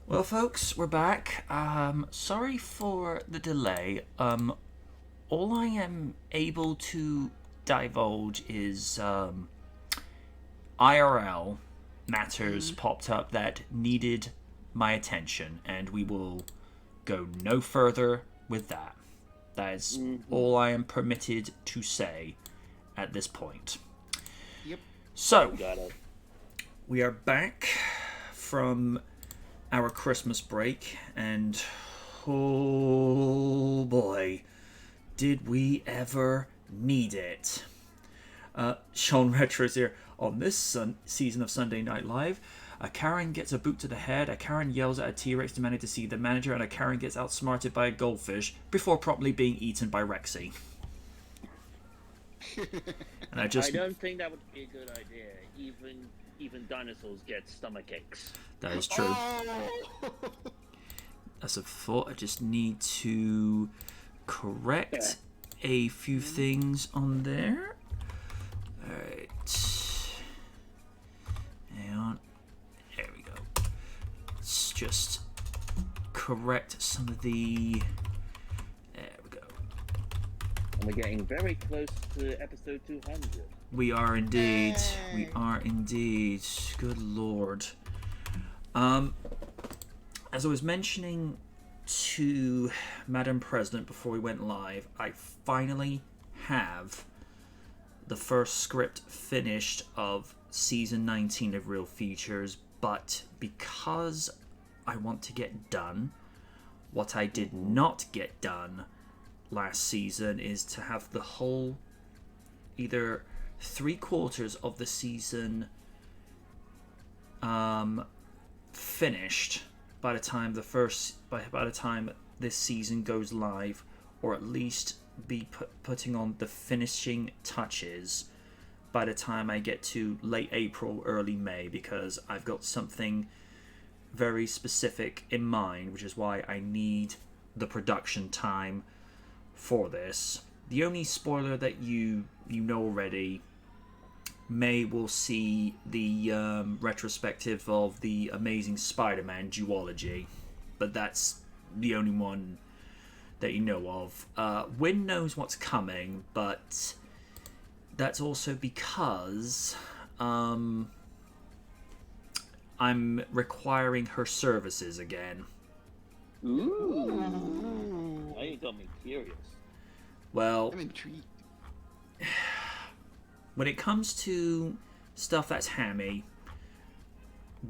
Well, folks, we're back. Sorry for the delay. All I am able to divulge is IRL matters Mm. popped up that needed my attention, and we will go no further with that. That is Mm-hmm. all I am permitted to say at this point. Yep. So, Got it. we are back from our Christmas break, and oh boy, did we ever need it. Sean Retro's here. On this season of Sunday Night Live, a Karen gets a boot to the head, a Karen yells at a T-Rex demanding to see the manager, and a Karen gets outsmarted by a goldfish before promptly being eaten by Rexy. And I I just... don't think that would be a good idea. Even dinosaurs get stomach aches. That is true. Oh. As a thought, I just need to correct a few things on there. Alright. Hang on. There we go. Let's just correct some of the... There we go. And we're getting very close to episode 200. We are indeed. We Yay. are indeed. Good lord. As I was mentioning to Madam President before we went live, I finally have the first script finished of season 19 of Real Features, but because I want to get done what I did not get done last season is to have the whole, either 3/4 of the season finished by the time by the time this season goes live, or at least be putting on the finishing touches by the time I get to late April, early May, because I've got something very specific in mind, which is why I need the production time for this. The only spoiler that you know already, May will see the retrospective of the Amazing Spider-Man duology, but that's the only one that you know of. Wynn knows what's coming, but that's also because I'm requiring her services again. Ooh. Now you got me curious. Well, I'm intrigued. when it comes to stuff that's hammy,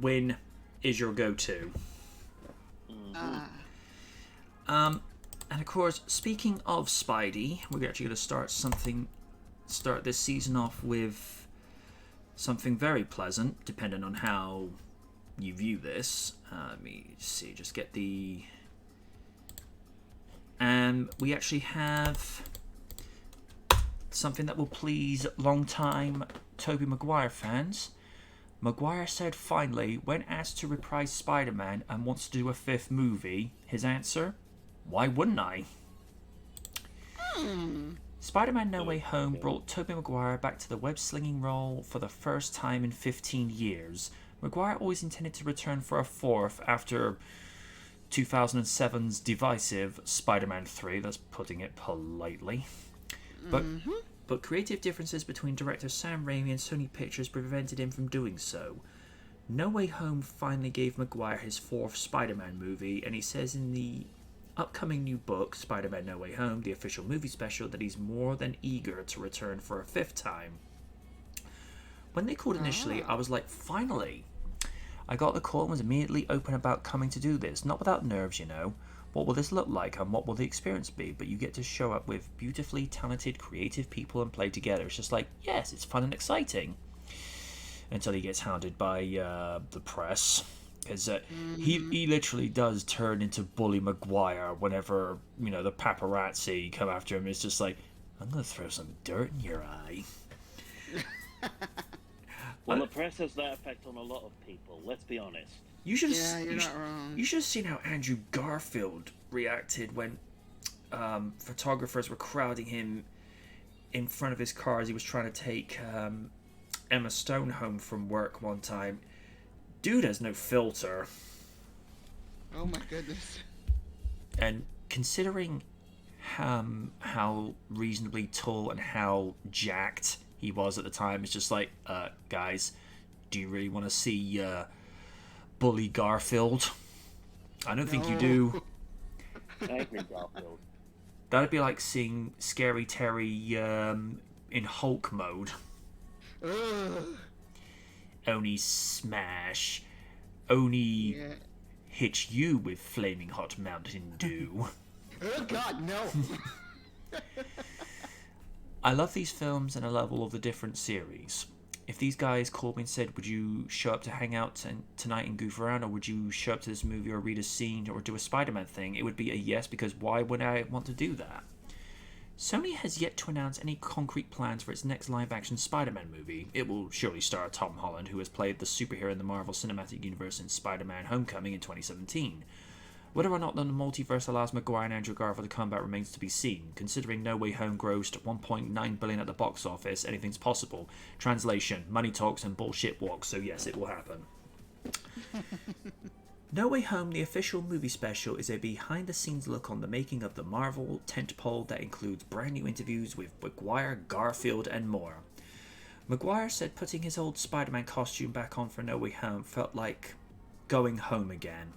Win is your go-to. Ah. And of course, speaking of Spidey, we're actually going to start this season off with something very pleasant, depending on how you view this. Let me see, just get the... And we actually have something that will please long-time Tobey Maguire fans. Maguire said finally, when asked to reprise Spider-Man and wants to do a 5th movie, his answer, why wouldn't I? Spider-Man No Way Home brought Tobey Maguire back to the web-slinging role for the first time in 15 years. Maguire always intended to return for a 4th after 2007's divisive Spider-Man 3, that's putting it politely. But creative differences between director Sam Raimi and Sony Pictures prevented him from doing so. No Way Home finally gave Maguire his 4th Spider-Man movie, and he says in the upcoming new book, Spider-Man No Way Home, the official movie special, that he's more than eager to return for a 5th time. When they called initially, I was like, finally! I got the call and was immediately open about coming to do this, not without nerves, you know. What will this look like and what will the experience be? But you get to show up with beautifully talented, creative people and play together. It's just like, yes, it's fun and exciting. Until he gets hounded by the press. Because he literally does turn into Bully Maguire whenever, you know, the paparazzi come after him. It's just like, I'm going to throw some dirt in your eye. Well, the press has that effect on a lot of people, let's be honest. You should Yeah, you're not wrong. You should have seen how Andrew Garfield reacted when photographers were crowding him in front of his car as he was trying to take Emma Stone home from work one time. Dude has no filter. Oh my goodness. And considering how reasonably tall and how jacked he was at the time, it's just like, guys, do you really want to see Bully Garfield? I don't think you do. Angry Garfield. That'd be like seeing Scary Terry in Hulk mode. Ugh. Only smash. Only Yeah. hit you with flaming hot Mountain Dew. Oh God, no. I love these films and I love all of the different series. If these guys called me and said, would you show up to hang out tonight and goof around, or would you show up to this movie or read a scene or do a Spider-Man thing, it would be a yes, because why would I want to do that? Sony has yet to announce any concrete plans for its next live-action Spider-Man movie. It will surely star Tom Holland, who has played the superhero in the Marvel Cinematic Universe in Spider-Man Homecoming in 2017. Whether or not the multiverse allows Maguire and Andrew Garfield to come back remains to be seen. Considering No Way Home grossed $1.9 billion at the box office, anything's possible. Translation: money talks and bullshit walks, so yes, it will happen. No Way Home, the official movie special, is a behind-the-scenes look on the making of the Marvel tentpole that includes brand new interviews with Maguire, Garfield, and more. Maguire said putting his old Spider-Man costume back on for No Way Home felt like going home again.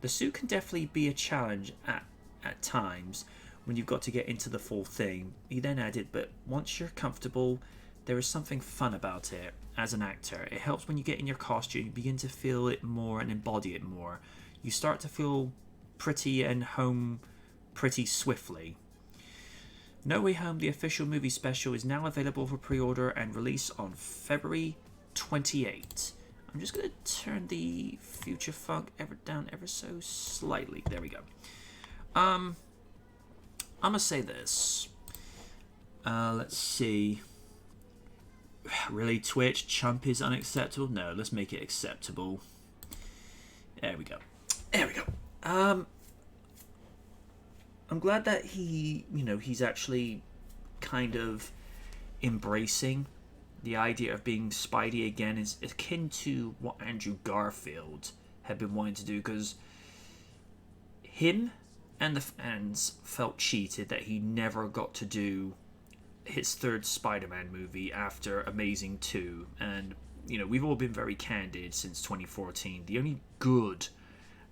The suit can definitely be a challenge at times when you've got to get into the full thing. He then added, but once you're comfortable, there is something fun about it. As an actor, it helps when you get in your costume, you begin to feel it more and embody it more. You start to feel pretty and home pretty swiftly. No Way Home, the official movie special, is now available for pre-order and release on February 28. I'm just going to turn the Future Funk down ever so slightly. There we go. I'm going to say this. Let's see. Really, Twitch? Chump is unacceptable? No, let's make it acceptable. There we go. There we go. I'm glad that he's actually kind of embracing the idea of being Spidey again. Is akin to what Andrew Garfield had been wanting to do, because him and the fans felt cheated that he never got to do his third Spider-Man movie after Amazing 2. And, we've all been very candid since 2014. The only good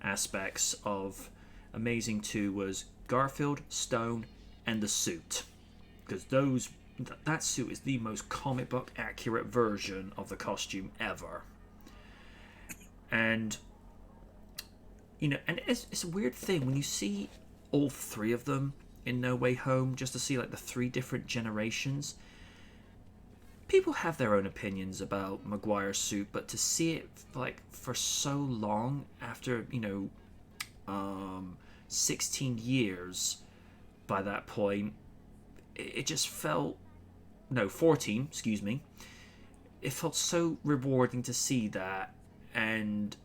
aspects of Amazing 2 was Garfield, Stone, and the suit. Because that suit is the most comic book accurate version of the costume ever. And, and it's a weird thing when you see all three of them in No Way Home, just to see like the three different generations. People have their own opinions about Maguire's suit, but to see it like for so long after 16 years by that point, it just felt 14, excuse me. It felt so rewarding to see that, and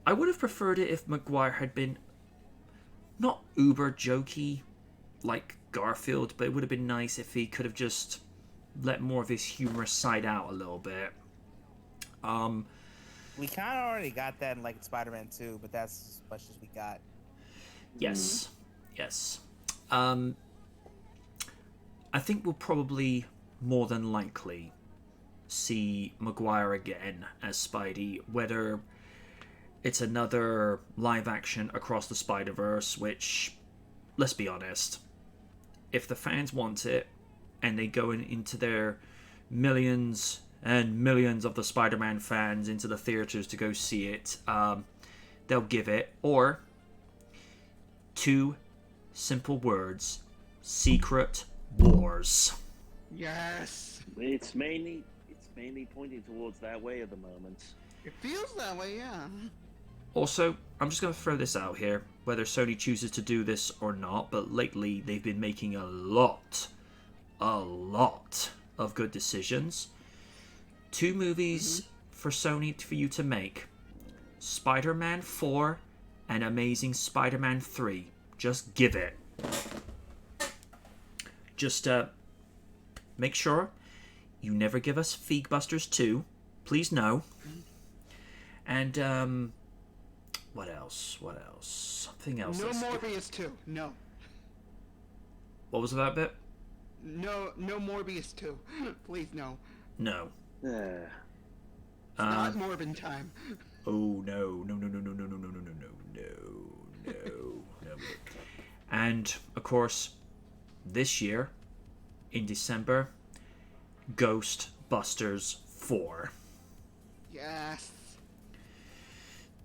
I would have preferred it if Maguire had been not uber jokey like Garfield, but it would have been nice if he could have just let more of his humorous side out a little bit. We kind of already got that in like Spider-Man 2, but that's as much as we got. Yes. Yes. I think we'll probably more than likely see Maguire again as Spidey, whether it's another live action Across the Spider-Verse, which, let's be honest, if the fans want it and they go into their millions and millions of the Spider-Man fans into the theaters to go see it, they'll give it. Or two simple words: Secret Wars. Yes. It's mainly pointing towards that way at the moment. It feels that way, yeah. Also, I'm just going to throw this out here, whether Sony chooses to do this or not, but lately they've been making a lot of good decisions. 2 movies for Sony for you to make: Spider-Man 4 and Amazing Spider-Man 3. Just give it. Just make sure you never give us Feegbusters 2. Please no. And What else? What else? Something else. No that's- Morbius 2. No. What was that bit? No Morbius 2. Please, no. No. Yeah. It's not Morbin time. Oh no! No! No! No! No! No! No! No! No! No! No! No! No! And of course, this year, in December, Ghostbusters 4. Yes.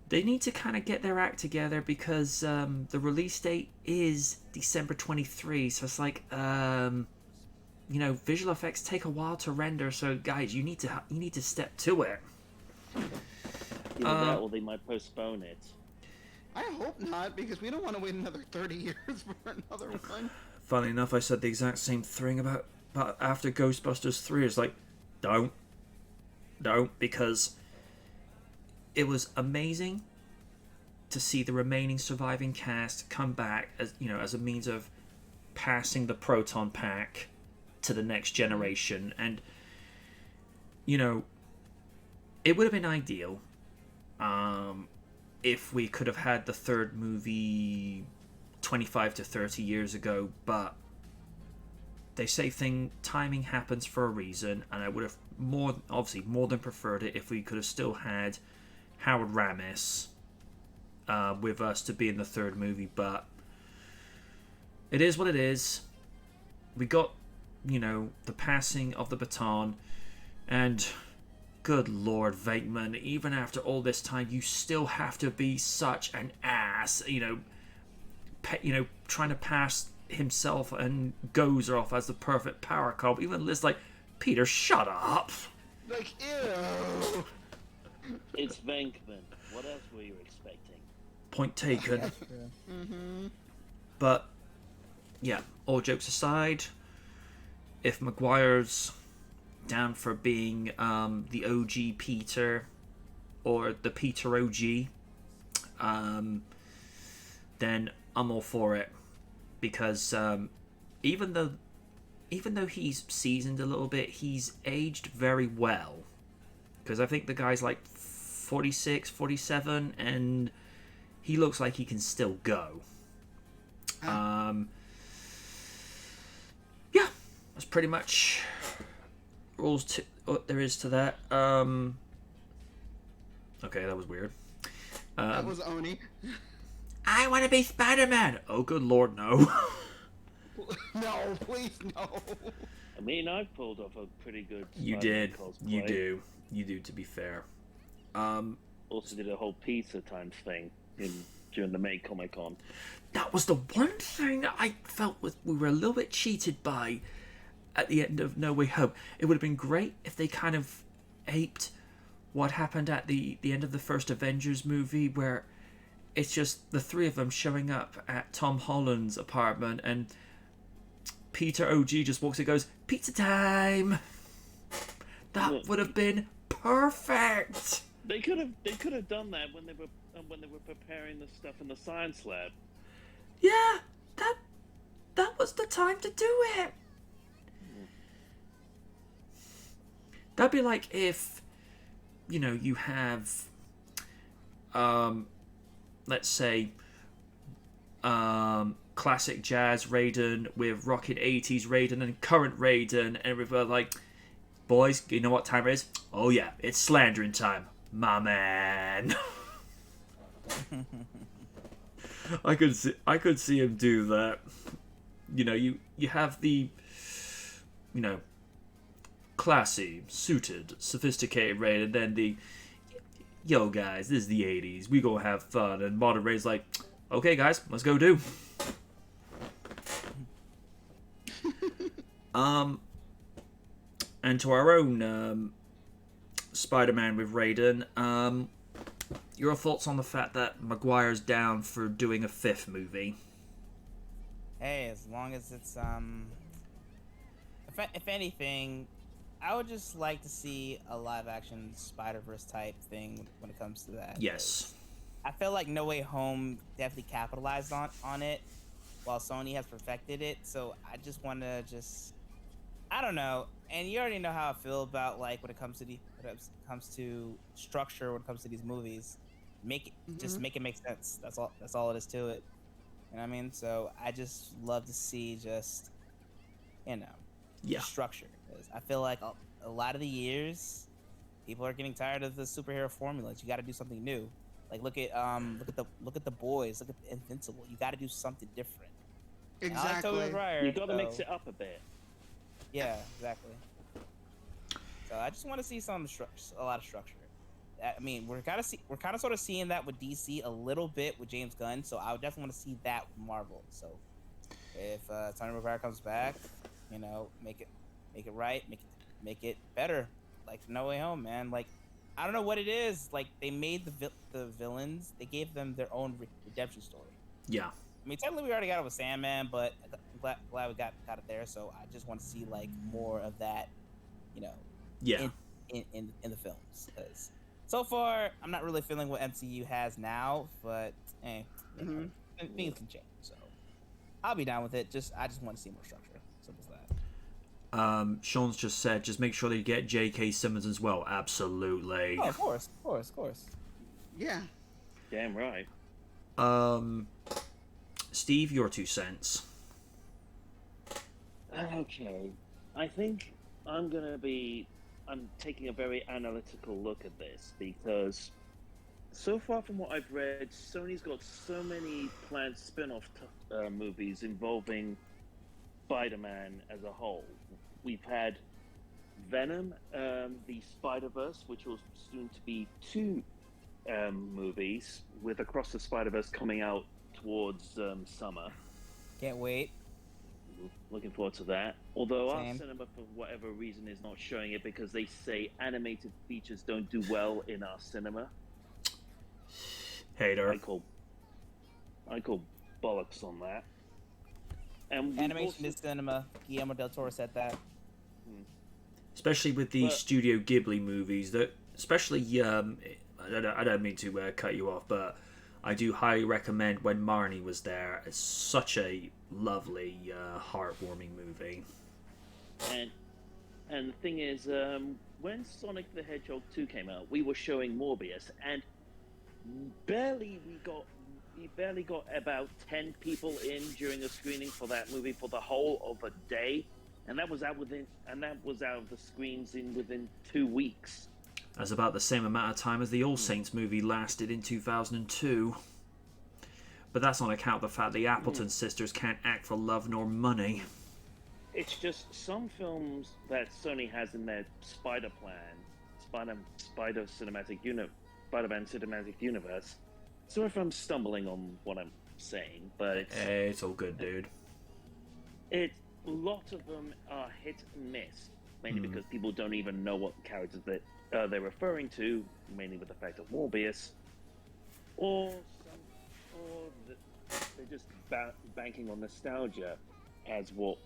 They need to kind of get their act together because the release date is December 23. So it's like, you know, visual effects take a while to render. So guys, you need to step to it. Either that or they might postpone it. I hope not, because we don't want to wait another 30 years for another one. Funnily enough, I said the exact same thing about after Ghostbusters 3. It's like, don't, because it was amazing to see the remaining surviving cast come back as, you know, as a means of passing the proton pack to the next generation. And, you know, it would have been ideal if we could have had the third movie 25 to 30 years ago, but they say timing happens for a reason, and I would have more than preferred it if we could have still had Howard Ramis with us to be in the third movie, but it is what it is. We got, you know, the passing of the baton, and good Lord, Venkman, even after all this time, you still have to be such an ass, you know, trying to pass himself and Gozer off as the perfect power couple. Even Liz like, Peter, shut up. Like, ew. It's Venkman. What else were you expecting? Point taken. But yeah, all jokes aside, if Maguire's down for being the OG Peter or the Peter OG, then I'm all for it, because even though he's seasoned a little bit, he's aged very well, because I think the guy's like 46, 47, and he looks like he can still go. Yeah, that's pretty much what there is to that. Okay, that was weird. That was Oni. I want to be Spider-Man. Oh, good Lord, no. No, please, no. I mean, I've pulled off a pretty good You Spider-Man did. cosplay. You do. To be fair. Also did a whole pizza time thing during the May Comic Con. That was the one thing that I felt we were a little bit cheated by at the end of No Way Home. It would have been great if they kind of aped what happened at the end of the first Avengers movie, where it's just the three of them showing up at Tom Holland's apartment, and Peter OG just walks and goes, "Pizza time." That would have been perfect. They could have done that when they were preparing the stuff in the science lab. Yeah, that was the time to do it. That'd be like if, you know, you have, let's say, classic jazz Raiden with rockin' 80s Raiden and current Raiden, and we're like, boys, you know what time it is? Oh yeah, it's slandering time, my man. I could see him do that. You know, you have the, you know, classy, suited, sophisticated Raiden, and then the, yo guys, this is the 80s, we gonna have fun, and modern Raiden's like, okay guys, let's go do. And to our own Spider-Man with Raiden, your thoughts on the fact that Maguire's down for doing a fifth movie? Hey, as long as it's if anything, I would just like to see a live-action Spider-Verse type thing when it comes to that. Yes. I feel like No Way Home definitely capitalized on it, while Sony has perfected it. So I just want to I don't know. And you already know how I feel about, like, when it comes to structure, when it comes to these movies. just make it make sense. That's all it is to it. You know what I mean? So I just love to see just, you know, Yeah. structure. 'Cause I feel like a lot of the years, people are getting tired of the superhero formulas. You got to do something new. Like look at the boys. Look at Invincible. You got to do something different. And I like Tobey Exactly. Maguire, You got to mix so- it up a bit. Yeah, exactly. So I just want to see a lot of structure. I mean, we're kind of sort of seeing that with DC a little bit with James Gunn. So I would definitely want to see that with Marvel. So if Tony Maguire comes back, you know, make it right, make it better. Like No Way Home, man. Like I don't know what it is. Like they made the villains, they gave them their own redemption story. Yeah. I mean, technically we already got it with Sandman, but I'm glad we got it there. So I just want to see like more of that, you know, Yeah. in the films. Because so far, I'm not really feeling what MCU has now, but you know, things can change. So I'll be down with it. I just want to see more structure. Simple as that. Sean's just said, just make sure that you get J.K. Simmons as well. Absolutely. Oh, of course. Yeah. Damn right. Steve, your 2 cents. Okay. I think I'm taking a very analytical look at this because so far from what I've read, Sony's got so many planned spin-off movies involving Spider-Man as a whole. We've had Venom, the Spider-Verse, which will soon to be 2 movies, with Across the Spider-Verse coming out towards summer. Can't wait. Looking forward to that. Although Same. our cinema, for whatever reason, is not showing it because they say animated features don't do well in our cinema. Hater. I call bollocks on that. And we've Animation also- is cinema. Guillermo del Toro said that. Especially with the But- Studio Ghibli movies, that especially I don't mean to cut you off, but I do highly recommend When Marnie Was There. It's such a lovely, heartwarming movie. And the thing is, when Sonic the Hedgehog 2 came out, we were showing Morbius, and we barely got about 10 people in during a screening for that movie for the whole of a day, and that was out of the screens within 2 weeks. That's about the same amount of time as the All Saints movie lasted in 2002. But that's on account of the fact the Appleton sisters can't act for love nor money. It's just some films that Sony has in their Spider plan, Spider-Man Cinematic Universe. Sorry if I'm stumbling on what I'm saying, but It's all good, dude. a lot of them are hit and miss, mainly because people don't even know what characters that they're referring to, mainly with the fact of Morbius, or they're just banking on nostalgia, as what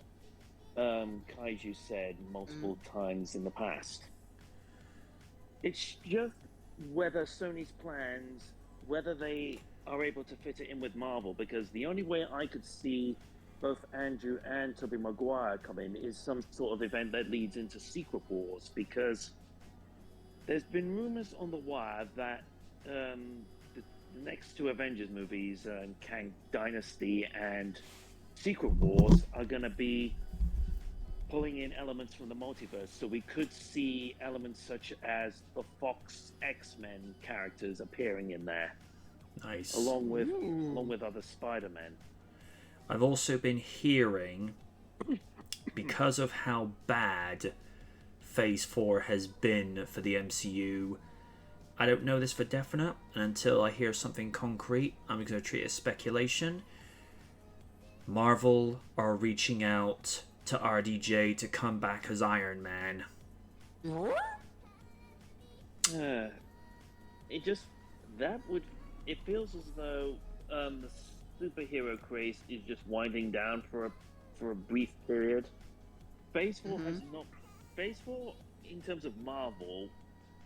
Kaiju said multiple times in the past. It's just whether Sony's plans, whether they are able to fit it in with Marvel, because the only way I could see both Andrew and Tobey Maguire come in is some sort of event that leads into Secret Wars, because there's been rumors on the wire that the next 2 Avengers movies, Kang Dynasty and Secret Wars, are going to be pulling in elements from the multiverse. So we could see elements such as the Fox X-Men characters appearing in there, Nice. along with other Spider-Men. I've also been hearing, because of how bad Phase 4 has been for the MCU, I don't know this for definite, and until I hear something concrete, I'm going to treat it as speculation. Marvel are reaching out to RDJ to come back as Iron Man. It feels as though the superhero craze is just winding down for a brief period. Phase 4 Phase 4 in terms of Marvel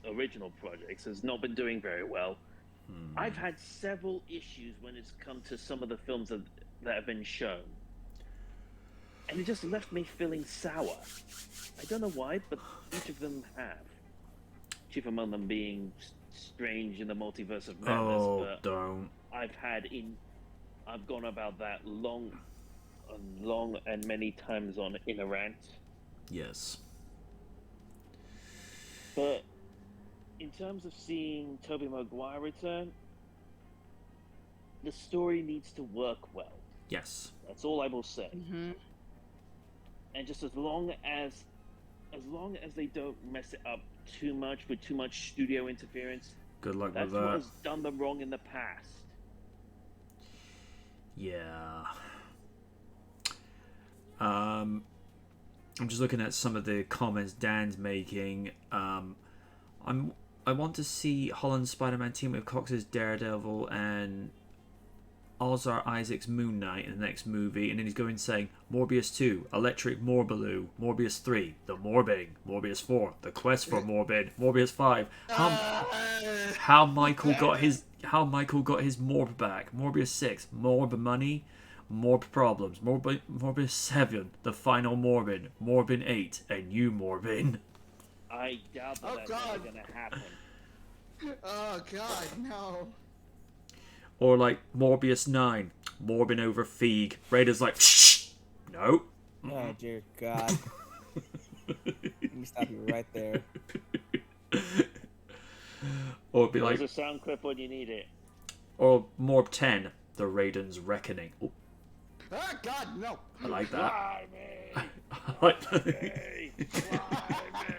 original projects has not been doing very well. I've had several issues when it's come to some of the films that have been shown, and it just left me feeling sour. I don't know why, but each of them have. Chief among them being Strange in the Multiverse of Madness, Oh, but don't. I've gone about that long and many times in a rant. Yes. But in terms of seeing Tobey Maguire return, the story needs to work well. Yes. That's all I will say. Mm-hmm. And just as long as they don't mess it up too much with too much studio interference, Good luck that's with what that. has done them wrong in the past. Yeah. I'm just looking at some of the comments Dan's making. I want to see Holland's Spider-Man team with Cox's Daredevil and Ozar Isaac's Moon Knight in the next movie, and then he's going saying Morbius 2, Electric Morbaloo, Morbius 3, The Morbing, Morbius 4, The Quest for Morbid, Morbius 5. How Michael got his Morb back, Morbius 6, Morb money, Morb problems, Morbius 7, The Final Morbin, Morbin 8, and you Morbin. I doubt that Oh, that's God. ever gonna happen. Oh God, no. Or like Morbius 9, Morbin over Feig. Raiders like, shh, no. Oh dear God. Let me stop you right there. Or it'd be There's like, a sound clip when you need it. or Morb 10, The Raiden's Reckoning. Oh, Oh God, no. I like that. Fly me! I like that. Hey, fly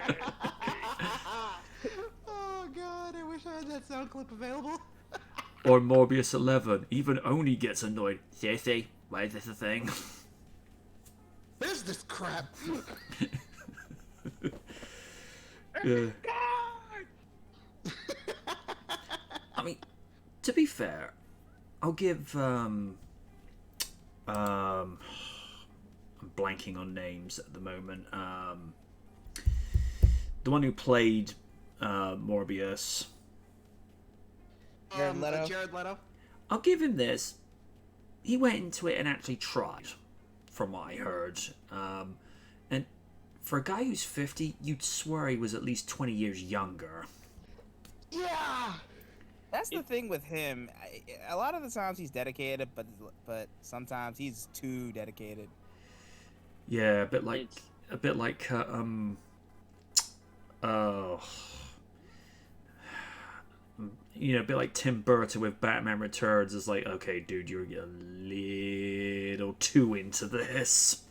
me! Oh God, I wish I had that sound clip available. Or Morbius 11, even Oni gets annoyed. Seriously, why is this a thing? What is this crap? Yeah. I mean, to be fair, I'll give I'm blanking on names at the moment. The one who played Morbius, Jared Leto? Jared Leto. I'll give him this. He went into it and actually tried, from what I heard. And for a guy who's 50, you'd swear he was at least 20 years younger. Yeah. That's the thing with him. A lot of the times he's dedicated, but sometimes he's too dedicated. Yeah, a bit like you know, a bit like Tim Burton with Batman Returns. Is like, okay, dude, you're a little too into this.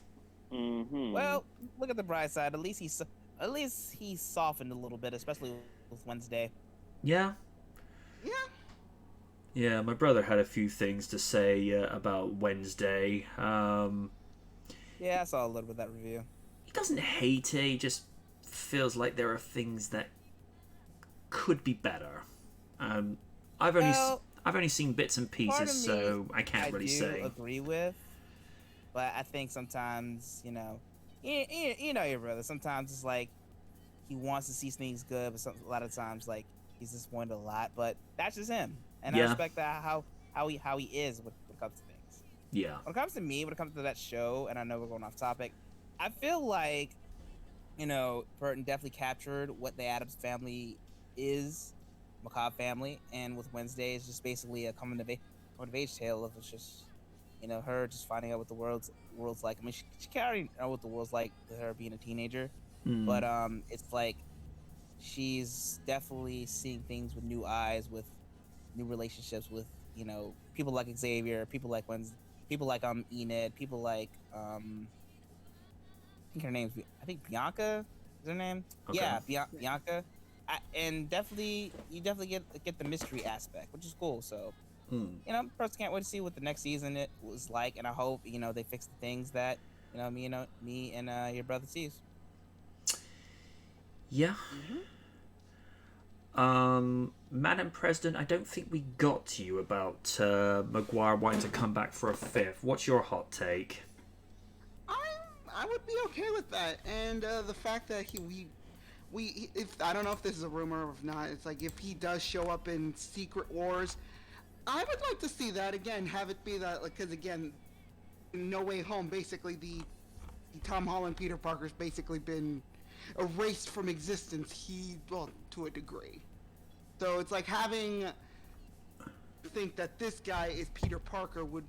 Mm-hmm. Well, look at the bright side. At least he's softened a little bit, especially with Wednesday. Yeah, Yeah. yeah. My brother had a few things to say about Wednesday. Yeah, I saw a little bit of that review. He doesn't hate it. He just feels like there are things that could be better. I've only seen bits and part of pieces, me so I can't really do say. agree with, but I think sometimes you know your brother. Sometimes it's like he wants to see things good, but a lot of times like he's disappointed a lot. But that's just him, and I Yeah. respect that how he is when it comes to things. Yeah, When it comes to me, when it comes to that show, and I know we're going off topic, I feel like, Burton definitely captured what the Addams family is, Macabre family, and with Wednesday, it's just basically a coming of age tale of just, her just finding out what the world's like. I mean, she can already know what the world's like with her being a teenager, but it's like she's definitely seeing things with new eyes, with new relationships with people like Xavier, people like Enid, people like I think her name's Bianca is her name. Okay. Yeah, Bianca, and you definitely get the mystery aspect, which is cool. So first can't wait to see what the next season it was like, and I hope they fix the things that me and your brother sees. yeah. Madam President, I don't think we got to you about Maguire wanting to come back for a fifth. What's your hot take? I would be okay with that, and the fact that if I don't know if this is a rumor or if not, it's like if he does show up in Secret Wars, I would like to see that again. Have it be that, because again, in No Way Home, basically the Tom Holland Peter Parker's basically been erased from existence. Well, to a degree. So it's like having think that this guy is Peter Parker would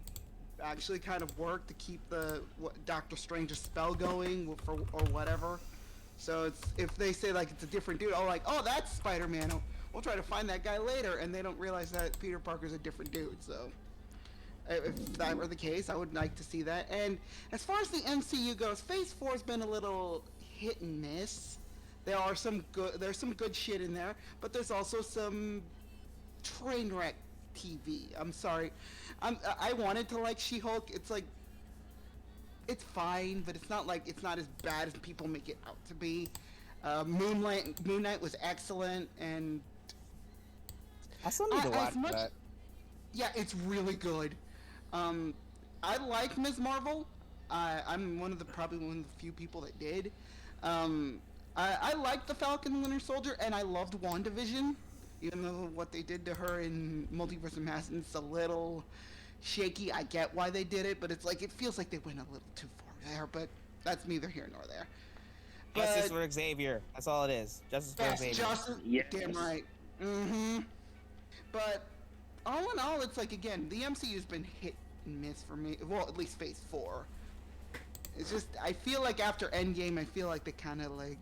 actually kind of work to keep the Doctor Strange's spell going for or whatever. So it's if they say like it's a different dude, oh that's Spider-Man. We'll try to find that guy later, and they don't realize that Peter Parker's a different dude. So if that were the case, I would like to see that. And as far as the MCU goes, Phase 4 has been a little hit and miss. There's some good shit in there, but there's also some train wreck TV. I'm sorry. I wanted to like She-Hulk. It's like it's fine, but it's not as bad as people make it out to be. Moon Knight was excellent, and I still need to watch that. Yeah, it's really good. I like Ms. Marvel. I'm probably one of the few people that did. I liked the Falcon and Winter Soldier, and I loved WandaVision, even though what they did to her in Multiverse of Madness is a little shaky. I get why they did it, but it's like it feels like they went a little too far there. But that's neither here nor there. Justice for Xavier. That's all it is. Justice for Xavier. Yes. Damn right. Mm-hmm. But all in all, it's like again, the MCU's been hit and miss for me. Well, at least Phase 4. It's just I feel like after Endgame, I feel like they kind of like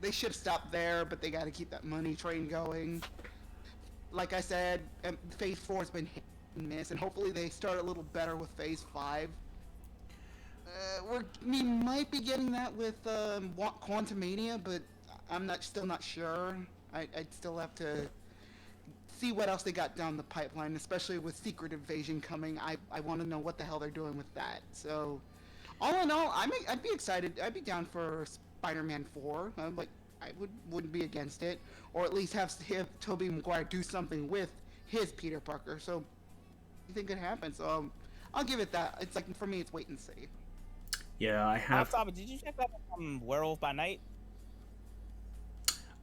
they should have stopped there, but they got to keep that money train going. Like I said, Phase 4 has been hit and miss, and hopefully they start a little better with Phase 5. We might be getting that with Quantumania, but I'm still not sure. I'd still have to see what else they got down the pipeline, especially with Secret Invasion coming. I want to know what the hell they're doing with that. So, all in all, I'd be excited. I'd be down for Spider-Man 4. I wouldn't be against it, or at least have Tobey Maguire do something with his Peter Parker. So, I think it happens. So, I'll give it that. It's like for me, it's wait and see. Yeah, I have. Off topic, did you check out Werewolf by Night?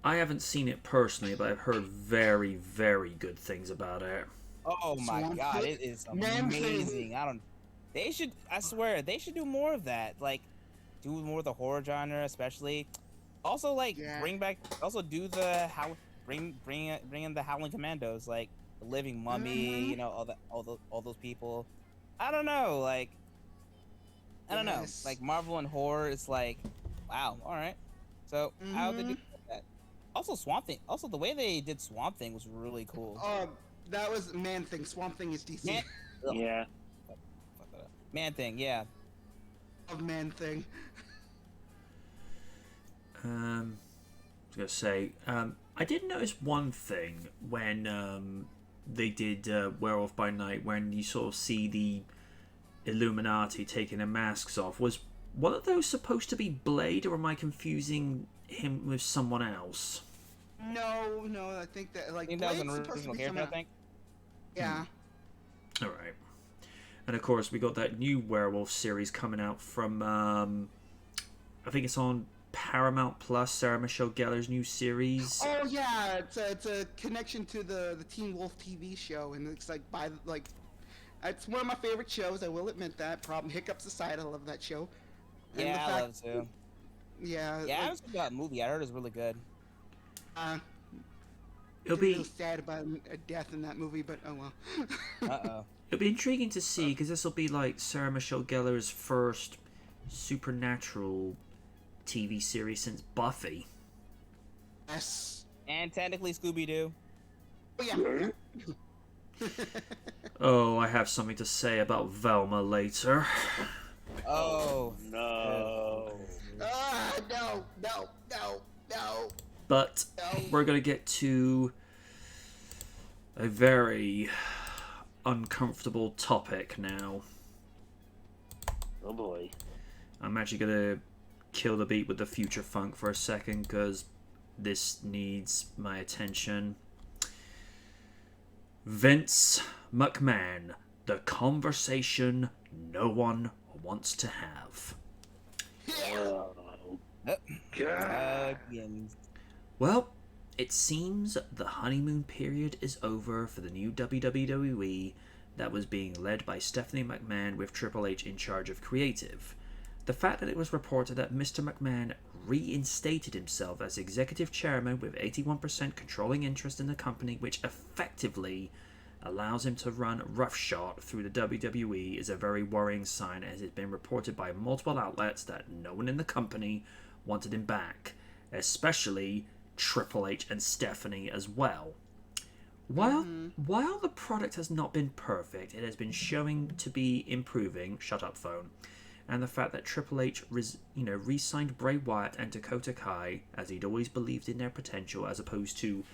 I haven't seen it personally, but I've heard very, very good things about it. Oh my god, it is amazing. I swear, they should do more of that. Like, do more of the horror genre, especially. Also, like, bring in the Howling Commandos, like the Living Mummy, you know, all those people. I don't know, like, I don't know, like Marvel and horror. It's like, wow, all right. So how did they do that? Also, Swamp Thing. Also, the way they did Swamp Thing was really cool. That was Man Thing. Swamp Thing is DC. Yeah. Man Thing, yeah. Of Man Thing. I was gonna say, I did notice one thing when they did Werewolf by Night, when you sort of see the Illuminati taking their masks off. Was one of those supposed to be Blade, or am I confusing him with someone else? No, I think that like I think that was an Blade's supposed to original be character, I coming think. Yeah. All right. And of course, we got that new werewolf series coming out from, I think it's on Paramount Plus, Sarah Michelle Gellar's new series. Oh yeah, it's a connection to the Teen Wolf TV show, and it's like it's one of my favorite shows. I will admit that. Hiccups aside, I love that show. And yeah, I love it too. Yeah. Yeah, I was thinking about that movie. I heard it was really good. It'll a be little sad about a death in that movie, but oh well. It'll be intriguing to see, because this will be like Sarah Michelle Gellar's first supernatural TV series since Buffy. Yes. And technically Scooby-Doo. Oh yeah. Oh, I have something to say about Velma later. Oh no. No. But we're going to get to a very uncomfortable topic now. Oh boy. I'm actually going to kill the beat with the future funk for a second, because this needs my attention. Vince McMahon, the conversation no one wants to have. Oh, God. Well, it seems the honeymoon period is over for the new WWE that was being led by Stephanie McMahon with Triple H in charge of creative. The fact that it was reported that Mr. McMahon reinstated himself as executive chairman with 81% controlling interest in the company, which effectively allows him to run roughshod through the WWE, is a very worrying sign, as it's been reported by multiple outlets that no one in the company wanted him back, especially Triple H and Stephanie as well. While the product has not been perfect, it has been showing to be improving. Shut up, phone. And the fact that Triple H re-signed Bray Wyatt and Dakota Kai, as he'd always believed in their potential, as opposed to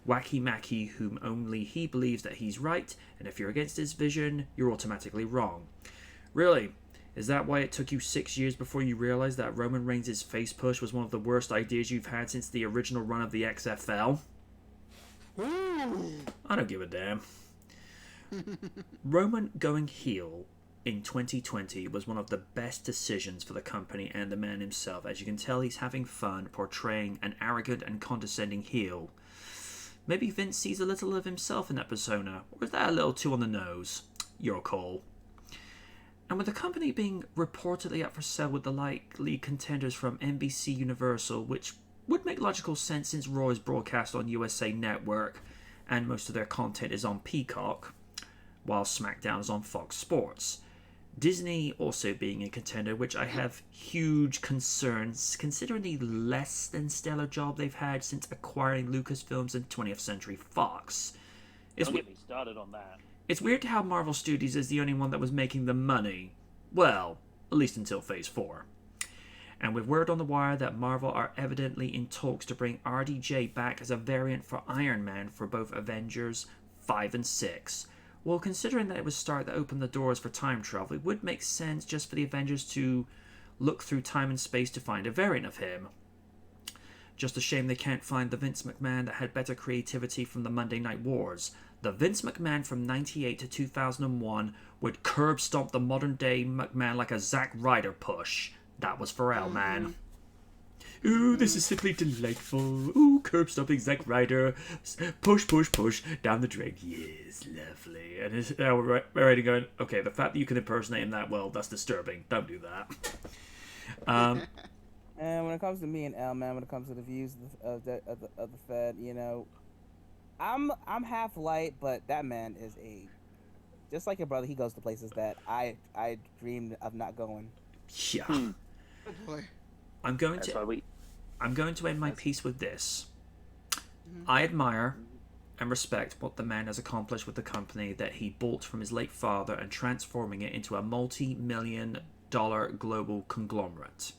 Wacky Mackey, whom only he believes that he's right, and if you're against his vision, you're automatically wrong. Really? Is that why it took you 6 years before you realized that Roman Reigns' face push was one of the worst ideas you've had since the original run of the XFL? I don't give a damn. Roman going heel in 2020 was one of the best decisions for the company and the man himself. As you can tell, he's having fun portraying an arrogant and condescending heel. Maybe Vince sees a little of himself in that persona, or is that a little too on the nose? Your call. And with the company being reportedly up for sale with the likely contenders from NBC Universal, which would make logical sense since Raw is broadcast on USA Network and most of their content is on Peacock, while SmackDown is on Fox Sports. Disney also being a contender, which I have huge concerns considering the less than stellar job they've had since acquiring Lucasfilms and 20th Century Fox. Don't get me started on that. It's weird how Marvel Studios is the only one that was making the money. Well, at least until Phase 4. And with word on the wire that Marvel are evidently in talks to bring RDJ back as a variant for Iron Man for both Avengers 5 and 6. Well, considering that it was Stark that opened the doors for time travel, it would make sense just for the Avengers to look through time and space to find a variant of him. Just a shame they can't find the Vince McMahon that had better creativity from the Monday Night Wars. The Vince McMahon from 98 to 2001 would curb stomp the modern day McMahon like a Zack Ryder push. That was Pharrell, man. Ooh, this is simply delightful. Ooh, curb stomping Zack Ryder. Push, push, push down the drain. Yes, lovely. And it's, we're already going, okay, the fact that you can impersonate him that well, that's disturbing. Don't do that. And when it comes to me and L, man, when it comes to the views of the Fed, you know, I'm half light, but that man is just like your brother. He goes to places that I dreamed of not going. Yeah. Oh boy. I'm going to end my piece with this. I admire and respect what the man has accomplished with the company that he bought from his late father and transforming it into a multi-million-dollar global conglomerate.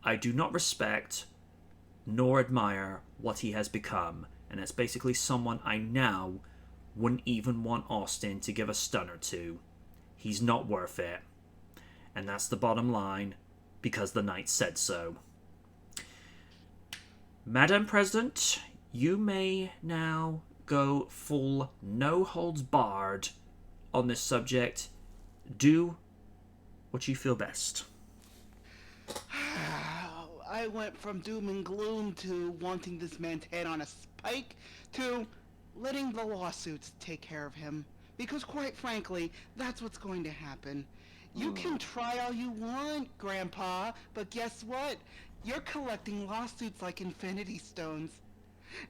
I do not respect nor admire what he has become, and it's basically someone I now wouldn't even want Austin to give a stunner to. He's not worth it. And that's the bottom line, because the knight said so. Madam President, you may now go full no holds barred on this subject. Do what you feel best. I went from doom and gloom to wanting this man's head on a spike to letting the lawsuits take care of him. Because quite frankly, that's what's going to happen. You can try all you want, Grandpa, but guess what? You're collecting lawsuits like Infinity Stones.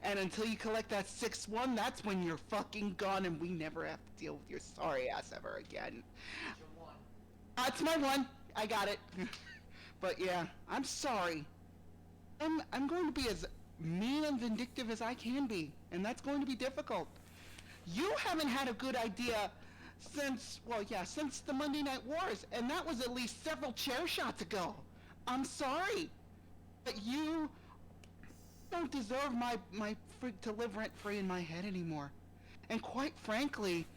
And until you collect that 6-1, that's when you're fucking gone and we never have to deal with your sorry ass ever again. It's my one. I got it. But yeah, I'm sorry. I'm going to be as mean and vindictive as I can be, and that's going to be difficult. You haven't had a good idea since the Monday Night Wars, and that was at least several chair shots ago. I'm sorry, but you don't deserve my freak to live rent-free in my head anymore. And quite frankly,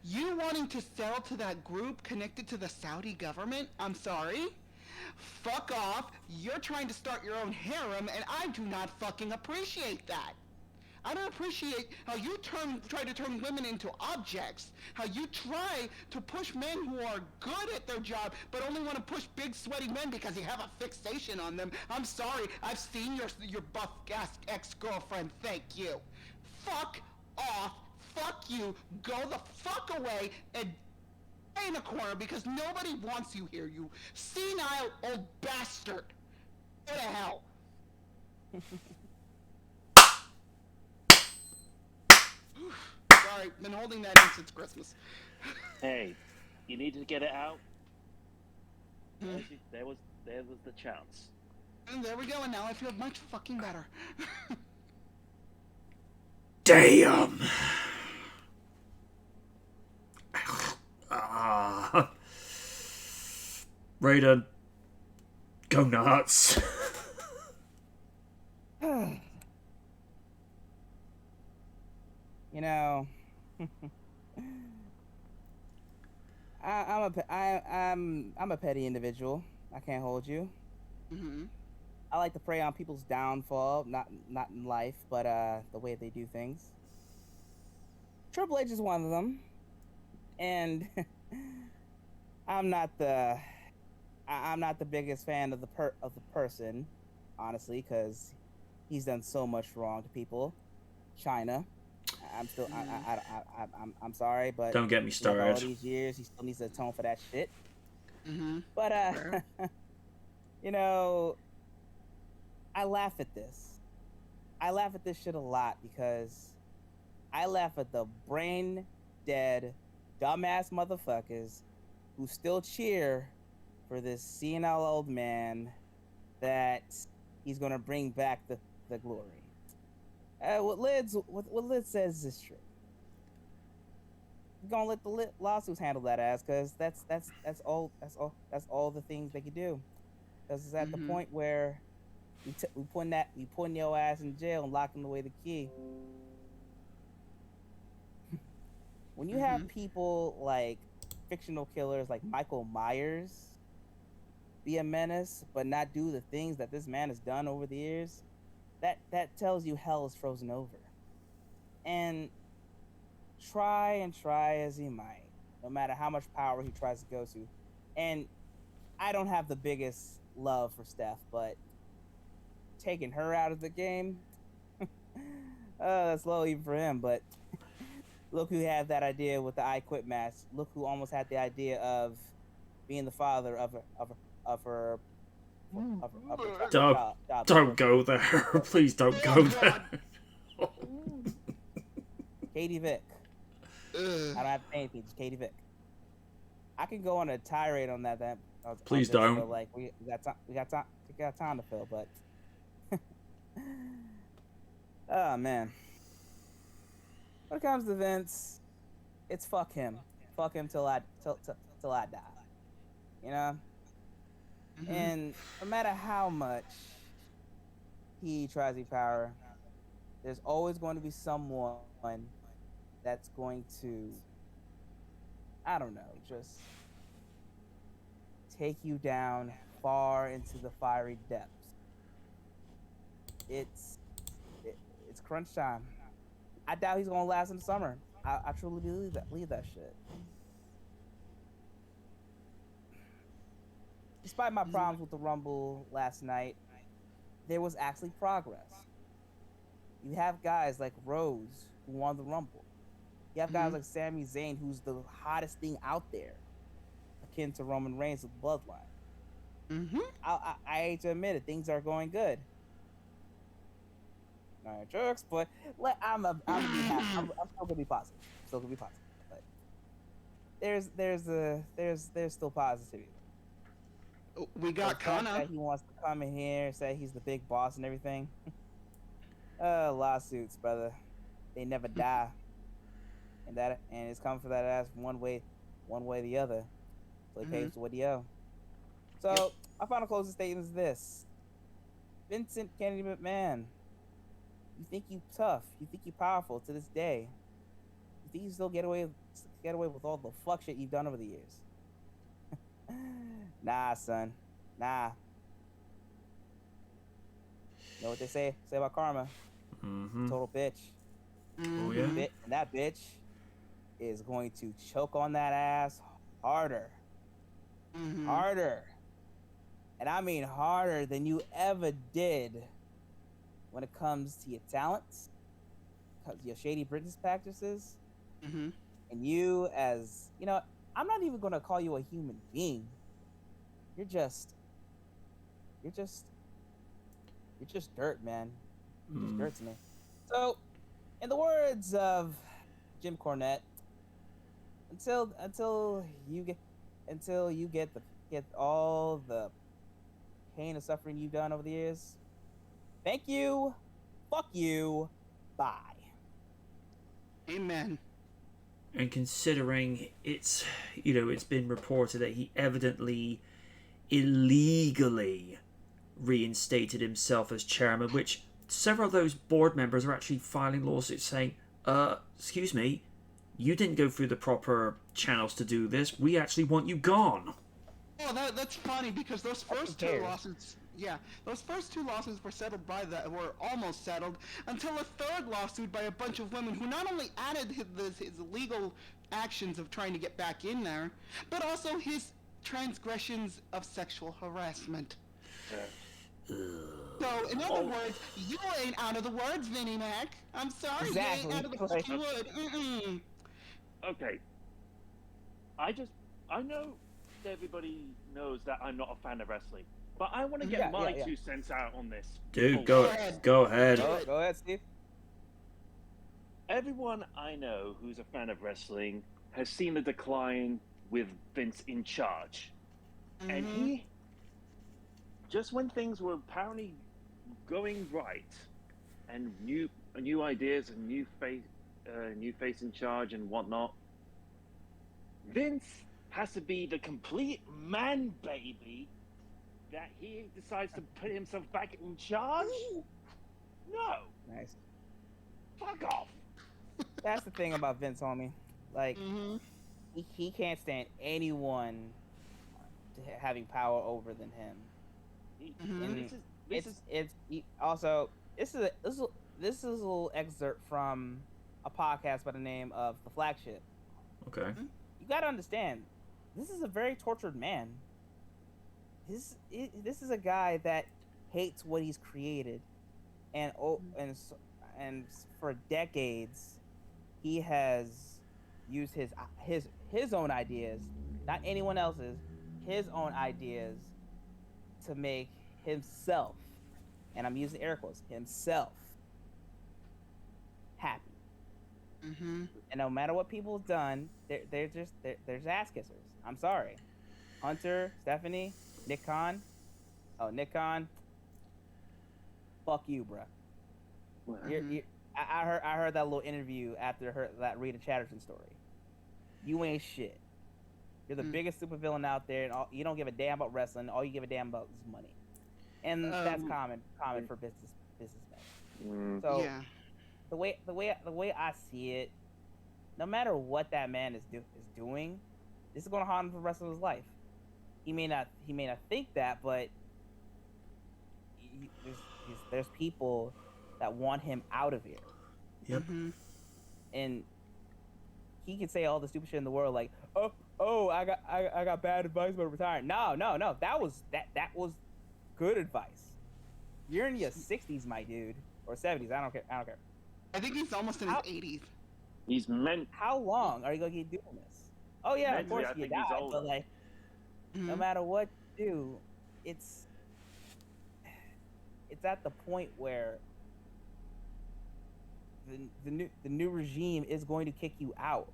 you wanting to sell to that group connected to the Saudi government, I'm sorry. Fuck off. You're trying to start your own harem, and I do not fucking appreciate that. I don't appreciate how you try to turn women into objects. How you try to push men who are good at their job, but only want to push big sweaty men because you have a fixation on them. I'm sorry, I've seen your buff ex-girlfriend. Thank you. Fuck off. Fuck you. Go the fuck away and in a corner because nobody wants you here, you senile old bastard. Go to hell. Sorry, been holding that in since Christmas. Hey, you need to get it out. Hmm. There was the chance. And there we go, and now I feel much fucking better. Damn. Ah. Raiden, go nuts. You know, I'm a petty individual. I can't hold you. Mm-hmm. I like to prey on people's downfall, not in life, but the way they do things. Triple H is one of them, and I'm not the I'm not the biggest fan of the person, honestly, because he's done so much wrong to people. China. I'm still I'm sorry, but Don't get me you know, for all started. these years, he still needs to atone for that shit. Mm-hmm. But Fair. you know, I laugh at this. I laugh at this shit a lot because I laugh at the brain dead, dumbass motherfuckers who still cheer for this senile old man that he's gonna bring back the glory. What Liz says is true. We're gonna let the lawsuits handle that ass, because that's all the things they could do. Because it's at the Mhm. point where we putting your ass in jail and locking away the key. When you have people like fictional killers like Michael Myers be a menace but not do the things that this man has done over the years, that tells you hell is frozen over. And try as he might, no matter how much power he tries to go to. And I don't have the biggest love for Steph, but taking her out of the game, that's low even for him. But look who had that idea with the I Quit match. Look who almost had the idea of being the father of her Don't, child. don't go there. Please don't go there. Katie Vick. I don't have to say anything. Just Katie Vick. I can go on a tirade on that. Please on this, don't. but, like we got time to fill, but oh man. When it comes to Vince, it's fuck him till I die. You know. Mhm. And no matter how much he tries to be power, there's always going to be someone that's going to, I don't know, just take you down far into the fiery depths. It's crunch time. I doubt he's gonna last in the summer. I truly believe that shit. Despite my problems with the Rumble last night, there was actually progress. You have guys like Rose who won the Rumble. You have guys like Sami Zayn, who's the hottest thing out there, akin to Roman Reigns with Bloodline. Mhm. I hate to admit it, things are going good. Not jokes, but I'm still gonna be positive. Still gonna be positive, but there's still positivity. We The got fact Kana. that he wants to come in here and say he's the big boss and everything. Lawsuits, brother. They never die. And it's coming for that ass one way or the other. So he pays for what he owes. So my final closing statement is this: Vincent Kennedy McMahon, you think you tough, you think you powerful to this day. You think you still get away with all the fuck shit you've done over the years. Nah, son. Nah. You know what they say about karma? Mm-hmm. Total bitch. Oh yeah. And that bitch is going to choke on that ass harder. Harder. And I mean harder than you ever did when it comes to your talents, your shady business practices, and you as, you know, I'm not even going to call you a human being. You're just You're just dirt, man. You're just Mm. dirt to me. So, in the words of Jim Cornette, until you get all the pain and suffering you've done over the years, thank you, fuck you, bye. Amen. And considering it's been reported that he evidently illegally reinstated himself as chairman, which several of those board members are actually filing lawsuits saying, excuse me, you didn't go through the proper channels to do this. We actually want you gone. Oh, that's funny because those first two cares? lawsuits, yeah, those first two lawsuits were settled were almost settled until a third lawsuit by a bunch of women who not only added his illegal actions of trying to get back in there, but also his transgressions of sexual harassment. So, in other words, you ain't out of the woods, Vinnie Mac. I'm sorry, Exactly. you ain't out of the Like- fucking wood. Mm-mm. Okay. I know everybody knows that I'm not a fan of wrestling, but I want to get my 2 cents out on this. Dude, bullshit. go ahead. Go ahead, Steve. Everyone I know who's a fan of wrestling has seen the decline with Vince in charge. And he, just when things were apparently going right, and new ideas and new face in charge and whatnot, Vince has to be the complete man baby that he decides to put himself back in charge. No, Nice. fuck off. That's the thing about Vince, homie. Like, Mm-hmm. he can't stand anyone having power over than him. Mhm. Also, this is a little excerpt from a podcast by the name of The Flagship. Okay. You gotta understand, this is a very tortured man. This is a guy that hates what he's created, and for decades, he has used his own ideas, not anyone else's, his own ideas, to make himself, and I'm using air quotes, himself happy. Mm-hmm. And no matter what people have done, they're ass kissers. I'm sorry. Hunter, Stephanie, Nick Khan. Oh, Nick Khan. Fuck you, bruh. I heard that little interview after that Rita Chatterton story. You ain't shit. You're the biggest supervillain out there, and you don't give a damn about wrestling. All you give a damn about is money, and that's common for businessmen. So Yeah. the way I see it, no matter what that man is doing, this is going to haunt him for the rest of his life. He may not think that, but there's people that want him out of here. Yep. Mm-hmm. And he can say all the stupid shit in the world, like, oh, I got bad advice about retiring. No, that was good advice. You're in your 60s, my dude, or 70s. I don't care. I think he's almost in his 80s. He's meant. How long are you gonna keep doing this? Oh yeah, of Mentally, course I you think he's die, old. but like, no Mhm. matter what you do, it's at the point where the new regime is going to kick you out.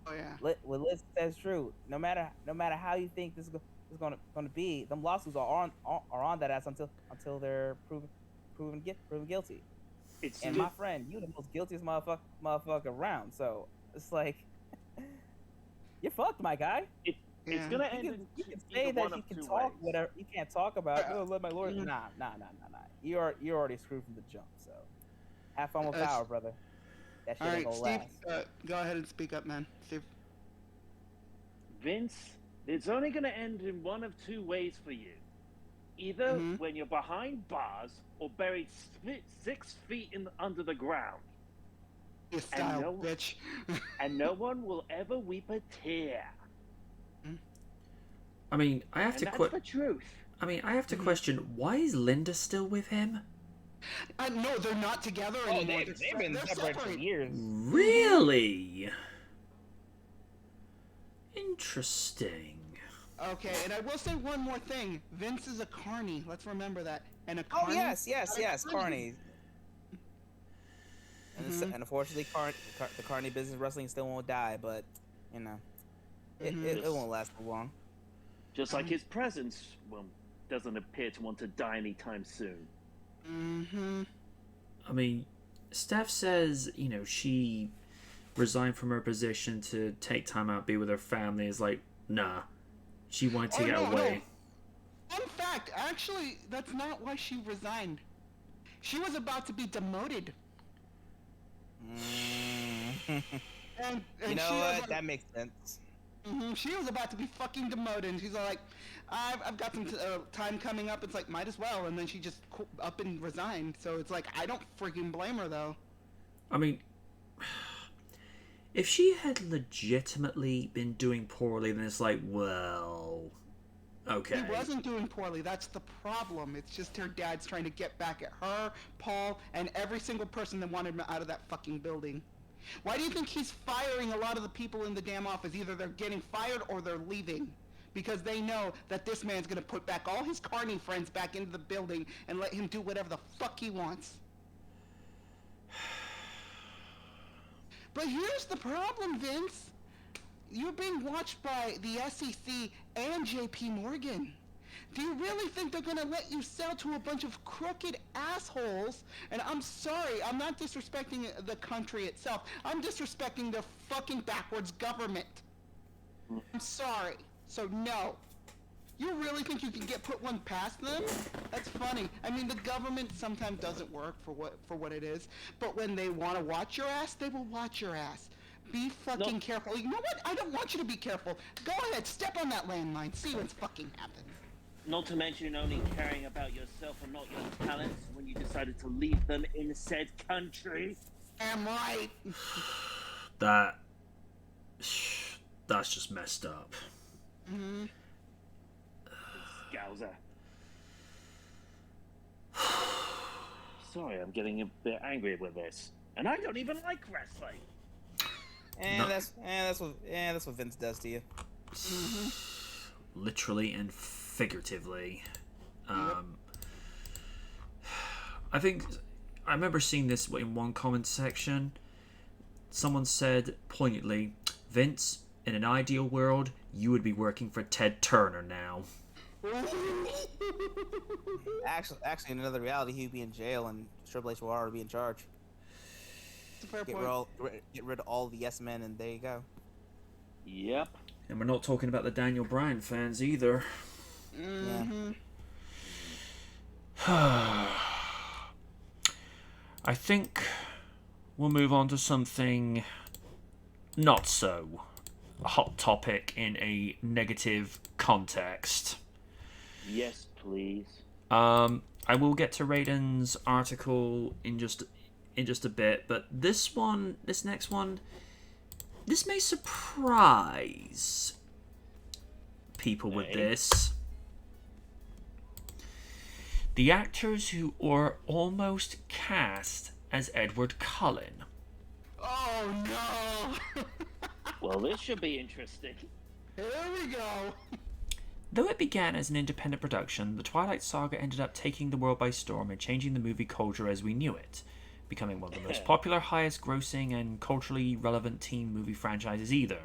Oh yeah. What Liz says true. No matter how you think this is going to be, them lawsuits are on that ass until they're proven guilty. It's And my friend, you the most guiltiest motherfucker around. So it's like, you're fucked, my guy. It's Yeah. gonna You end. can, in you can either say that one you of can two talk ways. whatever. You can't talk about. Oh, let my lawyer. Mhm. Nah. You're already screwed from the jump. So have fun with power, brother. That shit All ain't right, gonna Steve. last. Go ahead and speak up, man. Steve. Vince, it's only gonna end in one of two ways for you. Either Mhm. when you're behind bars or buried 6 feet under the ground, Your style, no- bitch. and no one will ever weep a tear. I mean, I have And to that's quit. the truth. I mean, I have to question, why is Linda still with him? No, they're not together Oh, anymore. they've been They're separated for years. Really? Interesting. Okay, and I will say one more thing. Vince is a carny. Let's remember that. And a Oh carny. yes, Carney. Mhm. And unfortunately, the Carney business wrestling still won't die, but you know, it won't last for long. Just like his presence, well, doesn't appear to want to die anytime soon. Mm-hmm. I mean, Steph says, she resigned from her position to take time out, be with her family. Is like, nah. She wanted to get away. No. Fun fact, actually, that's not why she resigned. She was about to be demoted. And You know she was what? like, That makes sense. she was about to be fucking demoted, and she's all like, I've got some time coming up. It's like, might as well. And then she just up and resigned. So it's like, I don't freaking blame her, though. I mean, if she had legitimately been doing poorly, then it's like, well, okay. He wasn't doing poorly. That's the problem. It's just her dad's trying to get back at her, Paul, and every single person that wanted him out of that fucking building. Why do you think he's firing a lot of the people in the damn office? Either they're getting fired or they're leaving. Because they know that this man's gonna put back all his carny friends back into the building and let him do whatever the fuck he wants. But here's the problem, Vince. You're being watched by the SEC and JP Morgan. Do you really think they're gonna let you sell to a bunch of crooked assholes? And I'm sorry, I'm not disrespecting the country itself. I'm disrespecting their fucking backwards government. I'm sorry. So no. You really think you can put one past them? That's funny. I mean, the government sometimes doesn't work for what it is, but when they want to watch your ass, they will watch your ass. Be fucking careful. You know what? I don't want you to be careful. Go ahead, step on that landmine. See what's fucking happening. Not to mention only caring about yourself and not your talents when you decided to leave them in said country. Damn right. That's just messed up. Mm-hmm. Scouser. Sorry, I'm getting a bit angry with this. And I don't even like wrestling. And that's what Vince does to you. Literally and figuratively. I think I remember seeing this in one comment section. Someone said poignantly, Vince, in an ideal world, you would be working for Ted Turner now. Actually, in another reality, he'd be in jail, and Triple H will already be in charge. It's a fair point. Get rid of all the yes men, and there you go. Yep. And we're not talking about the Daniel Bryan fans either. Mm-hmm. I think we'll move on to something not so hot topic in a negative context. Yes, please. I will get to Raiden's article in just a bit, but this next one, this may surprise people with this. The actors who were almost cast as Edward Cullen. Oh no! Well, this should be interesting. Here we go. Though it began as an independent production, the Twilight Saga ended up taking the world by storm and changing the movie culture as we knew it, becoming one of the most popular, highest grossing, and culturally relevant teen movie franchises either.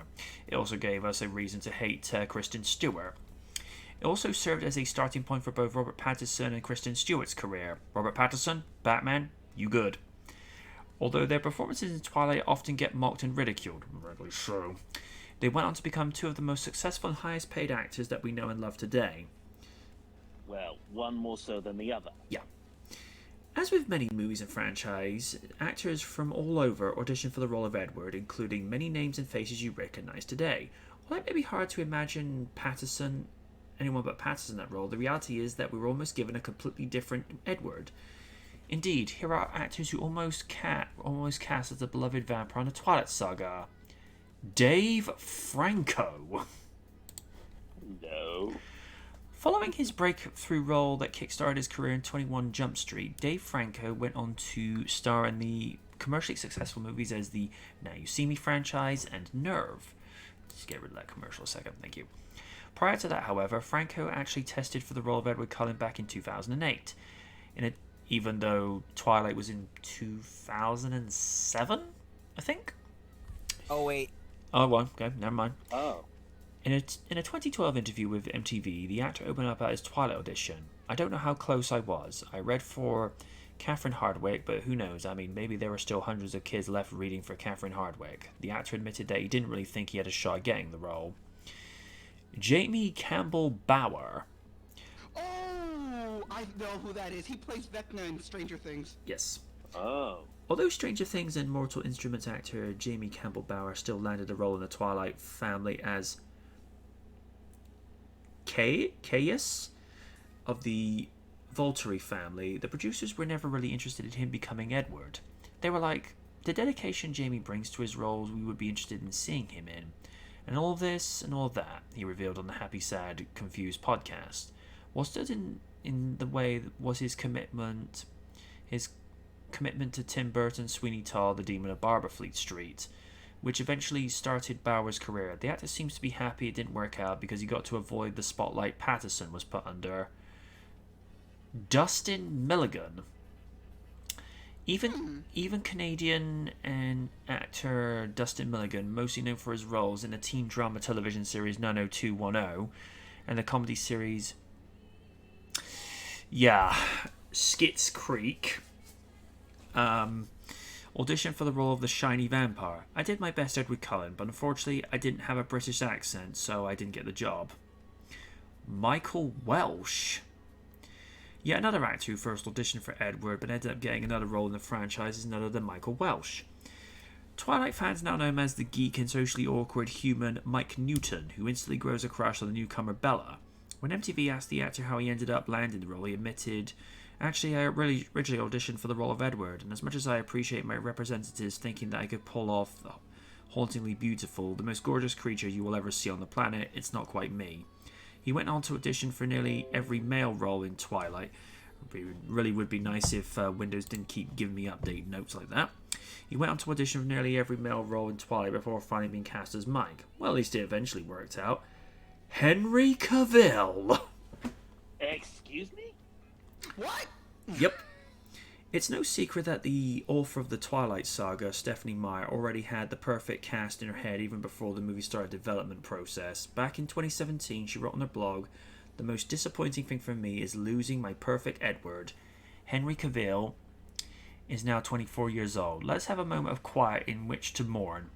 It also gave us a reason to hate Kristen Stewart. It also served as a starting point for both Robert Pattinson and Kristen Stewart's career. Robert Pattinson, Batman, you good. Although their performances in Twilight often get mocked and ridiculed, rightly so, they went on to become two of the most successful and highest paid actors that we know and love today. Well, one more so than the other. Yeah. As with many movies and franchise, actors from all over auditioned for the role of Edward, including many names and faces you recognize today. While it may be hard to imagine anyone but Pattinson in that role, the reality is that we were almost given a completely different Edward. Indeed, here are actors who almost cast as the beloved vampire in the Twilight Saga. Dave Franco. No. Following his breakthrough role that kickstarted his career in 21 Jump Street, Dave Franco went on to star in the commercially successful movies as the Now You See Me franchise and Nerve. Just get rid of that commercial a second, thank you. Prior to that, however, Franco actually tested for the role of Edward Cullen back in 2008. Even though Twilight was in 2007, I think. Oh wait. Oh, well, okay, never mind. Oh. In a 2012 interview with MTV, the actor opened up at his Twilight audition. I don't know how close I was. I read for Catherine Hardwicke, but who knows? I mean, maybe there were still hundreds of kids left reading for Catherine Hardwicke. The actor admitted that he didn't really think he had a shot at getting the role. Jamie Campbell Bower. Oh, I know who that is. He plays Vecna in Stranger Things. Yes. Oh. Although Stranger Things and Mortal Instruments actor Jamie Campbell Bower still landed a role in the Twilight family as Caius of the Volturi family, the producers were never really interested in him becoming Edward. They were like, the dedication Jamie brings to his roles we would be interested in seeing him in. And all this and all that, he revealed on the Happy Sad Confused podcast. What stood in the way was his commitment to Tim Burton's Sweeney Todd, The Demon of Barberfleet Street, which eventually started Bower's career. The actor seems to be happy it didn't work out because he got to avoid the spotlight Patterson was put under. Dustin Milligan. Even Canadian and actor Dustin Milligan, mostly known for his roles in the teen drama television series 90210 and the comedy series Schitt's Creek, auditioned for the role of the shiny vampire. I did my best Edward Cullen, but unfortunately I didn't have a British accent, so I didn't get the job. Michael Welsh. Yet another actor who first auditioned for Edward but ended up getting another role in the franchise is none other than Michael Welsh. Twilight fans now know him as the geek and socially awkward human Mike Newton, who instantly grows a crush on the newcomer Bella. When MTV asked the actor how he ended up landing the role, he admitted, "Actually, I really originally auditioned for the role of Edward, and as much as I appreciate my representatives thinking that I could pull off the hauntingly beautiful, the most gorgeous creature you will ever see on the planet, it's not quite me." He went on to audition for nearly every male role in Twilight. It really would be nice if Windows didn't keep giving me update notes like that. He went on to audition for nearly every male role in Twilight before finally being cast as Mike. Well, at least it eventually worked out. Henry Cavill. Excuse me? What? Yep. It's no secret that the author of the Twilight saga, Stephenie Meyer, already had the perfect cast in her head even before the movie started development process. Back in 2017, she wrote on her blog, "The most disappointing thing for me is losing my perfect Edward. Henry Cavill is now 24 years old. Let's have a moment of quiet in which to mourn."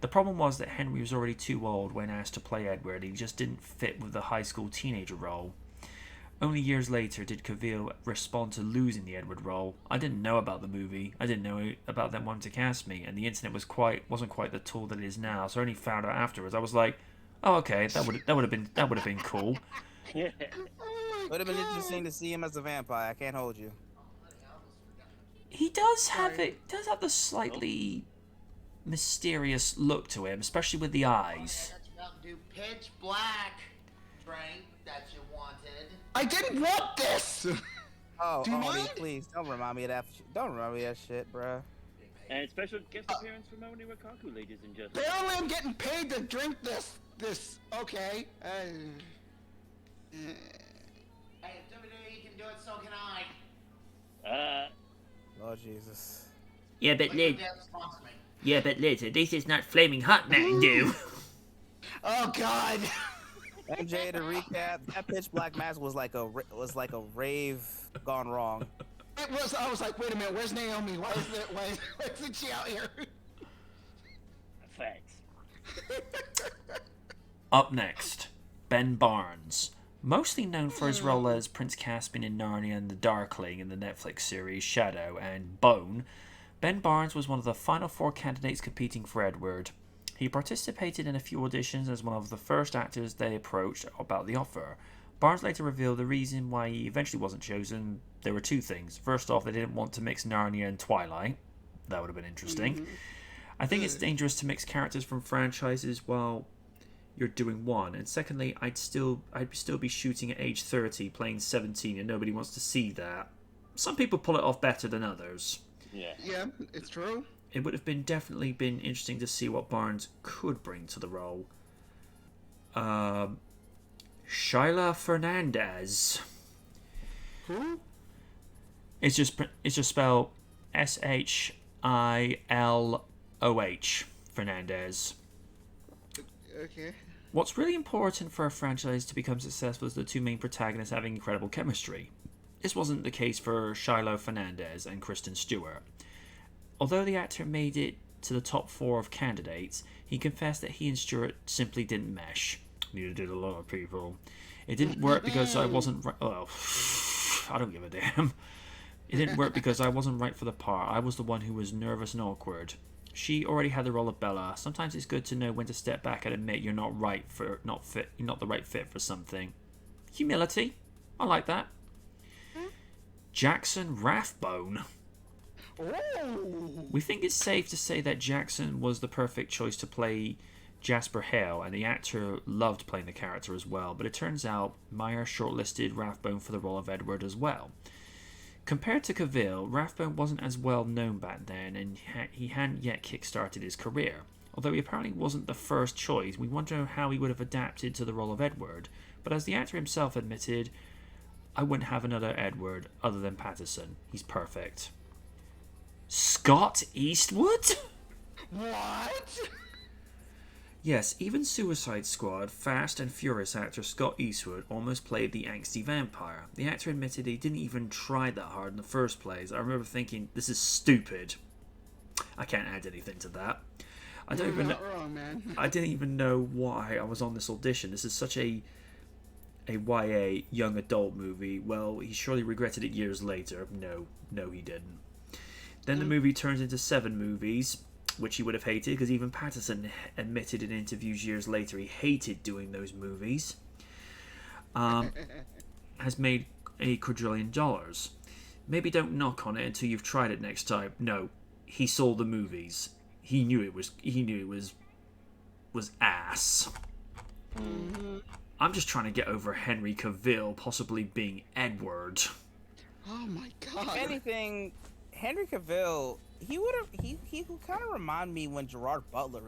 The problem was that Henry was already too old when asked to play Edward. He just didn't fit with the high school teenager role. Only years later did Cavill respond to losing the Edward role. "I didn't know about the movie. I didn't know about them wanting to cast me, and the internet wasn't quite the tool that it is now. So I only found out afterwards. I was like, oh okay, that would have been cool." Yeah. Oh Would have been my God. interesting to see him as a vampire. I can't hold you. He does have the slightly mysterious look to him, especially with the eyes. That's Mountain Dew Pitch Black drink that you wanted. I didn't want this! Oh, Do you Arnie, mind? please don't remind me of that. Don't remind me of that shit, bruh. And special guest appearance from Oni Rakaku, ladies and gentlemen. Barely I'm getting paid to drink this. Okay. Hey, if WWE can do it, so can I. Lord Jesus. Yeah, but Liquid Death sponsor me. Yeah, but Liz, this is not flaming hot Mountain Dew. Oh God. MJ, to recap, that pitch black mask was like a rave gone wrong. It was. I was like, wait a minute. Where's Naomi? Why isn't she out here? Facts. Up next, Ben Barnes. Mostly known for his role as Prince Caspian in Narnia and the Darkling in the Netflix series Shadow and Bone, Ben Barnes was one of the final 4 candidates competing for Edward. He participated in a few auditions as one of the first actors they approached about the offer. Barnes later revealed the reason why he eventually wasn't chosen. There were 2 things. First off, they didn't want to mix Narnia and Twilight. That would have been interesting. I think it's dangerous to mix characters from franchises while you're doing one. And secondly, I'd still be shooting at age 30, playing 17, and nobody wants to see that. Some people pull it off better than others. Yeah. Yeah, it's true. It would have definitely been interesting to see what Barnes could bring to the role. Shyla Fernandez. Who? It's just spelled SHILOH. Fernandez. Okay. What's really important for a franchise to become successful is the two main protagonists having incredible chemistry. This wasn't the case for Shiloh Fernandez and Kristen Stewart. Although the actor made it to the top 4 of candidates, he confessed that he and Stewart simply didn't mesh. Neither did a lot of people. It didn't work because I wasn't right. Oh, I don't give a damn. It didn't work because I wasn't right for the part. I was the one who was nervous and awkward. She already had the role of Bella. Sometimes it's good to know when to step back and admit you're not the right fit for something. Humility. I like that. Jackson Rathbone. Oh. We think it's safe to say that Jackson was the perfect choice to play Jasper Hale, and the actor loved playing the character as well, but it turns out Meyer shortlisted Rathbone for the role of Edward as well. Compared to Cavill, Rathbone wasn't as well known back then, and he hadn't yet kick-started his career. Although he apparently wasn't the first choice, we wonder how he would have adapted to the role of Edward, but as the actor himself admitted, I wouldn't have another Edward other than Patterson. He's perfect. Scott Eastwood? What? Yes, even Suicide Squad, Fast and Furious actor Scott Eastwood almost played the angsty vampire. The actor admitted he didn't even try that hard in the first place. I remember thinking, this is stupid. I can't add anything to that. I don't even know. Wrong, man. I didn't even know why I was on this audition. This is such a YA young adult movie. Well, he surely regretted it years later. No, he didn't. Then the movie turns into 7 movies, which he would have hated, because even Patterson admitted in interviews years later he hated doing those movies. Has made a quadrillion dollars. Maybe don't knock on it until you've tried it next time. No, he saw the movies. He knew it was ass. I'm just trying to get over Henry Cavill possibly being Edward. Oh my god. If anything, Henry Cavill, he would kind of remind me when Gerard Butler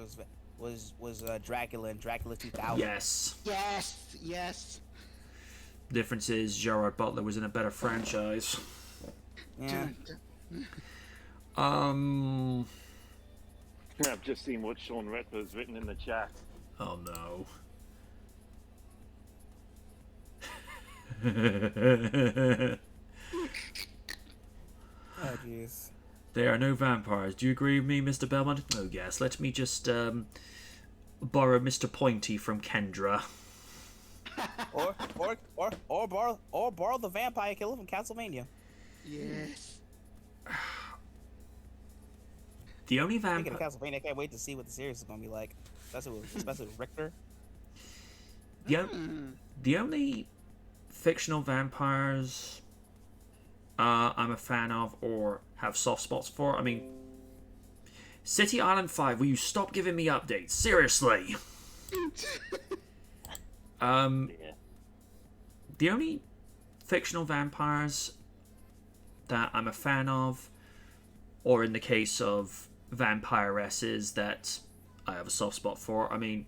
was Dracula in Dracula 2000. Yes. Yes. Difference is Gerard Butler was in a better franchise. Yeah. I've just seen what Sean Redford's written in the chat. Oh no. Oh jeez. There are no vampires. Do you agree with me, Mr. Belmont? Oh yes. Let me just borrow Mr. Pointy from Kendra. or borrow the vampire killer from Castlevania. Yes. The only Speaking of vampire. Castlevania, I can't wait to see what the series is gonna be like. Especially with Richter. The only fictional vampires I'm a fan of or have soft spots for. I mean, City Island 5. Will you stop giving me updates? Seriously. Yeah. The only fictional vampires that I'm a fan of, or in the case of vampiresses that I have a soft spot for, I mean,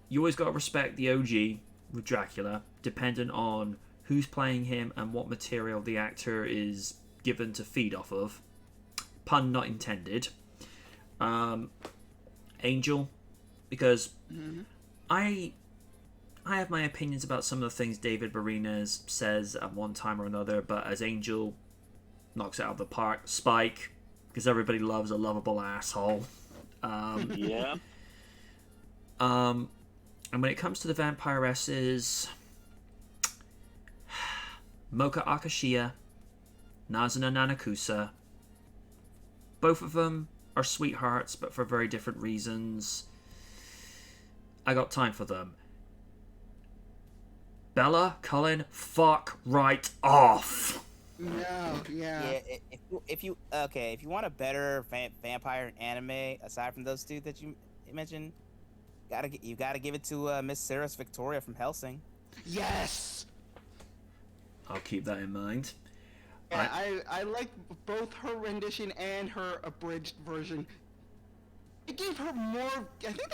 you always got to respect the OG with Dracula, dependent on who's playing him and what material the actor is given to feed off of. Pun not intended. Angel, because I have my opinions about some of the things David Boreanaz says at one time or another, but as Angel knocks it out of the park. Spike, because everybody loves a lovable asshole. Yeah. And when it comes to the vampiresses, Mocha Akashiya, Nazuna Nanakusa, both of them are sweethearts, but for very different reasons. I got time for them. Bella, Cullen, fuck right off. No, yeah. If you want a better vampire anime aside from those two that you mentioned, you gotta give it to Miss Cirrus Victoria from Hellsing. Yes. I'll keep that in mind. Yeah, I like both her rendition and her abridged version. I think they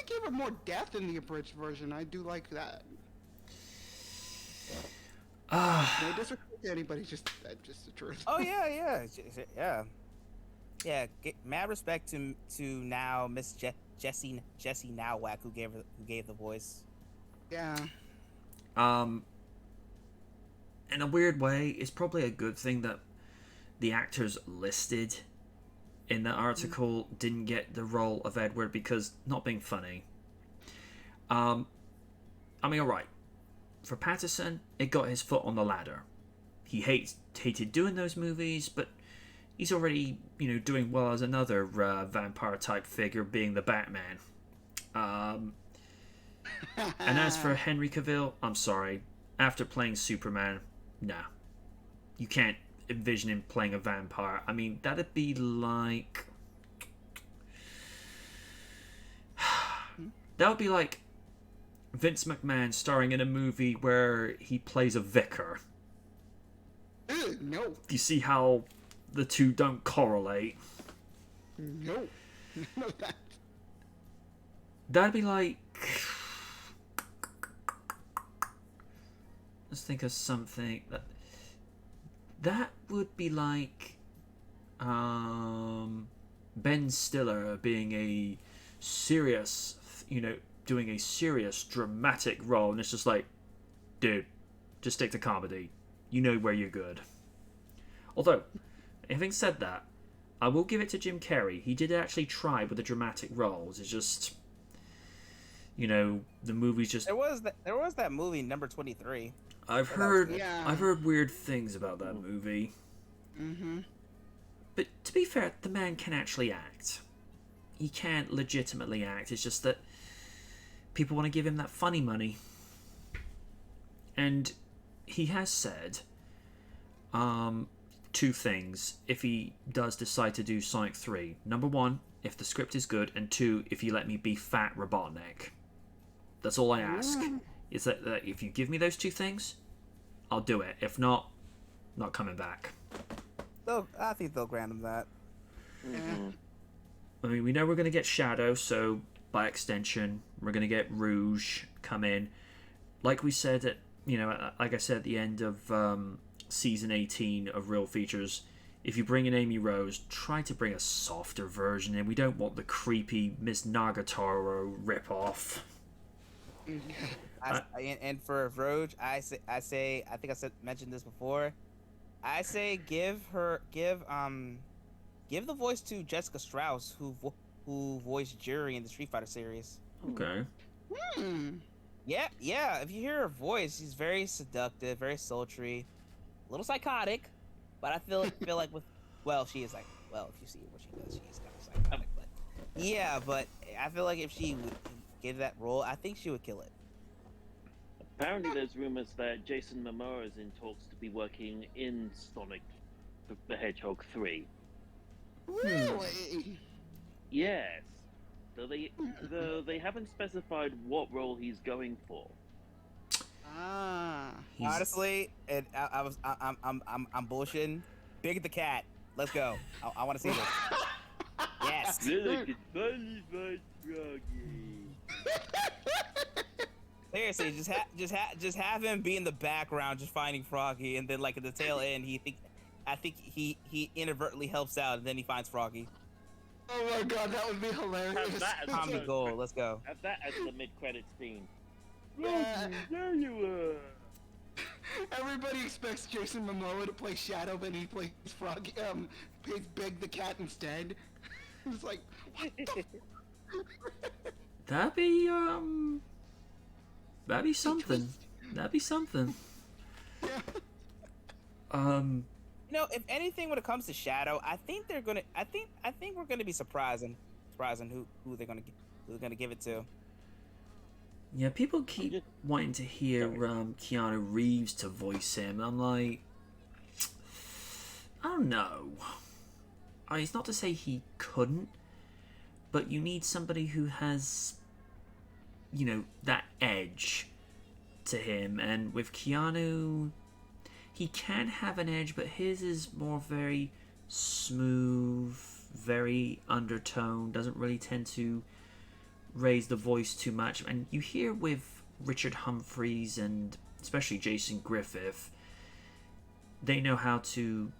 gave her more depth in the abridged version. I do like that. No disrespect to anybody, just the truth. Oh yeah. Yeah. Mad respect to now Miss Jessie Nowak who gave the voice. Yeah. In a weird way, it's probably a good thing that the actors listed in the article didn't get the role of Edward, because, not being funny, I mean, alright, for Patterson, it got his foot on the ladder. He hated doing those movies, but he's already, doing well as another vampire type figure, being the Batman. And as for Henry Cavill, I'm sorry, after playing Superman, nah, you can't envision him playing a vampire. I mean, that'd be like... that would be like Vince McMahon starring in a movie where he plays a vicar. No. Do you see how the two don't correlate? No. No, That'd be like... let's think of something. That would be like Ben Stiller being a serious, doing a serious dramatic role, and it's just like, dude, just stick to comedy. You know where you're good. Although, having said that, I will give it to Jim Carrey. He did actually try with the dramatic roles. It's just, the movie's just... There was that movie Number 23. I've heard Yeah. I've heard weird things about that movie. Mm-hmm. But to be fair, the man can actually act. He can legitimately act. It's just that people want to give him that funny money. And he has said two things if he does decide to do Sonic 3. Number one, if the script is good, and two, if you let me be Fat Robotnik. That's all I ask. Is that if you give me those two things, I'll do it. If not, not coming back. I think they'll grant him that. Mm-hmm. I mean, we know we're going to get Shadow, so by extension, we're going to get Rouge come in. Like we said like I said at the end of season 18 of Real Features, if you bring in Amy Rose, try to bring a softer version in. We don't want the creepy Miss Nagatoro ripoff. And for Roge, I think I mentioned this before. I say give the voice to Jessica Strauss, who voiced Jury in the Street Fighter series. Okay. Yeah. If you hear her voice, she's very seductive, very sultry, a little psychotic, but I feel like she is like, if you see what she does, she's kind of psychotic. But yeah, but I feel like if she would give that role, I think she would kill it. Apparently, there's rumors that Jason Momoa is in talks to be working in Sonic the Hedgehog 3. Really? Yes. Though they haven't specified what role he's going for. Honestly, and I'm bullshitting. Big the Cat. Let's go. I want to see this. Yes. Seriously, just have him be in the background, just finding Froggy, and then like at the tail end, I think he inadvertently helps out, and then he finds Froggy. Oh my god, that would be hilarious. Have that as Comedy gold. Let's go. Have that as the mid-credits theme. Yeah. There you were. Everybody expects Jason Momoa to play Shadow, but he plays Froggy, plays Big the Cat instead. It's like, what the That'd be something. That'd be something. Yeah. If anything, when it comes to Shadow, I think we're gonna be surprising who they're gonna give it to. Yeah, people keep wanting to hear Keanu Reeves to voice him. I'm like, I don't know. It's not to say he couldn't, but you need somebody who has, that edge to him. And with Keanu, he can have an edge, but his is more very smooth, very undertone, doesn't really tend to raise the voice too much. And you hear with Richard Humphries and especially Jason Griffith, they know how to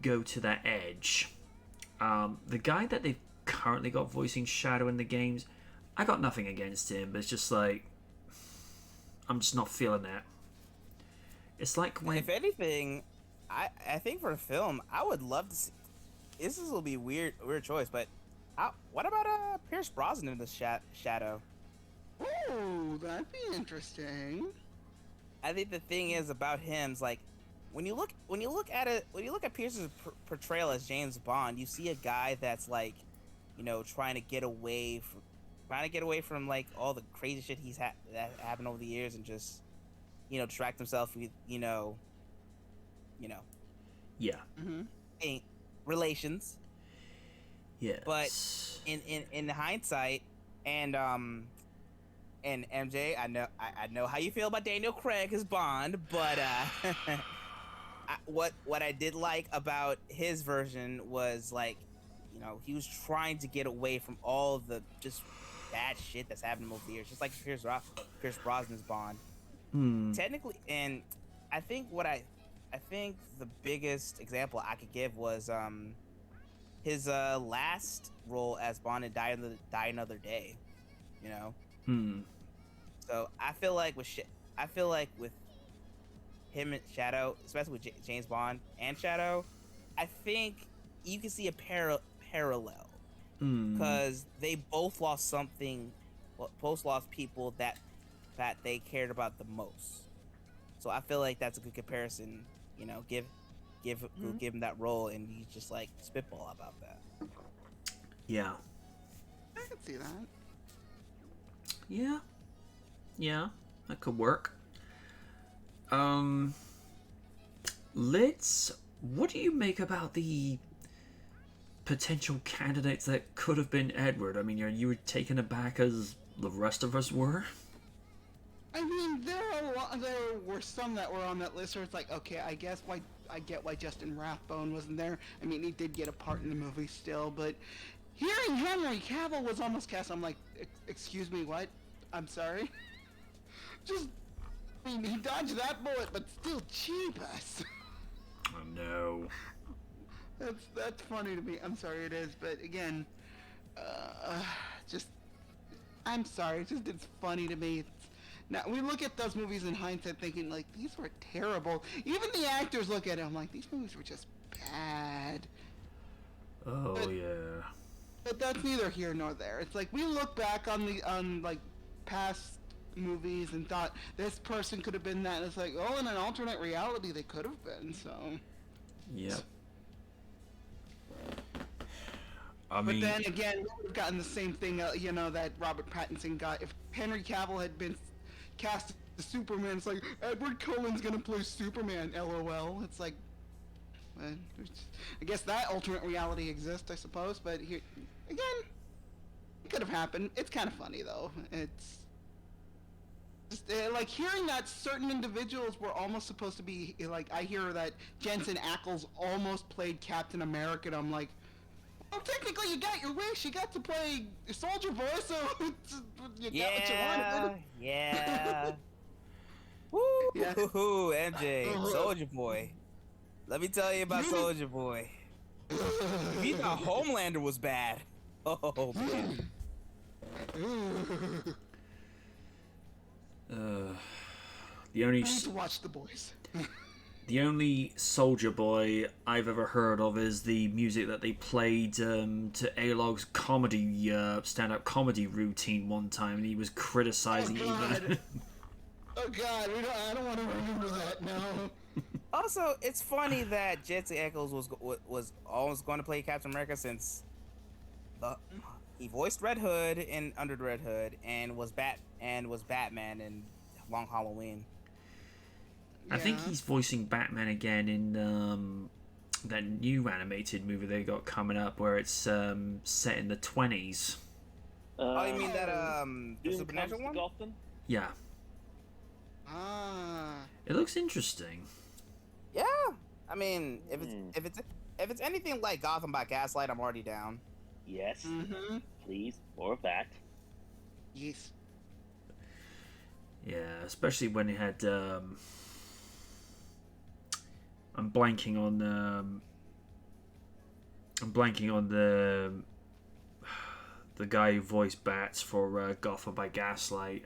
go to that edge. The guy that they've currently got voicing Shadow in the games, I got nothing against him, but it's just like I'm just not feeling that. It's like when If anything, I think for a film, I would love to see. This will be weird choice, but what about Pierce Brosnan in the Shadow? Ooh, that'd be interesting. I think the thing is about him is like when you look at Pierce's portrayal as James Bond, you see a guy that's like, trying to get away from like all the crazy shit that happened over the years and just distract himself with yeah, relations. yeah. But in hindsight, and MJ, I know how you feel about Daniel Craig as Bond, but what I did like about his version was like, he was trying to get away from all the just bad shit that's happened over the years, just like Pierce Brosnan's Bond. Technically, and I think the biggest example I could give was his last role as Bond in Die Another Day. So I feel like with him and Shadow, especially with James Bond and Shadow, I think you can see a parallel because they both lost something, both lost people that they cared about the most. So I feel like that's a good comparison. Give him that role, and you just like spitball about that. Yeah. I can see that. Yeah, that could work. What do you make about the potential candidates that could have been Edward? I mean, are you taken aback as the rest of us were? I mean, there were some that were on that list where it's like, okay, I get why Justin Rathbone wasn't there. I mean, he did get a part in the movie still, but hearing Henry Cavill was almost cast, I'm like, excuse me, what? I'm sorry? I mean, he dodged that bullet, but still cheap us. Oh no. That's funny to me. I'm sorry, it is, but again, I'm sorry, it's funny to me. Now, we look at those movies in hindsight thinking, like, these were terrible. Even the actors look at it, I'm like, these movies were just bad. Oh, yeah. But that's neither here nor there. It's like, we look back on past movies and thought, this person could have been that, and it's like, oh, in an alternate reality, they could have been, so... Yep. But then again, we would have gotten the same thing, that Robert Pattinson got. If Henry Cavill had been cast as Superman, it's like, Edward Cullen's gonna play Superman, LOL. It's like, I guess that alternate reality exists, I suppose, but here, again, it could have happened. It's kind of funny, though. It's just, like, hearing that certain individuals were almost supposed to be, like, I hear that Jensen Ackles almost played Captain America, and I'm like, well, technically, you got your wish. You got to play Soldier Boy, so you got what you wanted. Yeah. Woo! Yeah. MJ, Soldier Boy. Let me tell you about Soldier Boy. If you thought Homelander was bad, oh man. The only I need to watch The Boys. The only Soldier Boy I've ever heard of is the music that they played to A-Log's comedy, stand-up comedy routine one time, and he was criticizing even... Oh God, I don't want to remember that now. Also, it's funny that Jensen Ackles was always going to play Captain America since he voiced Red Hood in Under the Red Hood and was Batman in Long Halloween. I think he's voicing Batman again in that new animated movie they got coming up where it's set in the 20s. Oh, you mean that the Doom Supernatural Comes to one? Gotham? Yeah. Ah. It looks interesting. Yeah. I mean, if it's anything like Gotham by Gaslight, I'm already down. Yes. Mm-hmm. Please, more of that. Yes. Yeah, especially when it had I'm blanking on the guy who voiced Bats for Gotham by Gaslight.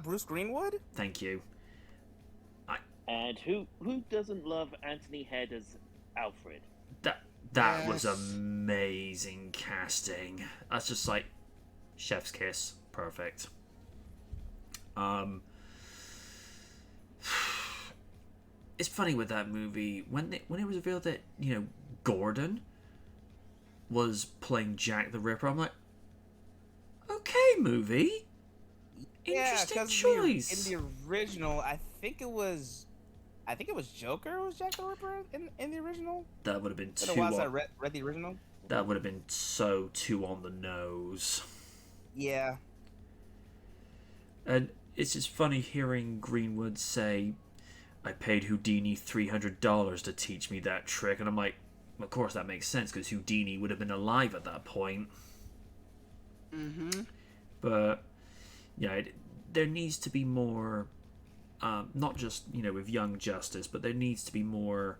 Bruce Greenwood. Thank you. And who doesn't love Anthony Head as Alfred? That was Yes. amazing casting. That's just like chef's kiss. Perfect. It's funny with that movie when it was revealed that Gordon was playing Jack the Ripper. I'm like, okay, movie. Interesting 'cause choice. in the original, I think it was Joker who was Jack the Ripper in the original. That would have been It's been too. a while since I read the original. That would have been so too on the nose. Yeah. And it's just funny hearing Greenwood say, I paid Houdini $300 to teach me that trick. And I'm like, of course that makes sense because Houdini would have been alive at that point. Mm-hmm. But, yeah, there needs to be more, not just, with Young Justice, but there needs to be more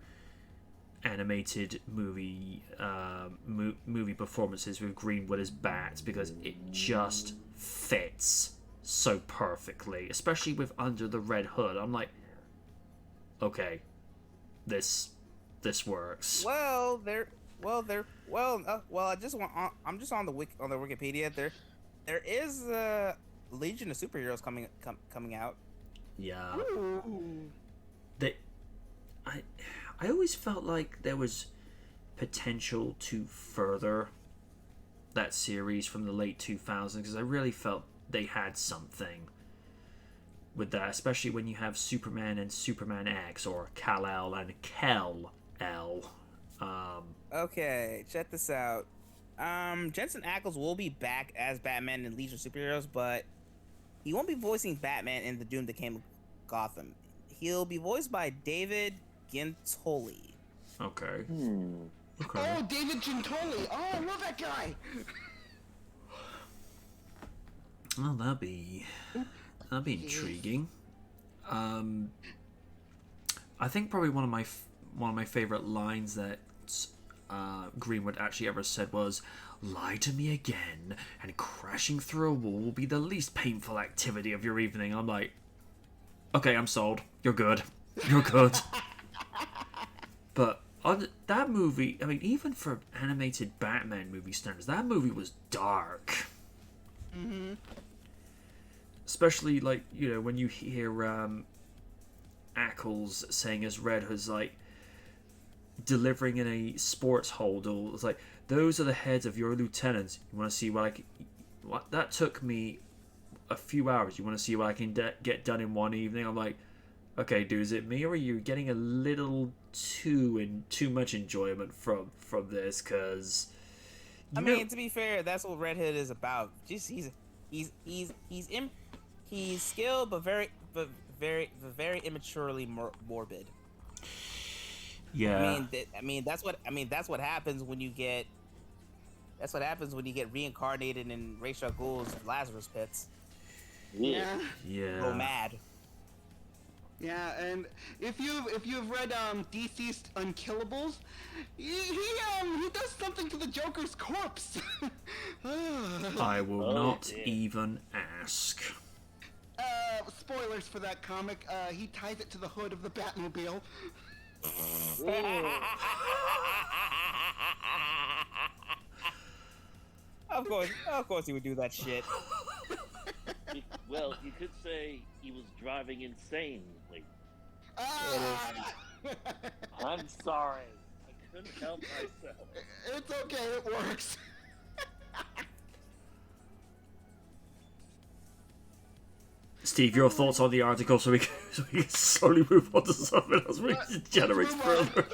animated movie performances with Greenwood as Bat because it just fits so perfectly, especially with Under the Red Hood. I'm like, okay, this works. Well, I'm just on the Wikipedia. There is a Legion of Superheroes coming out. Yeah, Ooh. I always felt like there was potential to further that series from the late 2000s because I really felt they had something with that, especially when you have Superman and Superman X or Kal-El and Kal-El. Okay, check this out. Jensen Ackles will be back as Batman in Legion of Superheroes, but he won't be voicing Batman in the Doom That Came Gotham. He'll be voiced by David Gintoli. Okay. Okay. Oh, David Gintoli. Oh, I love that guy. Well, that'd be intriguing. I think probably one of my favorite lines that Greenwood actually ever said was, "Lie to me again, and crashing through a wall will be the least painful activity of your evening." I'm like, okay, I'm sold. You're good. You're good. But on that movie, I mean, even for animated Batman movie standards, that movie was dark. Mm-hmm. Especially, like, when you hear Ackles saying as Red Hood's, like, delivering in a sports hold, it's like, those are the heads of your lieutenants. You want to see what that took me a few hours. You want to see what I can get done in one evening? I'm like, okay, dude, is it me or are you getting a little too much enjoyment from this? Because I mean, to be fair, that's what Red Hood is about. Just he's skilled, but very immaturely morbid. yeah, I mean that's what happens when you get. That's what happens when you get reincarnated in Ra's al Ghul's Lazarus pits. Yeah. Go mad. Yeah, and if you've read DC's Unkillables, he does something to the Joker's corpse. I will Oh, not dear. even ask. Spoilers for that comic. He ties it to the hood of the Batmobile. Of course he would do that shit. Well, you could say he was driving insanely. Ah! I'm sorry. I couldn't help myself. It's okay, it works. Steve, your thoughts on the article so we can slowly move on to something else which degenerates move on. further.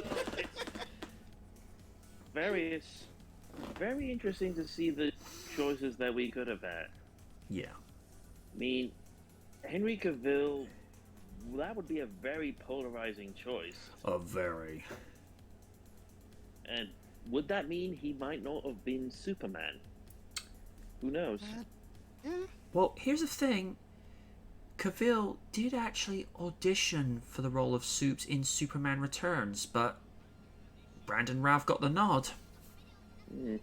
Very interesting to see the choices that we could have had. Yeah. I mean, Henry Cavill, that would be a very polarizing choice. Very. And would that mean he might not have been Superman? Who knows? Yeah. Well, here's the thing. Cavill did actually audition for the role of Supes in Superman Returns, but Brandon Routh got the nod. It'd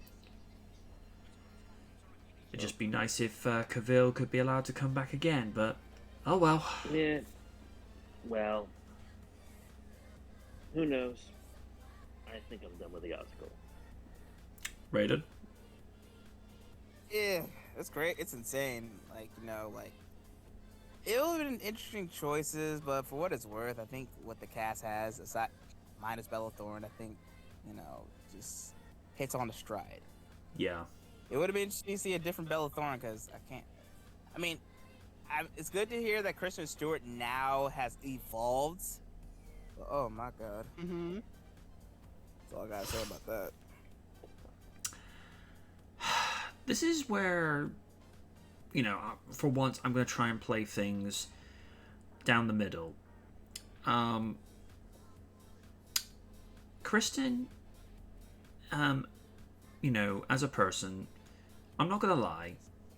just be nice if Cavill could be allowed to come back again, but oh well. Yeah. Well, who knows? I think I'm done with the article. Raiden? Yeah, it's great. It's insane. Like, it would have been interesting choices, but for what it's worth, I think what the cast has, aside minus Bella Thorne, I think, just hits on the stride. Yeah. It would have been interesting to see a different Bella Thorne because it's good to hear that Kristen Stewart now has evolved. Oh my god. Mm-hmm. That's all I gotta say about that. This is where, for once, I'm going to try and play things down the middle. Kristen, as a person, I'm not going to lie,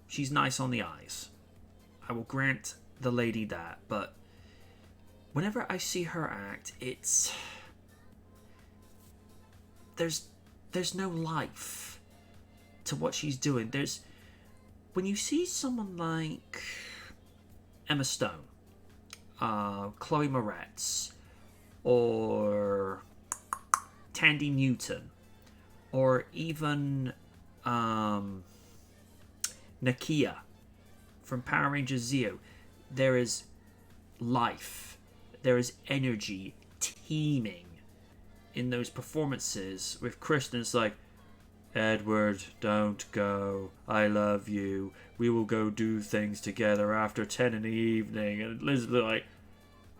she's nice on the eyes. I will grant the lady that, but whenever I see her act, there's no life to what she's doing. When you see someone like Emma Stone, Chloe Moretz, or Tandy Newton, or even Nakia from Power Rangers Zeo, there is life, there is energy teeming in those performances. With Kristen, it's like, Edward, don't go. I love you. We will go do things together after 10 in the evening. And Elizabeth like,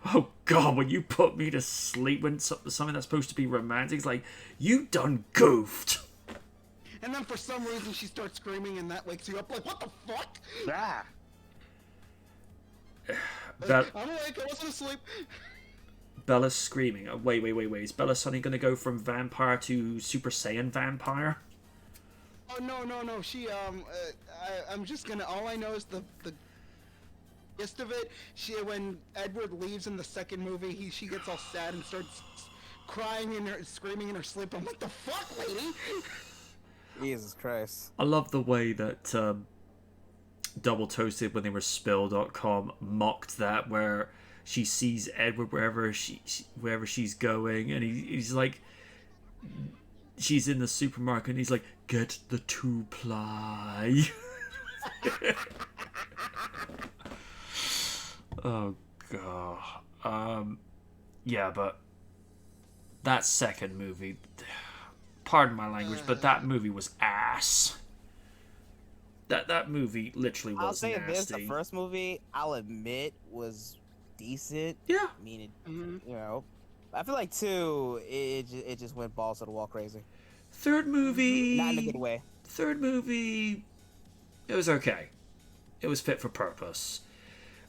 oh God, when you put me to sleep when something that's supposed to be romantic, it's like, you done goofed. And then for some reason she starts screaming and that wakes you up like, what the fuck? Ah. I'm awake, I wasn't asleep. Bella's screaming. Oh, wait. Is Bella suddenly going to go from vampire to Super Saiyan vampire? Oh, no. She, I'm just gonna, all I know is the gist of it, when Edward leaves in the second movie, she gets all sad and starts crying and screaming in her sleep. I'm like, the fuck, lady? Jesus Christ. I love the way that Double Toasted, when they were Spill.com, mocked that, where she sees Edward wherever she's going, and he's like, she's in the supermarket, and he's like, get the 2-ply. Oh God. Yeah, but that second movie, pardon my language, but that movie was ass. That movie literally was I'll say nasty. this: the first movie, I'll admit, was decent. Yeah. I mean, I feel like 2, it just went balls to the wall crazy. Third movie, Not in a good way. It was okay. It was fit for purpose.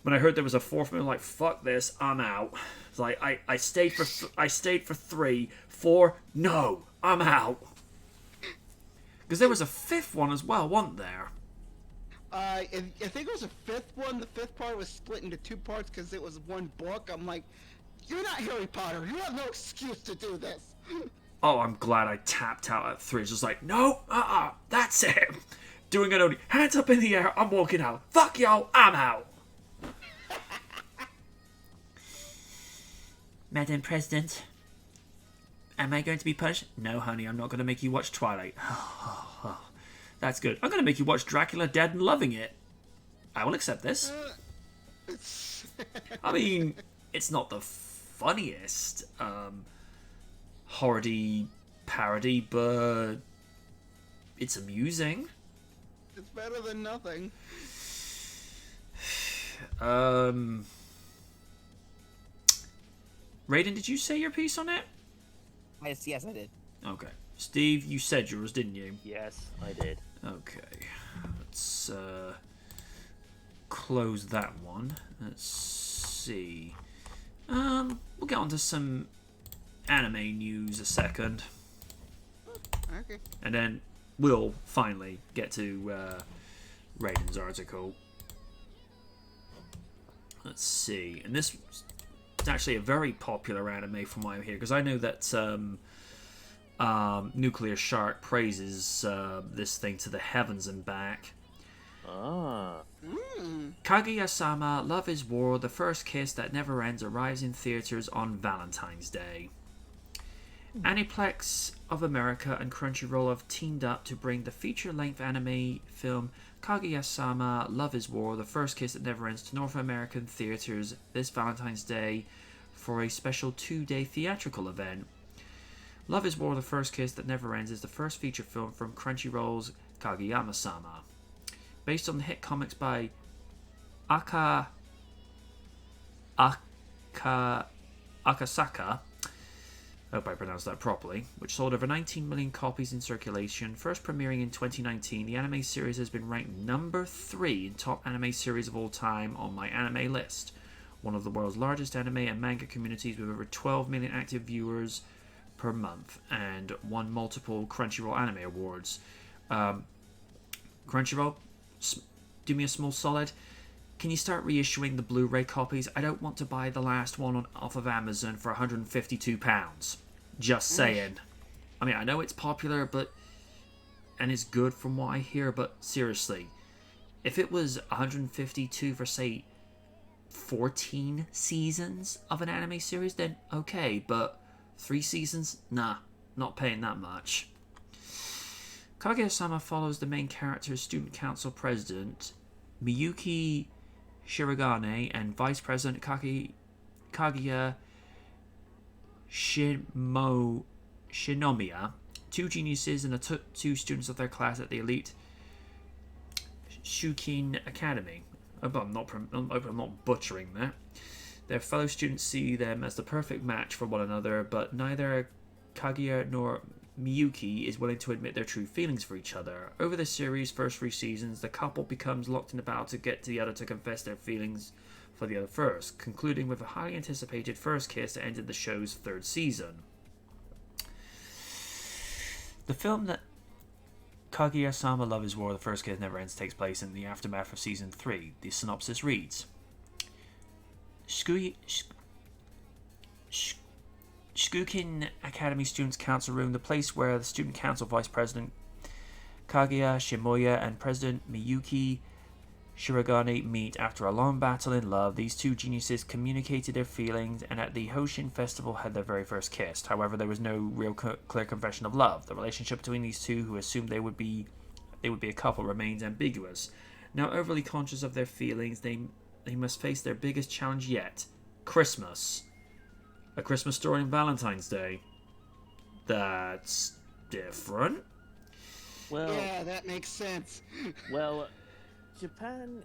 When I heard there was a fourth movie, I'm like, fuck this, I'm out. It's like I stayed for 3, 4, no, I'm out. Because there was a fifth one as well, wasn't there? I think it was a fifth one. The fifth part was split into 2 parts because it was one book. I'm like, you're not Harry Potter. You have no excuse to do this. Oh, I'm glad I tapped out at 3. It's just like, no, that's it. Doing it only. Hands up in the air, I'm walking out. Fuck y'all, I'm out. Madam President, am I going to be punished? No, honey, I'm not going to make you watch Twilight. That's good. I'm going to make you watch Dracula Dead and Loving It. I will accept this. I mean, it's not the funniest horror-y parody, but it's amusing. It's better than nothing. Raiden, did you say your piece on it? Yes, I did. Okay. Steve, you said yours, didn't you? Yes, I did. Okay. Let's close that one. Let's see. We'll get on to some anime news a second. Okay. And then we'll finally get to Raiden's article. let's see. And this is actually a very popular anime from what I hear, because I know that Nuclear Shark praises this thing to the heavens and back. Ah. Kaguya-sama Love is War, The First Kiss That Never Ends arrives in theaters on Valentine's Day. Aniplex of America and Crunchyroll have teamed up to bring the feature-length anime film Kaguya-sama Love is War, The First Kiss That Never Ends to North American theaters this Valentine's Day for a special 2-day theatrical event. Love is War, The First Kiss That Never Ends is the first feature film from Crunchyroll's Kageyama-sama. Based on the hit comics by Akasaka, I hope I pronounced that properly, which sold over 19 million copies in circulation. First premiering in 2019, the anime series has been ranked number 3 in top anime series of all time on My Anime List, one of the world's largest anime and manga communities with over 12 million active viewers per month, and won multiple Crunchyroll Anime Awards. Crunchyroll, do me a small solid. Can you start reissuing the Blu-ray copies? I don't want to buy the last one off of Amazon for £152. Just saying. I mean, I know it's popular, and it's good from what I hear, but seriously, if it was 152 for, say, 14 seasons of an anime series, then okay, but 3 seasons? Nah, not paying that much. Kaguya-sama follows the main character's student council president, Miyuki Shirogane, and vice president Kaguya Shinomiya, 2 geniuses and 2 students of their class at the elite Shukin Academy. I hope I'm not butchering that. Their fellow students see them as the perfect match for one another, but neither Kaguya nor Miyuki is willing to admit their true feelings for each other. Over the series' first 3 seasons, the couple becomes locked in a battle to get to the other to confess their feelings for the other first, concluding with a highly anticipated first kiss that ended the show's 3rd season. The film that Kaguya-sama Love is War, The First Kiss Never Ends takes place in the aftermath of Season 3. The synopsis reads: Shukin Academy Students' Council Room, the place where the Student Council Vice President Kaguya Shimoya and President Miyuki Shirogane meet. After a long battle in love, these 2 geniuses communicated their feelings and at the Hoshin Festival had their very first kiss. However, there was no real clear confession of love. The relationship between these 2, who assumed they would be a couple, remains ambiguous. Now overly conscious of their feelings, they must face their biggest challenge yet: Christmas. A Christmas story on Valentine's Day. That's different. Well, Yeah, that makes sense. well, Japan,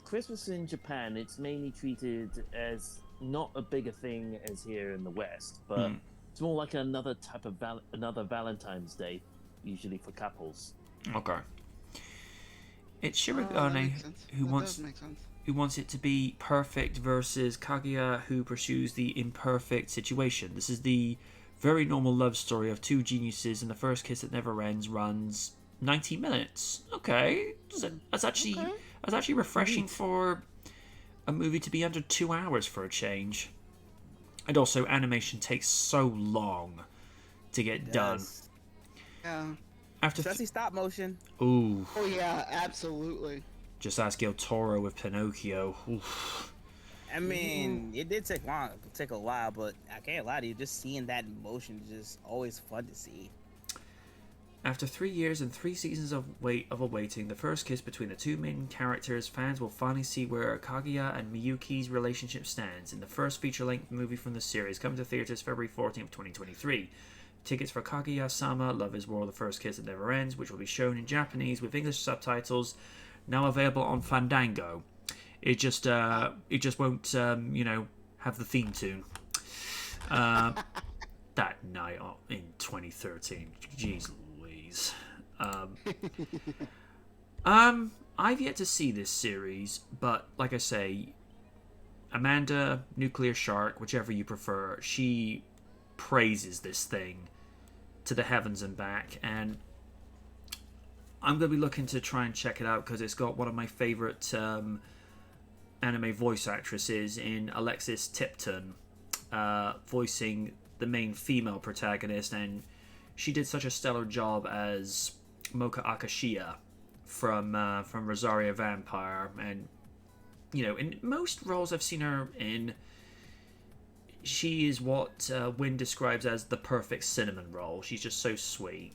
Christmas in Japan, it's mainly treated as not a bigger thing as here in the West, but it's more like another type of another Valentine's Day, usually for couples. Okay. It's That Shirogane makes sense. who That wants does make sense. who wants it to be perfect versus Kaguya, who pursues the imperfect situation. This is the very normal love story of 2 geniuses, and the first kiss that never ends runs 90 minutes. Okay, that's actually refreshing for a movie to be under 2 hours for a change. And also, animation takes so long to get done. Yeah. After Especially stop motion. ooh, Oh yeah, absolutely. just ask El Toro with Pinocchio. Oof. I mean, it did take a while, but I can't lie to you. Just seeing that in motion is just always fun to see. After 3 years and 3 seasons of awaiting the first kiss between the 2 main characters, fans will finally see where Kaguya and Miyuki's relationship stands in the first feature-length movie from the series, coming to theaters February 14th, 2023. Tickets for Kaguya-sama Love is War, The First Kiss That Never Ends, which will be shown in Japanese with English subtitles, now available on Fandango. It just won't have the theme tune. That night in 2013. Jeez Louise. I've yet to see this series, but like I say, Amanda, Nuclear Shark, whichever you prefer, she praises this thing to the heavens and back, and I'm going to be looking to try and check it out because it's got one of my favorite anime voice actresses in Alexis Tipton, voicing the main female protagonist, and she did such a stellar job as Mocha Akashiya from Rosario Vampire, and in most roles I've seen her in, she is what Wynn describes as the perfect cinnamon roll. She's just so sweet.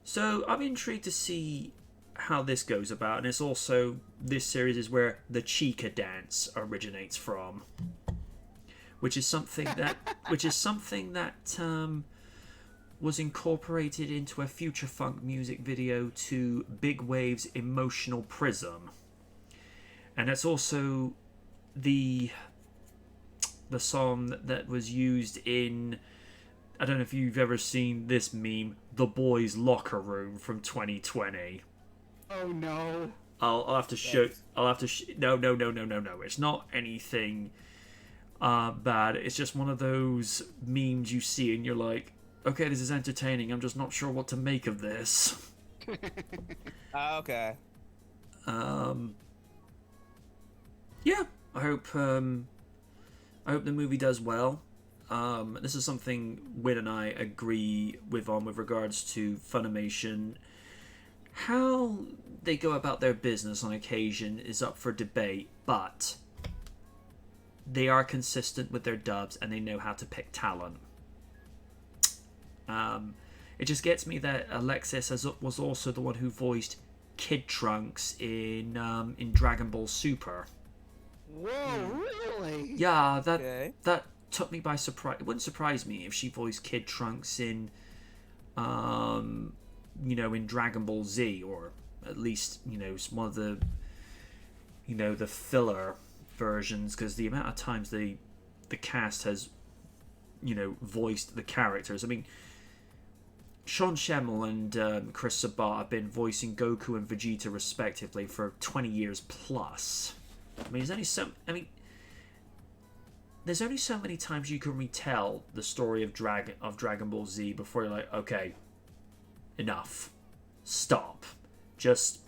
So I'm intrigued to see how this goes about, and it's also, this series is where the Chica dance originates from, which is something that was incorporated into a Future Funk music video to Big Wave's Emotional Prism, and that's also the song that was used in, I don't know if you've ever seen this meme, The Boys Locker Room from 2020. Oh no. I'll have to show. No. It's not anything bad. It's just one of those memes you see and you're like, okay, this is entertaining. I'm just not sure what to make of this. Okay. Yeah, I hope the movie does well. This is something Win and I agree with regards to Funimation. How they go about their business on occasion is up for debate, but they are consistent with their dubs and they know how to pick talent. It just gets me that Alexis was also the one who voiced Kid Trunks in Dragon Ball Super. Whoa, really? Yeah, Okay. that took me by surprise. It wouldn't surprise me if she voiced Kid Trunks in in Dragon Ball Z, or at least one of the the filler versions, because the amount of times the cast has voiced the characters. I mean, Sean Schemmel and Chris Sabat have been voicing Goku and Vegeta respectively for 20 years plus. I mean, there's only so many times you can retell the story of Dragon Ball Z before you're like, okay, enough, stop, just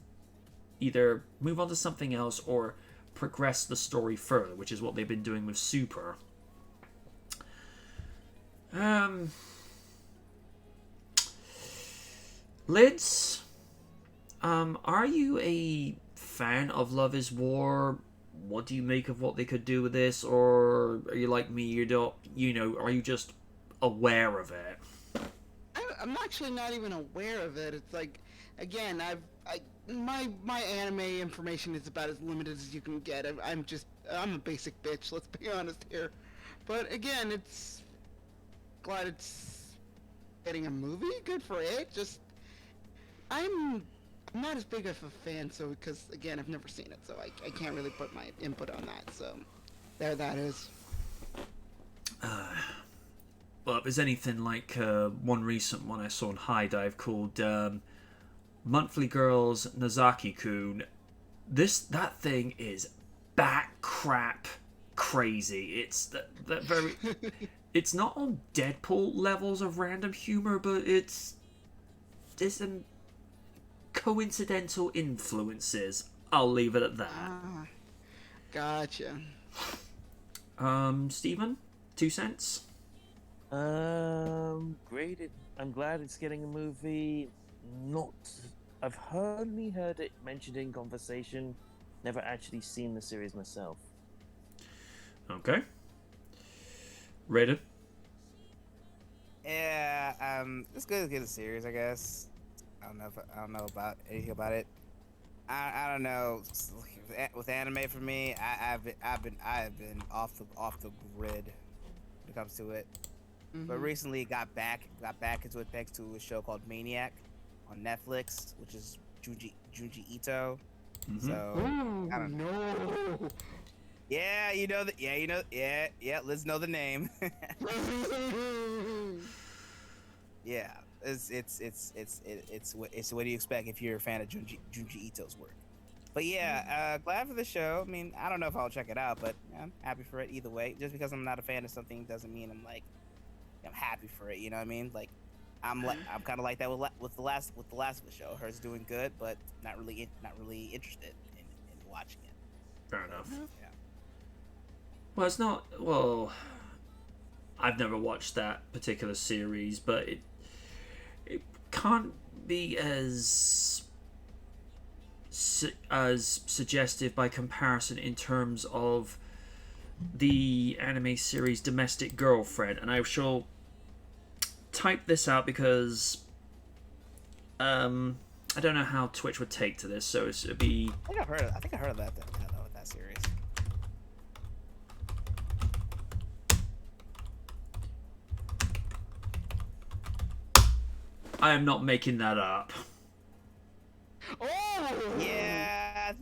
either move on to something else or progress the story further, which is what they've been doing with Super. Lids, are you a fan of Love is War? What do you make of what they could do with this, or are you like me? You don't, are you just aware of it? I'm actually not even aware of it. It's like, again, my anime information is about as limited as you can get. I'm a basic bitch. Let's be honest here. But again, it's glad it's getting a movie. Good for it. Just I'm not as big of a fan, so because again, I've never seen it, so I can't really put my input on that. So there, that is. Well, if there's anything like one recent one I saw on High Dive called Monthly Girls Nozaki-kun. That thing is bat crap crazy. It's that very. It's not on Deadpool levels of random humor, but it's some coincidental influences. I'll leave it at that. Gotcha. Steven, 2 cents. Great. I'm glad it's getting a movie. I've heard it mentioned in conversation. Never actually seen the series myself. Okay. Rated. Yeah, it's good to get a series, I guess. I don't know about anything about it. I don't know. With anime for me, I've been off the grid when it comes to it. Mm-hmm. But recently got back into it thanks to a show called Maniac on Netflix, which is Junji Ito. Mm-hmm. So Ooh, I don't know. no. Yeah, Liz know the name. Yeah, it's what do you expect if you're a fan of Junji Ito's work? But yeah, glad for the show. I mean, I don't know if I'll check it out, but I'm happy for it either way. Just because I'm not a fan of something doesn't mean I'm happy for it. You know what I mean? Like, I'm kind of like that with the last of the show. Hers doing good, but not really interested in watching it. Fair enough. Yeah. Well, it's not. Well, I've never watched that particular series, but it can't be as suggestive by comparison in terms of the anime series Domestic Girlfriend, and I shall type this out because I don't know how Twitch would take to this, so it'd be. I think I heard of that series. I am not making that up. Oh! Yeah,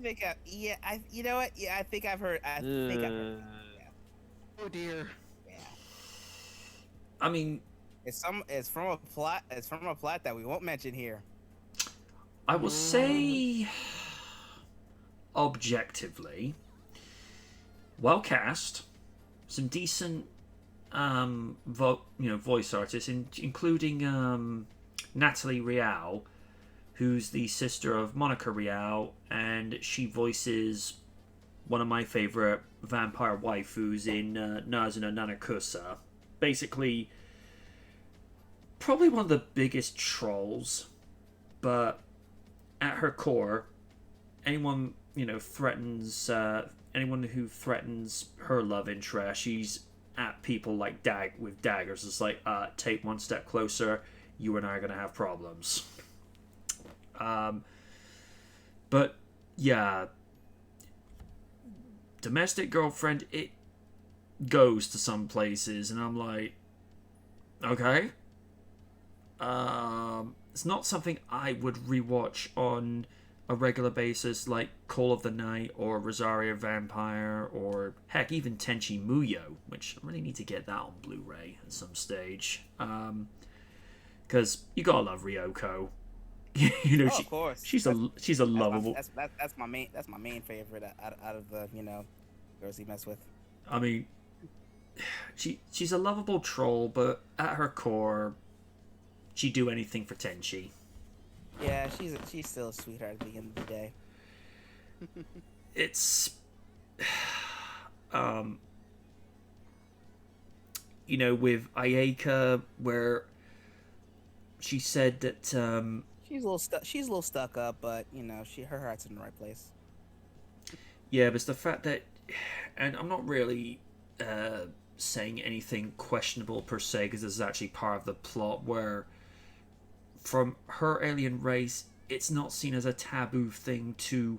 you know what? Yeah, I think I've heard. I think I've heard. Oh dear. Yeah. I mean, It's from a plot that we won't mention here. I will say, objectively, well cast, some decent, voice artists, including Natalie Rial, who's the sister of Monica Rial, and she voices one of my favorite vampire waifus in Nazuna Nanakusa. Basically, probably one of the biggest trolls, but at her core, anyone anyone who threatens her love interest, she's at people like with daggers. It's like, take one step closer, you and I are gonna have problems. But yeah, Domestic Girlfriend, it goes to some places, and I'm like, okay. It's not something I would rewatch on a regular basis, like Call of the Night or Rosario Vampire, or heck, even Tenchi Muyo, which I really need to get that on Blu-ray at some stage. Because you gotta love Ryoko. Of course. She's a lovable. That's my main favorite out of the girls he mess with. I mean, she's a lovable troll, but at her core, she'd do anything for Tenchi. Yeah, she's still a sweetheart at the end of the day. It's with Ayaka, where she said that She's a little stuck up, but her heart's in the right place. yeah, but it's the fact that, and I'm not really saying anything questionable per se, because this is actually part of the plot where, from her alien race, it's not seen as a taboo thing to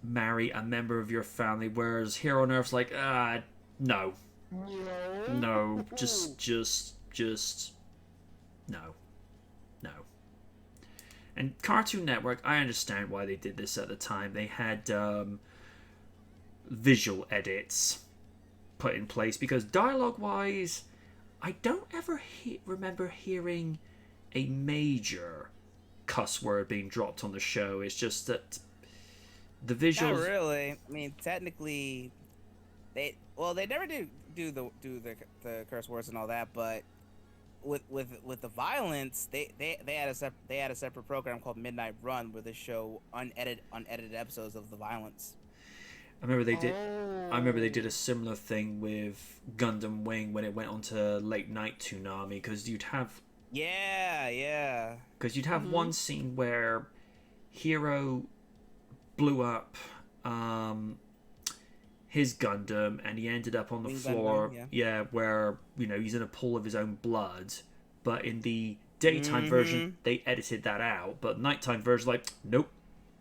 marry a member of your family, whereas here on Earth's like, no, just no. And Cartoon Network, I understand why they did this at the time. They had visual edits put in place, because dialogue-wise, I don't ever remember hearing a major cuss word being dropped on the show. It's just that the visuals. Not really. I mean, technically, they never do the curse words and all that, but with the violence, they had a separate program called Midnight Run, where they show unedited episodes of the violence. I remember they did a similar thing with Gundam Wing when it went on to late night Toonami, because you'd have one scene where Hero blew up his Gundam, and he ended up on the floor. Gundam, where he's in a pool of his own blood. But in the daytime version, they edited that out. But nighttime version, like, nope,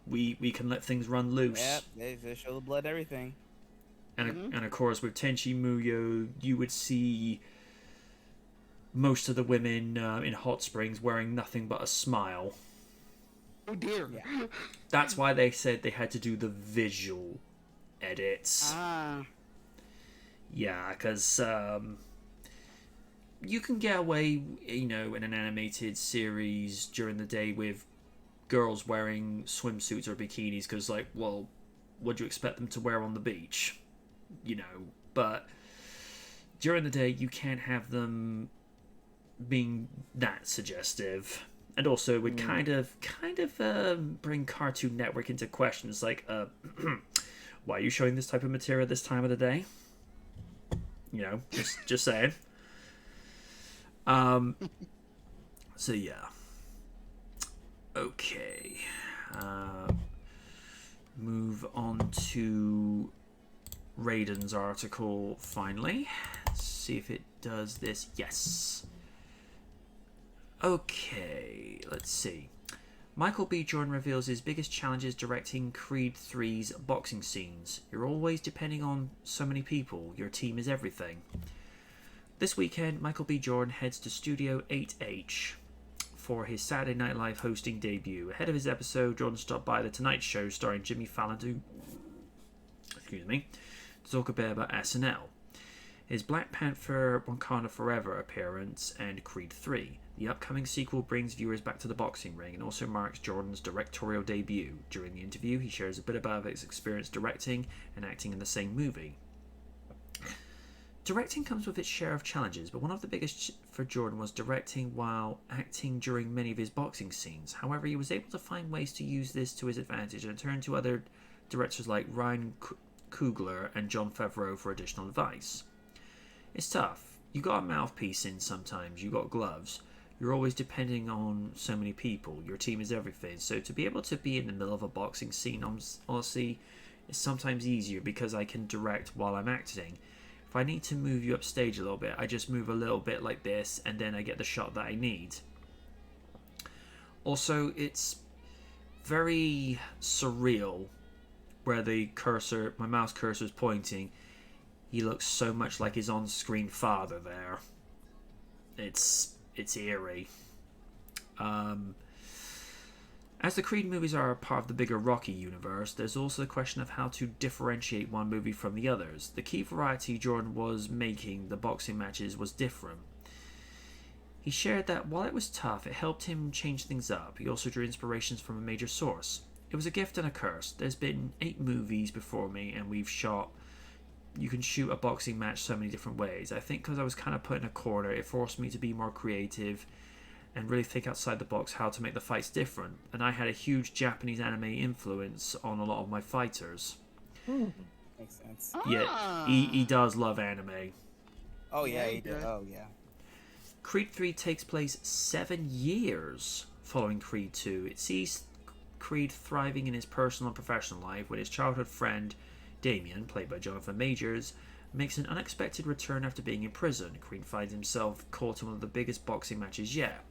we can let things run loose. Yeah, they show the blood, everything. And of course, with Tenchi Muyo, you would see most of the women in Hot Springs wearing nothing but a smile. Oh dear. Yeah. That's why they said they had to do the visual edits. Yeah, because you can get away, in an animated series during the day with girls wearing swimsuits or bikinis, because, like, well, what do you expect them to wear on the beach? But during the day, you can't have them being that suggestive. And also it would kind of bring Cartoon Network into question. It's like, why are you showing this type of material at this time of the day? You know, just saying. So yeah. Okay. Move on to Raiden's article finally. Let's see if it does this. Yes. Okay, let's see. Michael B. Jordan reveals his biggest challenges directing Creed 3's boxing scenes. You're always depending on so many people. Your team is everything. This weekend, Michael B. Jordan heads to Studio 8H for his Saturday Night Live hosting debut. Ahead of his episode, Jordan stopped by The Tonight Show starring Jimmy Fallon to talk a bit about SNL. His Black Panther Wakanda Forever appearance and Creed 3. The upcoming sequel brings viewers back to the boxing ring and also marks Jordan's directorial debut. During the interview, he shares a bit about his experience directing and acting in the same movie. Directing comes with its share of challenges, but one of the biggest for Jordan was directing while acting during many of his boxing scenes. However, he was able to find ways to use this to his advantage and turn to other directors like Ryan Coogler and Jon Favreau for additional advice. It's tough. You got a mouthpiece in sometimes, you got gloves. You're always depending on so many people. Your team is everything. So to be able to be in the middle of a boxing scene, honestly, is sometimes easier because I can direct while I'm acting. If I need to move you upstage a little bit, I just move a little bit like this, and then I get the shot that I need. Also, it's very surreal where the cursor, my mouse cursor is pointing. He looks so much like his on-screen father there. It's eerie. As the Creed movies are a part of the bigger Rocky universe, there's also the question of how to differentiate one movie from the others. The key variety Jordan was making the boxing matches was different. He shared that while it was tough, it helped him change things up. He also drew inspirations from a major source. It was a gift and a curse. There's been 8 movies before me, and you can shoot a boxing match so many different ways. I think because I was kind of put in a corner, it forced me to be more creative and really think outside the box how to make the fights different. And I had a huge Japanese anime influence on a lot of my fighters. Makes sense. Yeah, he does love anime. Oh yeah, Yeah, he he did. does. Oh yeah. Creed 3 takes place 7 years following Creed 2. It sees Creed thriving in his personal and professional life when his childhood friend Damien, played by Jonathan Majors, makes an unexpected return after being in prison. Creed finds himself caught in one of the biggest boxing matches yet.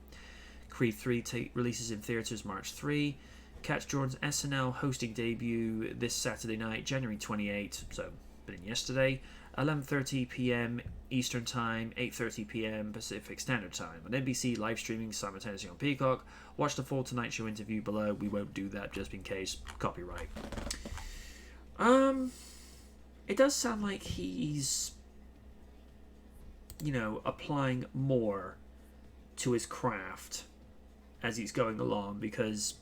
Creed 3 releases in theaters March 3. Catch Jordan's SNL hosting debut this Saturday night, January 28, so been yesterday, 11:30 p.m. Eastern Time, 8:30 p.m. Pacific Standard Time. On NBC, live streaming simultaneously on Peacock. Watch the full Tonight Show interview below. We won't do that just in case. Copyright. It does sound like he's, applying more to his craft as he's going along, because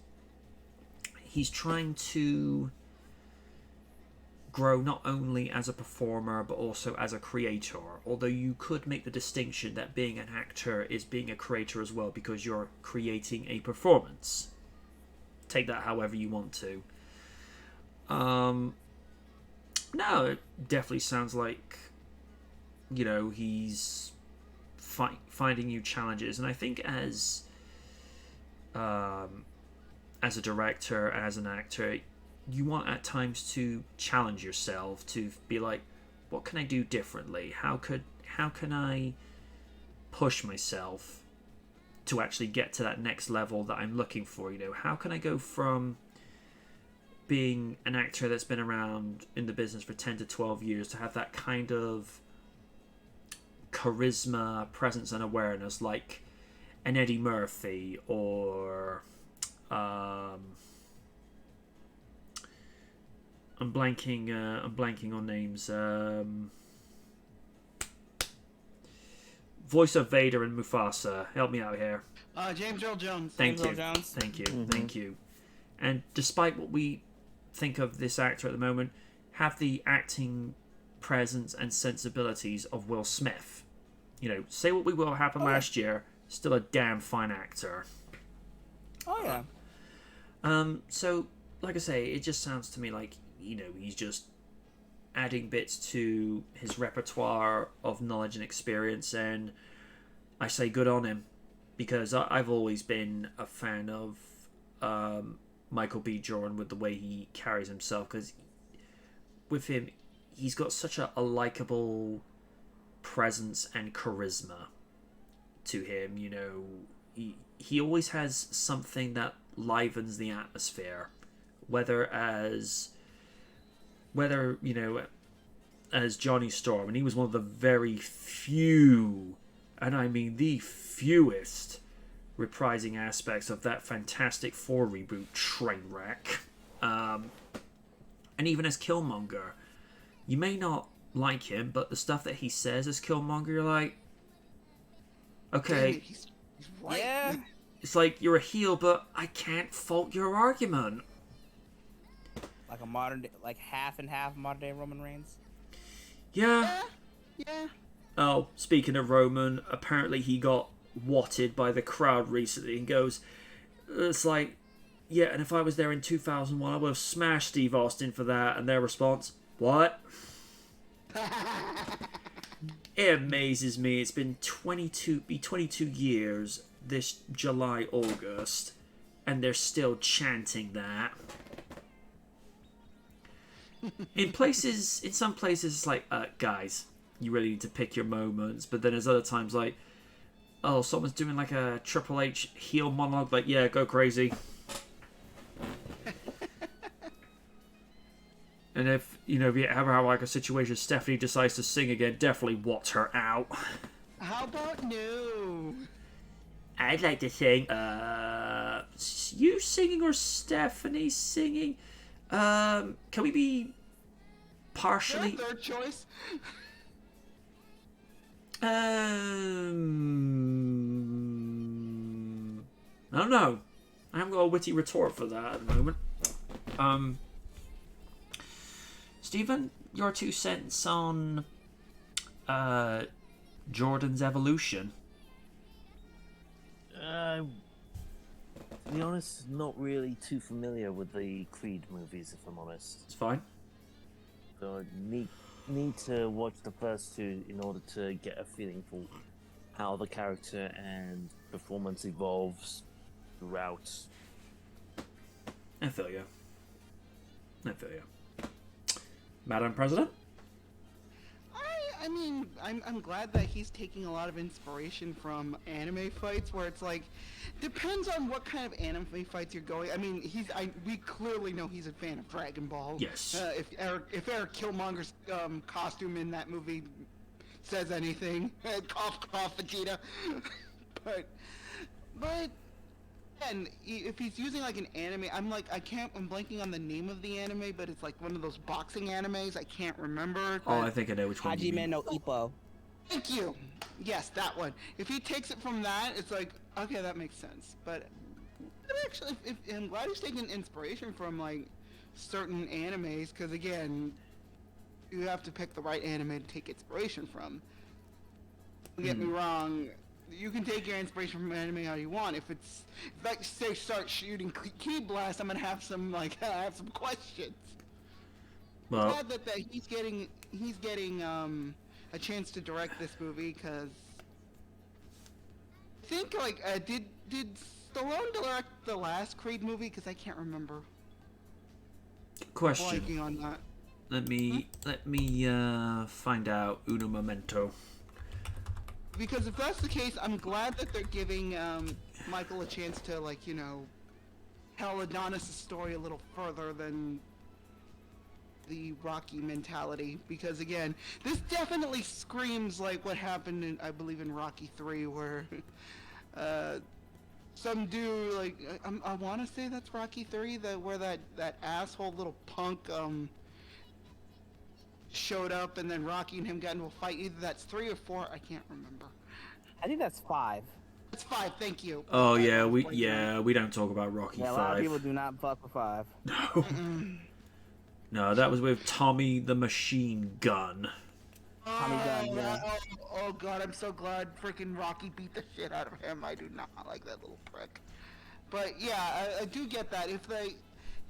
he's trying to grow not only as a performer but also as a creator, although you could make the distinction that being an actor is being a creator as well, because you're creating a performance. Take that however you want to. No, it definitely sounds like, he's finding new challenges, and I think as a director and as an actor, you want at times to challenge yourself, to be like, what can I do differently? How can I push myself to actually get to that next level that I'm looking for? How can I go from being an actor that's been around in the business for 10 to 12 years to have that kind of charisma, presence and awareness like an Eddie Murphy or I'm blanking on names. Voice of Vader and Mufasa. Help me out here. James Earl Jones. Thank James you. Earl Jones. Thank you. Thank you. And despite what we think of this actor at the moment, have the acting presence and sensibilities of Will Smith. Say what we will happened last year, still a damn fine actor. Oh yeah. So, like I say, it just sounds to me like, he's just adding bits to his repertoire of knowledge and experience, and I say good on him, because I've always been a fan of Michael B. Jordan with the way he carries himself, because with him, he's got such a likable presence and charisma to him. He always has something that livens the atmosphere, whether as Johnny Storm, and he was one of the very few, and I mean the fewest, reprising aspects of that Fantastic Four reboot train wreck. And even as Killmonger, you may not like him, but the stuff that he says as Killmonger, you're like, okay, Damn it, he's right. Yeah. it's like you're a heel, but I can't fault your argument. Like a modern day, like half and half modern day Roman Reigns. Yeah. Yeah. Oh, speaking of Roman, apparently he got watted by the crowd recently and goes, it's like, yeah, and if I was there in 2001, I would have smashed Steve Austin for that. And their response, what? It amazes me. It's been 22 years this July, August, and they're still chanting that. In some places, it's like, guys, you really need to pick your moments. But then there's other times like, oh, someone's doing like a Triple H heel monologue, like, yeah, go crazy. And if you ever have like a situation, Stephanie decides to sing again, definitely watch her out. How about no? I'd like to sing. You singing or Stephanie singing? Can we be partially? Third choice. I don't know. I haven't got a witty retort for that at the moment. Stephen, your 2 cents on Jordan's evolution. To be honest, not really too familiar with the Creed movies, if I'm honest. It's fine. So I need to watch the first 2 in order to get a feeling for how the character and performance evolves throughout. I feel you. Madam President? I mean, I'm glad that he's taking a lot of inspiration from anime fights, where it's like, depends on what kind of anime fights you're going. I mean, we clearly know he's a fan of Dragon Ball. Yes. If Eric Killmonger's costume in that movie says anything, cough, Vegeta. but and if he's using like an anime, I'm blanking on the name of the anime, but it's like one of those boxing animes. I can't remember. Oh, I think I know which one you Hajime mean. no Ippo. Thank you. Yes, that one. If he takes it from that, it's like, okay, that makes sense. But actually, I'm glad he's taking inspiration from like certain animes, because again, you have to pick the right anime to take inspiration from. Don't get me wrong. You can take your inspiration from anime how you want. If like say start shooting Key Blast, I'm gonna have some questions. Well, Glad that he's getting a chance to direct this movie, because I think did Stallone direct the last Creed movie? Because I can't remember. question. Blanking on that. Let me find out. Uno momento. Because if that's the case, I'm glad that they're giving Michael a chance to tell Adonis' story a little further than the Rocky mentality. Because again, this definitely screams like what happened I believe in Rocky 3, where some dude I want to say that's Rocky 3, where that asshole little punk showed up, and then Rocky and him got into a fight. Either that's 3 or 4, I can't remember. I think that's 5. That's 5, thank you. Oh yeah, we don't talk about Rocky Yeah, a 5. lot of people do not fuck with 5. No. No, that was with Tommy the Machine Gun. Tommy Gunn, yeah. Oh god, I'm so glad freaking Rocky beat the shit out of him. I do not like that little prick. But yeah, I do get that. If they,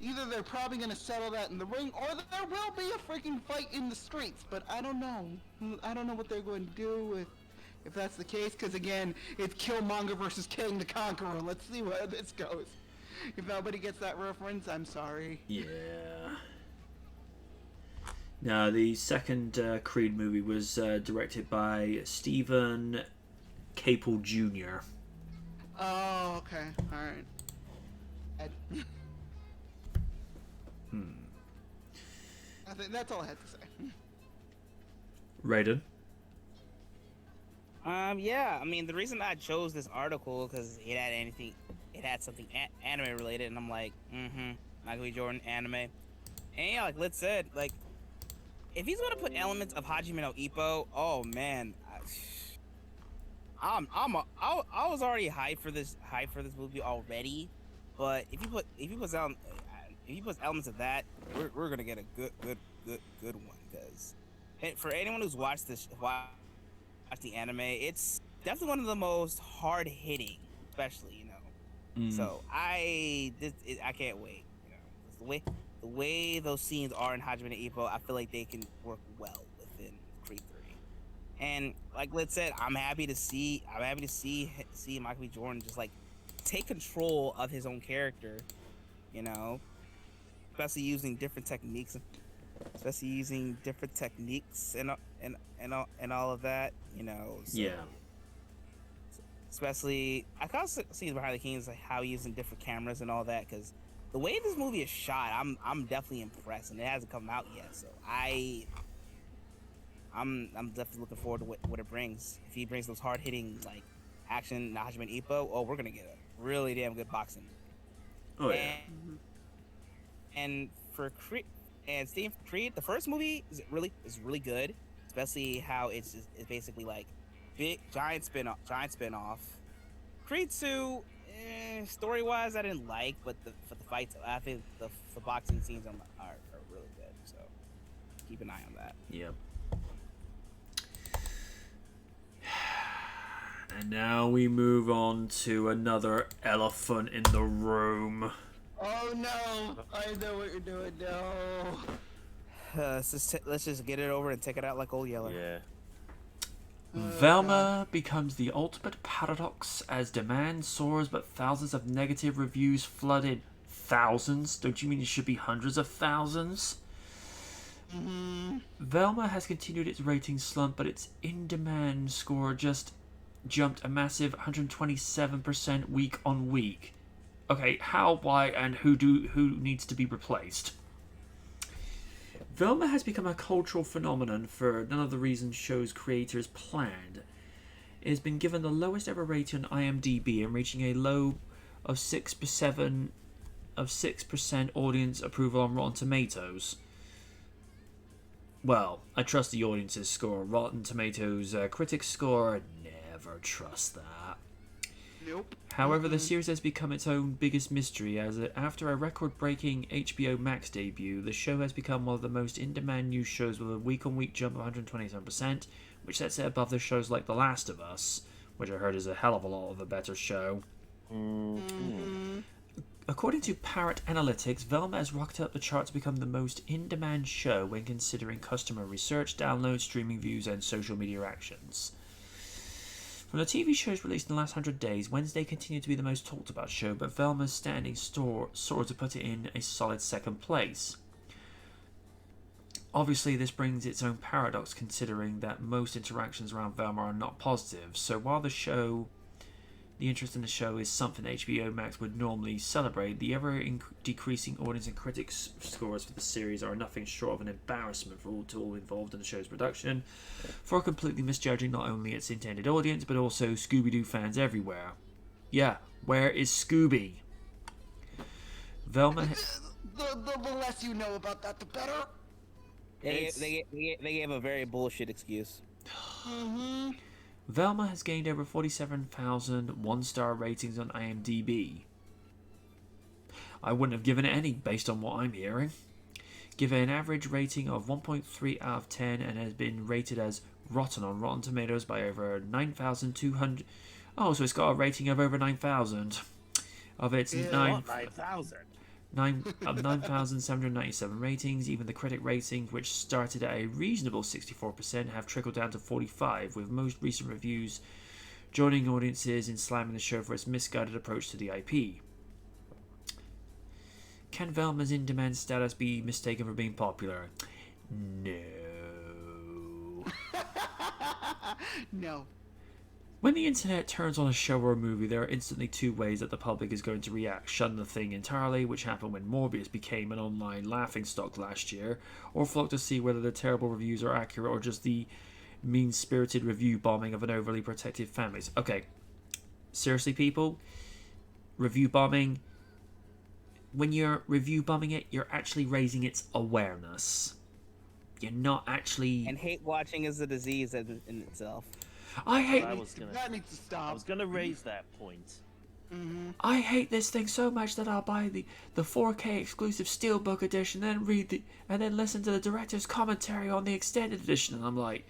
either they're probably gonna settle that in the ring, or there will be a freaking fight in the streets. But I don't know. I don't know what they're going to do if that's the case. Because again, it's Killmonger versus King the Conqueror. Let's see where this goes. If nobody gets that reference, I'm sorry. Yeah. Now, the second Creed movie was directed by Stephen Capel Jr. Oh, okay. Alright. I think that's all I had to say. Raiden. Yeah, I mean, the reason I chose this article because it had something anime related, and I'm like, Michael B. Jordan anime, and yeah, like Lit said, like, if he's gonna put elements of Hajime no Ippo, oh man, I was already hyped for this movie already, but if you put elements of that, we're gonna get a good one, because for anyone who's watched the anime, it's definitely one of the most hard hitting, especially So I can't wait. The way those scenes are in Hajime no Ippo, I feel like they can work well within Creed 3. And like Lit said, I'm happy to see Michael B. Jordan just like take control of his own character, especially using different techniques and all of that, So, Yeah. Especially, I can also see behind the scenes like how he's using different cameras and all that, because the way this movie is shot, I'm definitely impressed, and it hasn't come out yet, so I'm definitely looking forward to what it brings. If he brings those hard hitting like action Hajime no Ippo, oh, we're gonna get a really damn good boxing. Oh yeah. And for Creed and Steve Creed, the first movie is really good, especially how it's basically like big giant spin off. Creed 2, story wise, I didn't like, but for the fights, I think the boxing scenes are really good. So keep an eye on that. Yep. And now we move on to another elephant in the room. Oh no! I know what you're doing. No. Let's just get it over and take it out like Old Yeller. Yeah. Velma becomes the ultimate paradox as demand soars, but thousands of negative reviews flooded. Thousands? Don't you mean it should be hundreds of thousands? Velma has continued its rating slump, but its in-demand score just jumped a massive 127% week on week. Okay, how, why, and who needs to be replaced? Velma has become a cultural phenomenon for none of the reasons show's creators planned. It has been given the lowest ever rating on IMDb and reaching a low of 6% audience approval on Rotten Tomatoes. Well, I trust the audience's score. Rotten Tomatoes critics score, never trust that. Nope. However, the series has become its own biggest mystery, as after a record-breaking HBO Max debut, the show has become one of the most in-demand news shows with a week-on-week jump of 127%, which sets it above the shows like The Last of Us, which I heard is a hell of a lot of a better show. According to Parrot Analytics, Velma has rocketed up the chart to become the most in-demand show when considering customer research, downloads, streaming views, and social media actions. From the TV shows released in the last 100 days, Wednesday continued to be the most talked about show, but Velma's standing soared to put it in a solid second place. Obviously, this brings its own paradox, considering that most interactions around Velma are not positive. So while the interest in the show is something HBO Max would normally celebrate, the ever-decreasing audience and critics scores for the series are nothing short of an embarrassment for all involved in the show's production, for completely misjudging not only its intended audience, but also Scooby-Doo fans everywhere. Yeah, where is Scooby? Velma... The less you know about that, the better. They gave a very bullshit excuse. Velma has gained over 47,000 one-star ratings on IMDb. I wouldn't have given it any based on what I'm hearing. Given an average rating of 1.3 out of 10 and has been rated as rotten on Rotten Tomatoes by over 9,200... Oh, so it's got a rating of over 9,000. Of its Yeah. nine What, 9,000? 9,797 ratings, even the critic ratings, which started at a reasonable 64%, have trickled down to 45, with most recent reviews joining audiences in slamming the show for its misguided approach to the IP. Can Velma's in-demand status be mistaken for being popular? No. No. When the internet turns on a show or a movie, there are instantly two ways that the public is going to react. Shun the thing entirely, which happened when Morbius became an online laughingstock last year, or flock to see whether the terrible reviews are accurate or just the mean-spirited review bombing of an overly protective fanbase. Okay, seriously, people? Review bombing? When you're review bombing it, you're actually raising its awareness. You're not actually... And hate watching is a disease in itself. I hate... That needs to stop. I was gonna raise that point. I hate this thing so much that I'll buy the 4K exclusive Steelbook edition, then then listen to the director's commentary on the extended edition, and I'm like,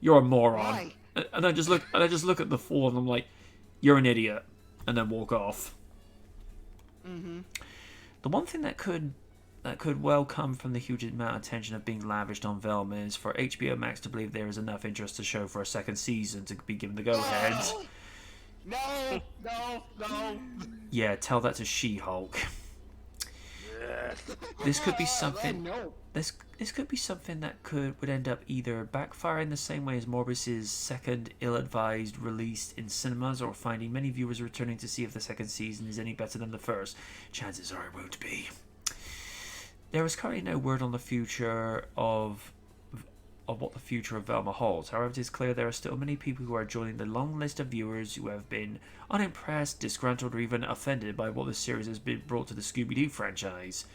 you're a moron. Why? And I just look at the fool, and I'm like, you're an idiot, and then walk off. The one thing that could well come from the huge amount of attention of being lavished on Velma is for HBO Max to believe there is enough interest to show for a second season to be given the go-ahead. No, no, no. Yeah, tell that to She-Hulk. This could be something. No. This could be something that would end up either backfiring the same way as Morbius's second ill-advised release in cinemas, or finding many viewers returning to see if the second season is any better than the first. Chances are it won't be. There is currently no word on the future of what the future of Velma holds. However, it is clear there are still many people who are joining the long list of viewers who have been unimpressed, disgruntled, or even offended by what the series has been brought to the Scooby-Doo franchise.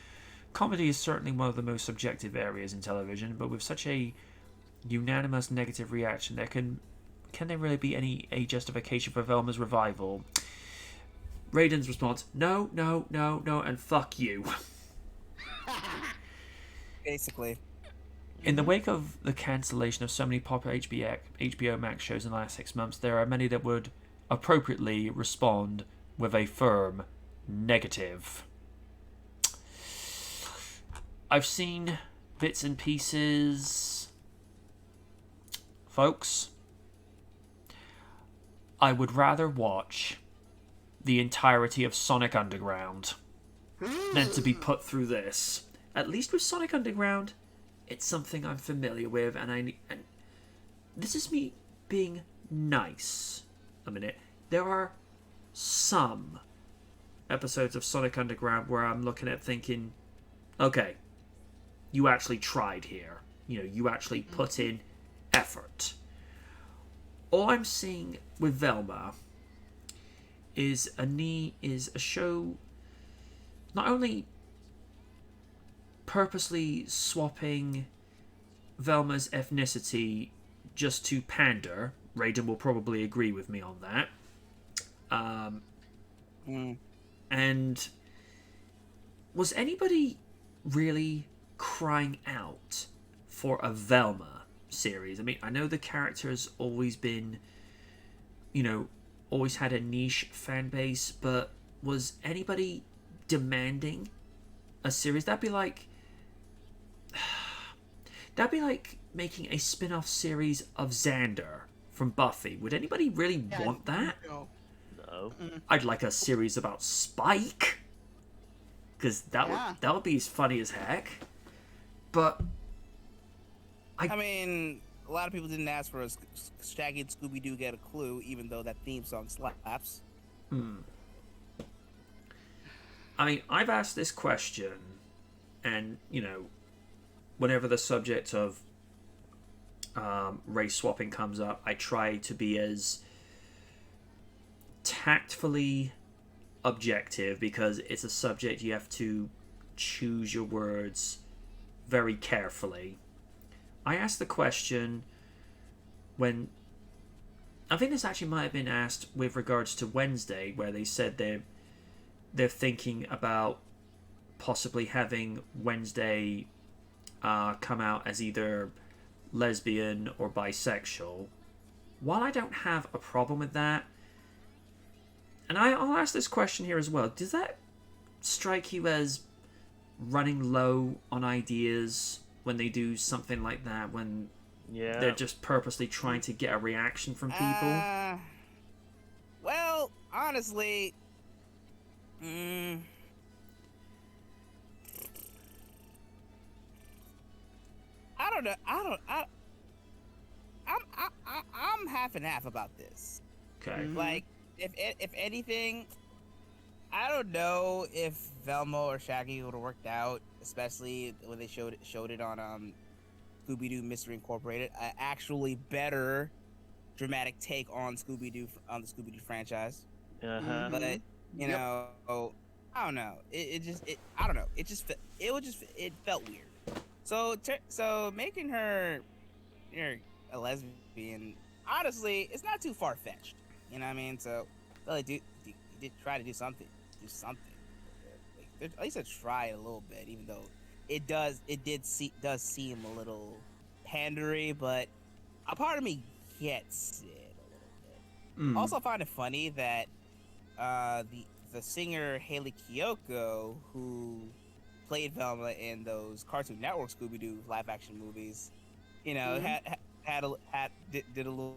Comedy is certainly one of the most subjective areas in television, but with such a unanimous negative reaction, can there really be any justification for Velma's revival? Raiden's response: no, no, no, no, and fuck you. Basically. In the wake of the cancellation of so many popular HBO Max shows in the last 6 months, there are many that would appropriately respond with a firm negative. I've seen bits and pieces. Folks, I would rather watch the entirety of Sonic Underground than to be put through this. At least with Sonic Underground, it's something I'm familiar with, and this is me being nice a minute. There are some episodes of Sonic Underground where I'm looking at thinking, okay, you actually tried here. You know, you actually put in effort. All I'm seeing with Velma is a show not only purposely swapping Velma's ethnicity just to pander. Raiden will probably agree with me on that. And was anybody really crying out for a Velma series? I mean, I know the character has always been, always had a niche fan base, but was anybody demanding a series? That'd be like making a spin-off series of Xander from Buffy. Would anybody really want that? No. No. I'd like a series about Spike, because that would be as funny as heck. But I mean, a lot of people didn't ask for a Shaggy and Scooby-Doo Get a Clue, even though that theme song slaps. I mean, I've asked this question, and whenever the subject of race swapping comes up, I try to be as tactfully objective, because it's a subject you have to choose your words very carefully. I asked the question when I think this actually might have been asked with regards to Wednesday, where they said they're thinking about possibly having Wednesday come out as either lesbian or bisexual. While I don't have a problem with that, and I'll ask this question here as well. Does that strike you as running low on ideas when they do something like that? When Yeah. they're just purposely trying to get a reaction from people? Well, honestly, I don't know. I'm half and half about this. Okay. Like, if anything, I don't know if Velma or Shaggy would have worked out, especially when they showed it on Scooby Doo Mystery Incorporated. An actually better dramatic take on the Scooby Doo franchise. Uh-huh. But you know, I don't know. I don't know. It felt weird. So making her, a lesbian, honestly, it's not too far fetched. You know what I mean? So, well, they did try to do something. Like, at least try it a little bit, even though it does seem a little pandery, but a part of me gets it a little bit. Also, I find it funny that the singer Haley Kiyoko, who played Velma in those Cartoon Network Scooby-Doo live-action movies, did a little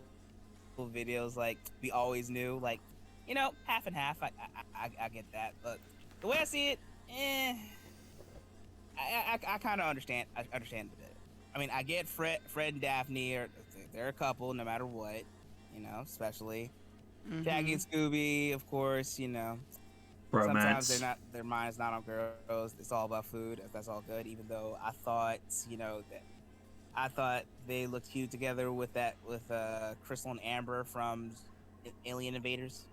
videos like we always knew, like, half and half. I get that, but the way I see it, I kind of understand. I understand it. I mean, I get Fred and Daphne they're a couple no matter what, especially Shaggy and Scooby, of course. Romance. Sometimes their mind's not on girls. It's all about food. That's all good. Even though I thought, they looked cute together with Crystal and Amber from Alien Invaders.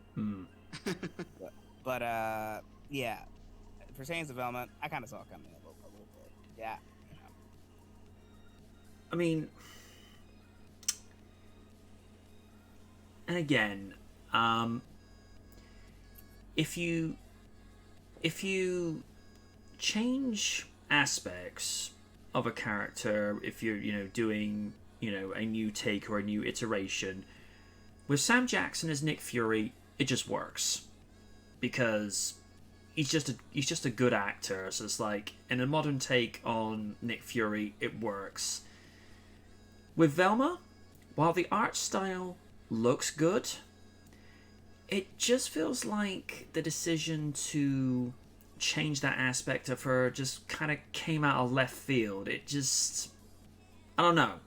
But yeah, pertaining to Velma, I kind of saw it coming a little bit. Yeah. I mean, and again, if you change aspects of a character, if you're doing a new take or a new iteration, with Sam Jackson as Nick Fury, it just works because he's just a good actor. So it's like, in a modern take on Nick Fury, it works. With Velma, while the art style looks good, it just feels like the decision to change that aspect of her just kind of came out of left field. It just, I don't know.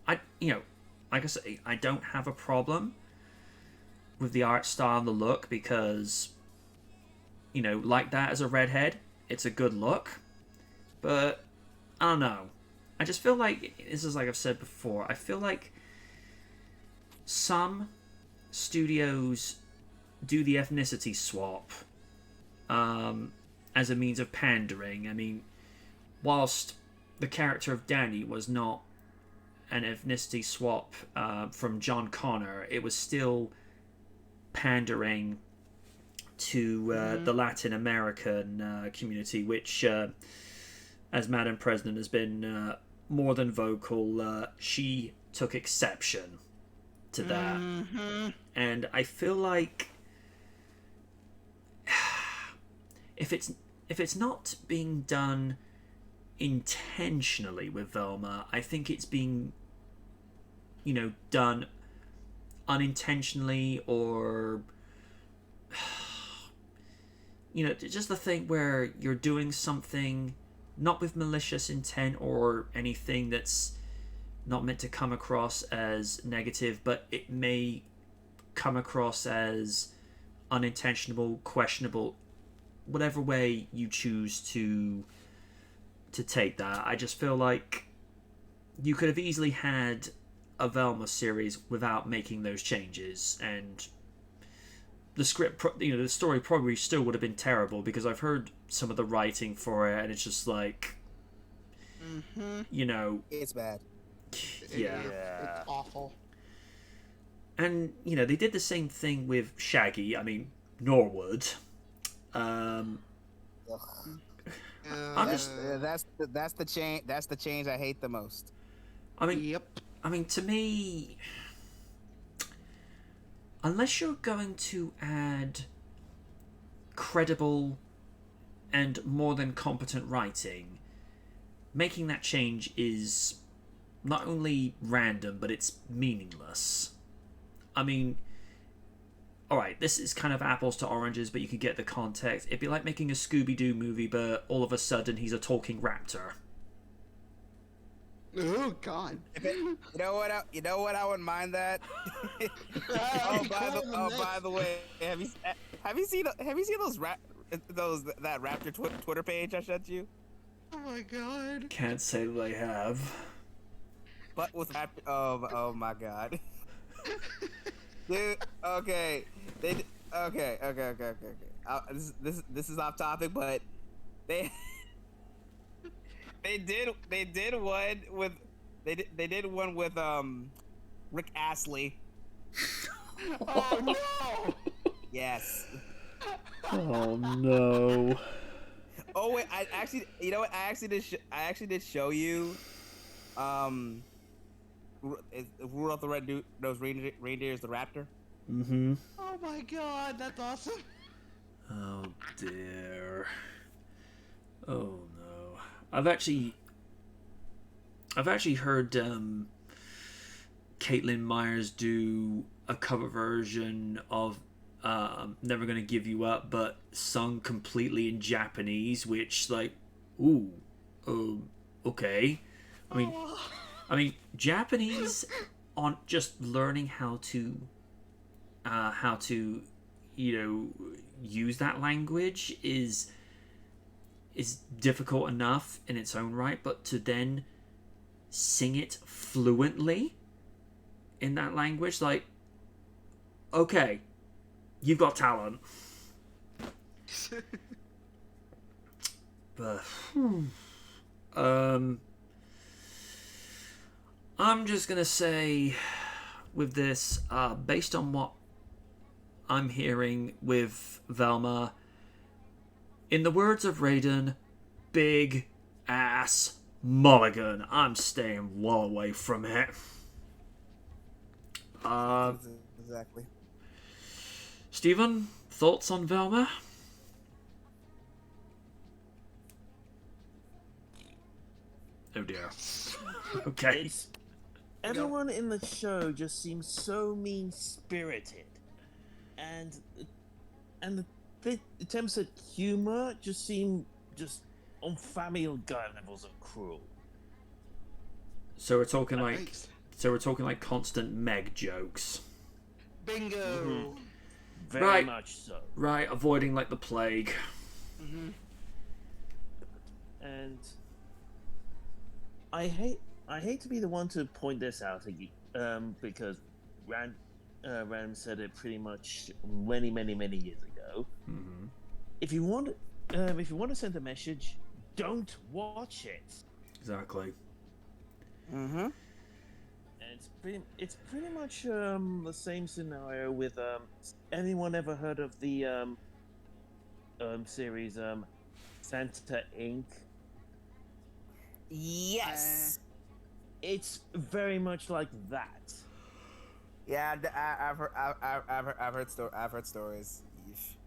Like I say, I don't have a problem with the art style and the look because, like that as a redhead, it's a good look. But I don't know. I just feel like, this is like I've said before, I feel like some studios do the ethnicity swap as a means of pandering. I mean, whilst the character of Danny was not an ethnicity swap from John Connor, it was still pandering to the Latin American community, which, as Madam President has been more than vocal, she took exception to that. And I feel like if it's not being done intentionally with Velma, I think it's being done unintentionally, or just the thing where you're doing something not with malicious intent or anything that's not meant to come across as negative, but it may come across as unintentional, questionable, whatever way you choose to take that. I just feel like you could have easily had a Velma series without making those changes, and the script, the story probably still would have been terrible, because I've heard some of the writing for it, and it's just like, It's bad. Yeah. It's awful. And they did the same thing with Shaggy. I mean, Norwood. I'm just. That's the change. That's the change I hate the most. I mean, Yep. To me, unless you're going to add credible and more than competent writing, making that change is not only random, but it's meaningless. I mean, alright, this is kind of apples to oranges, but you can get the context. It'd be like making a Scooby-Doo movie, but all of a sudden he's a talking raptor. Oh God. You know what? You know what? I wouldn't mind that. By the way, have you seen that Raptor Twitter page I sent you? Oh my God. Can't say that I have. But with Raptor, oh my God. Dude, okay. Okay. This is off topic, but they did one with Rick Astley. Oh no. Yes. Oh no. Oh wait, I actually, you know what? I actually did show you, Rudolph the Red-Nosed Reindeer is the raptor. Mm-hmm. Oh my God, that's awesome. Oh dear. Oh no. I've actually heard Caitlin Myers do a cover version of Never Gonna Give You Up, but sung completely in Japanese, which like, ooh, okay. I mean, Japanese on just learning how to use that language is difficult enough in its own right, but to then sing it fluently in that language, like, okay, you've got talent. But I'm just gonna say with this, based on what I'm hearing with Velma, in the words of Raiden, big ass mulligan. I'm staying well away from it. Exactly. Stephen, thoughts on Velma? Oh dear. Okay. It's everyone in the show just seems so mean-spirited, and the attempts at humor just seem just on Family Guy levels of cruel. So we're talking like Nice. Constant Meg jokes. Bingo. Very Right. much so. Right, avoiding like the plague. And I hate to be the one to point this out because Ram said it pretty much many years ago. Mm-hmm. If you want to send a message, don't watch it. Exactly. Mm-hmm. And it's pretty much the same scenario with anyone ever heard of the series Santa Inc. Yes. It's very much like that. Yeah, I've heard stories. Yeesh.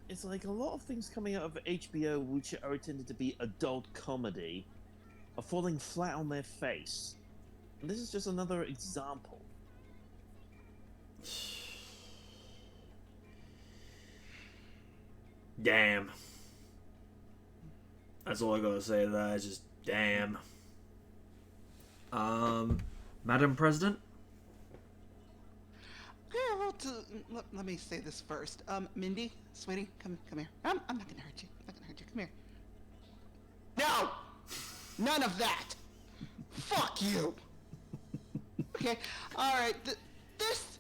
It's like a lot of things coming out of HBO, which are intended to be adult comedy, are falling flat on their face. And this is just another example. Damn. That's all I gotta say to that. It's just damn. Madam President? Yeah, well, let me say this first. Mindy, sweetie, come here. I'm not gonna hurt you. I'm not gonna hurt you. Come here. No! None of that! Fuck you! Okay, alright, this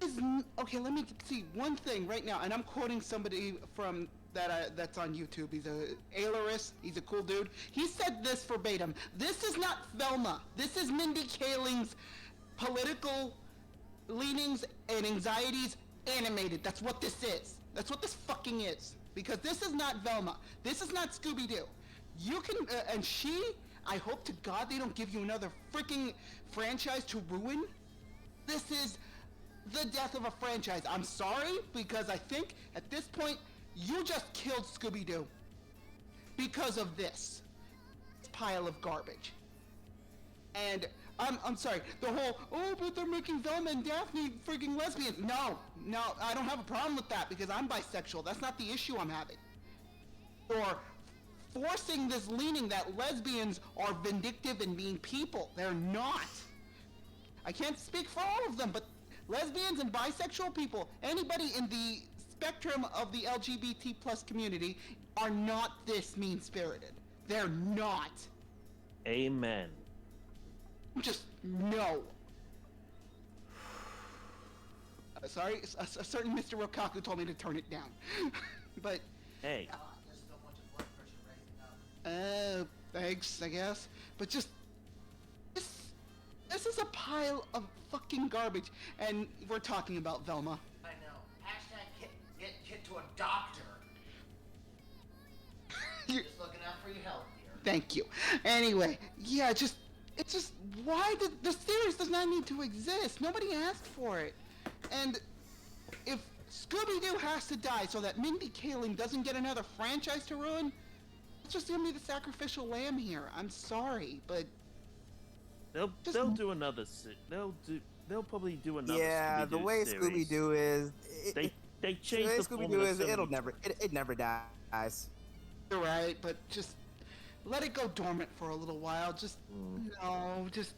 is... Okay, let me see one thing right now, and I'm quoting somebody from that's on YouTube. He's a Ailerus. He's a cool dude. He said this verbatim. This is not Velma. This is Mindy Kaling's political leanings and anxieties animated. That's what this is. That's what this fucking is. Because this is not Velma. This is not Scooby-Doo. You can, and she, I hope to God they don't give you another freaking franchise to ruin. This is the death of a franchise. I'm sorry, because I think at this point you just killed Scooby-Doo because of this pile of garbage. And I'm sorry, the whole, oh, but they're making Velma and Daphne freaking lesbian. No, I don't have a problem with that because I'm bisexual. That's not the issue I'm having. Or forcing this leaning that lesbians are vindictive and mean people. They're not. I can't speak for all of them, but lesbians and bisexual people, anybody in the spectrum of the LGBT plus community, are not this mean-spirited. They're not. Amen. Just no. Sorry, a certain Mr. Rokaku told me to turn it down. But, Hey, There's so much blood pressure raising up. thanks, I guess. But just, this is a pile of fucking garbage. And we're talking about Velma. I know. Hashtag get kid to a doctor. You- Just looking out for your health, dear. Thank you. Anyway, yeah, it's just, why did the series does not need to exist? Nobody asked for it. And if Scooby-Doo has to die so that Mindy Kaling doesn't get another franchise to ruin, it's just gonna be the sacrificial lamb here. I'm sorry, but they'll do another. They'll probably do another. Yeah, Scooby-Doo the way series. Scooby-Doo is, They the changed way the Scooby-Doo is, formula so it'll many never, it never dies. you're right. But just let it go dormant for a little while. Just no, just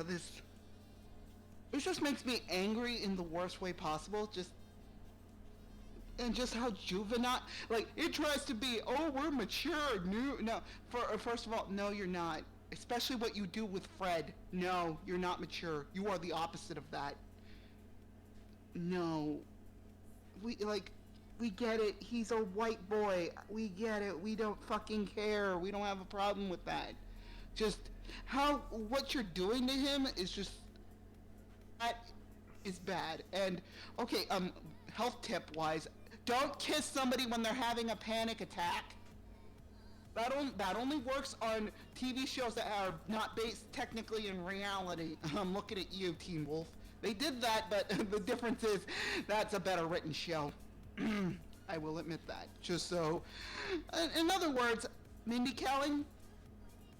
this. It just makes me angry in the worst way possible. And just how juvenile, like, it tries to be, oh, we're mature, no, first of all, no, you're not. Especially what you do with Fred. No, you're not mature. You are the opposite of that. No. We get it. He's a white boy. We get it. We don't fucking care. We don't have a problem with that. Just, what you're doing to him is just, that is bad. And, okay, health tip wise, don't kiss somebody when they're having a panic attack. That only works on TV shows that are not based technically in reality. I'm looking at you, Teen Wolf. They did that, but the difference is that's a better written show. I will admit that. Just so, in other words, Mindy Kaling,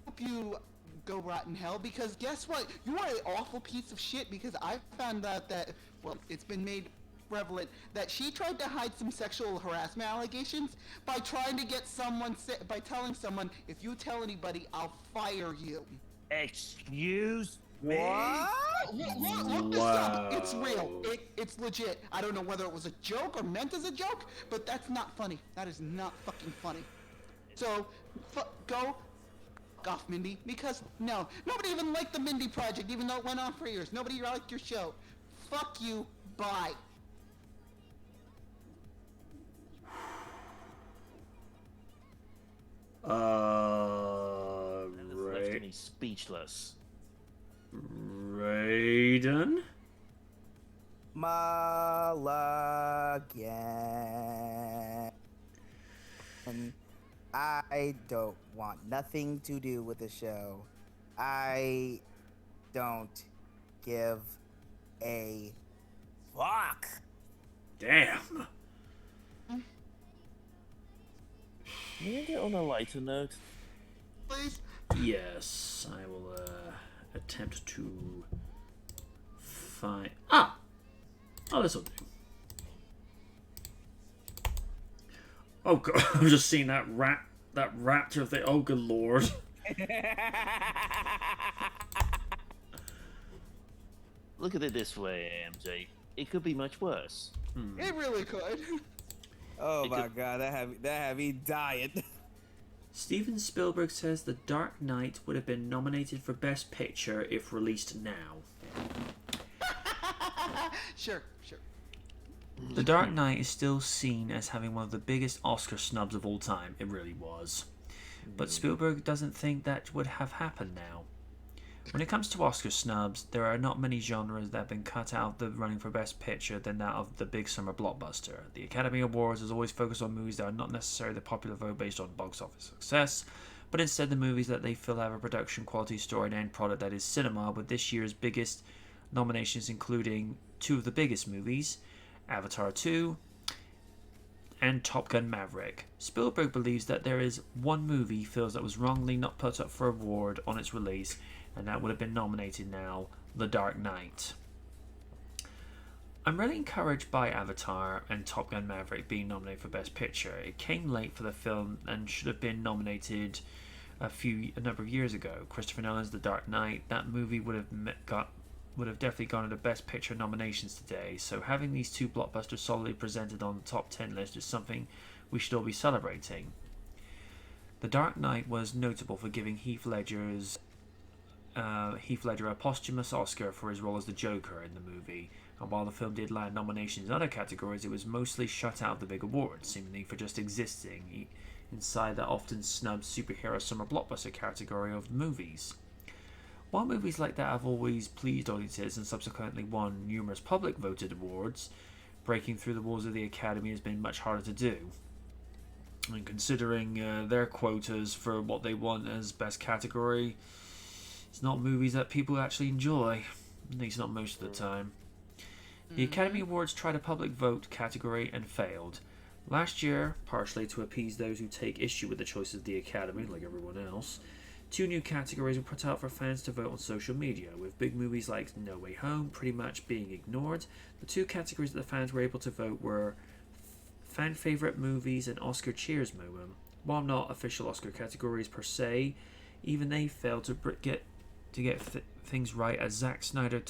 hope you go rot in hell, because guess what? You are an awful piece of shit, because I found out that, well, it's been made prevalent that she tried to hide some sexual harassment allegations by trying to get someone, by telling someone, if you tell anybody, I'll fire you. Excuse me. Look this up. It's real. It's legit. I don't know whether it was a joke or meant as a joke, but that's not funny. That is not fucking funny. So, go off, Mindy, because no, nobody even liked the Mindy Project, even though it went on for years. Nobody liked your show. Fuck you. Bye. And it's left me speechless. Raiden? Mulligan. And I don't want nothing to do with the show. I don't give a fuck. Damn. Can we get on a lighter note? Please. Yes, I will attempt to find. Ah! Oh, this'll do. Oh god, I've just seen that raptor thing. Oh good lord. Look at it this way, AMJ. It could be much worse. It really could. Oh my god, that had me dying. Steven Spielberg says The Dark Knight would have been nominated for Best Picture if released now. Sure. The Dark Knight is still seen as having one of the biggest Oscar snubs of all time. It really was. But Spielberg doesn't think that would have happened now. When it comes to Oscar snubs, there are not many genres that have been cut out of the running for Best Picture than that of the big summer blockbuster. The Academy Awards has always focused on movies that are not necessarily the popular vote based on box office success, but instead the movies that they feel have a production quality story and end product that is cinema, with this year's biggest nominations including two of the biggest movies, Avatar 2 and Top Gun Maverick. Spielberg believes that there is one movie he feels that was wrongly not put up for award on its release, and that would have been nominated now, The Dark Knight. I'm really encouraged by Avatar and Top Gun Maverick being nominated for Best Picture. It came late for the film and should have been nominated a number of years ago. Christopher Nolan's The Dark Knight, that movie would have definitely gone into Best Picture nominations today. So having these two blockbusters solidly presented on the top 10 list is something we should all be celebrating. The Dark Knight was notable for giving Heath Ledger a posthumous Oscar for his role as the Joker in the movie. And while the film did land nominations in other categories, it was mostly shut out of the big awards, seemingly for just existing inside that often snubbed superhero summer blockbuster category of movies. While movies like that have always pleased audiences and subsequently won numerous public voted awards, breaking through the walls of the Academy has been much harder to do. And considering their quotas for what they want as best category, it's not movies that people actually enjoy, at least not most of the time. The Academy Awards tried a public vote category and failed. Last year, partially to appease those who take issue with the choices of the Academy, like everyone else, 2 new categories were put out for fans to vote on social media, with big movies like No Way Home pretty much being ignored. The 2 categories that the fans were able to vote were fan favorite movies and Oscar cheers moment. While not official Oscar categories per se, even they failed to get things right, as Zack Snyder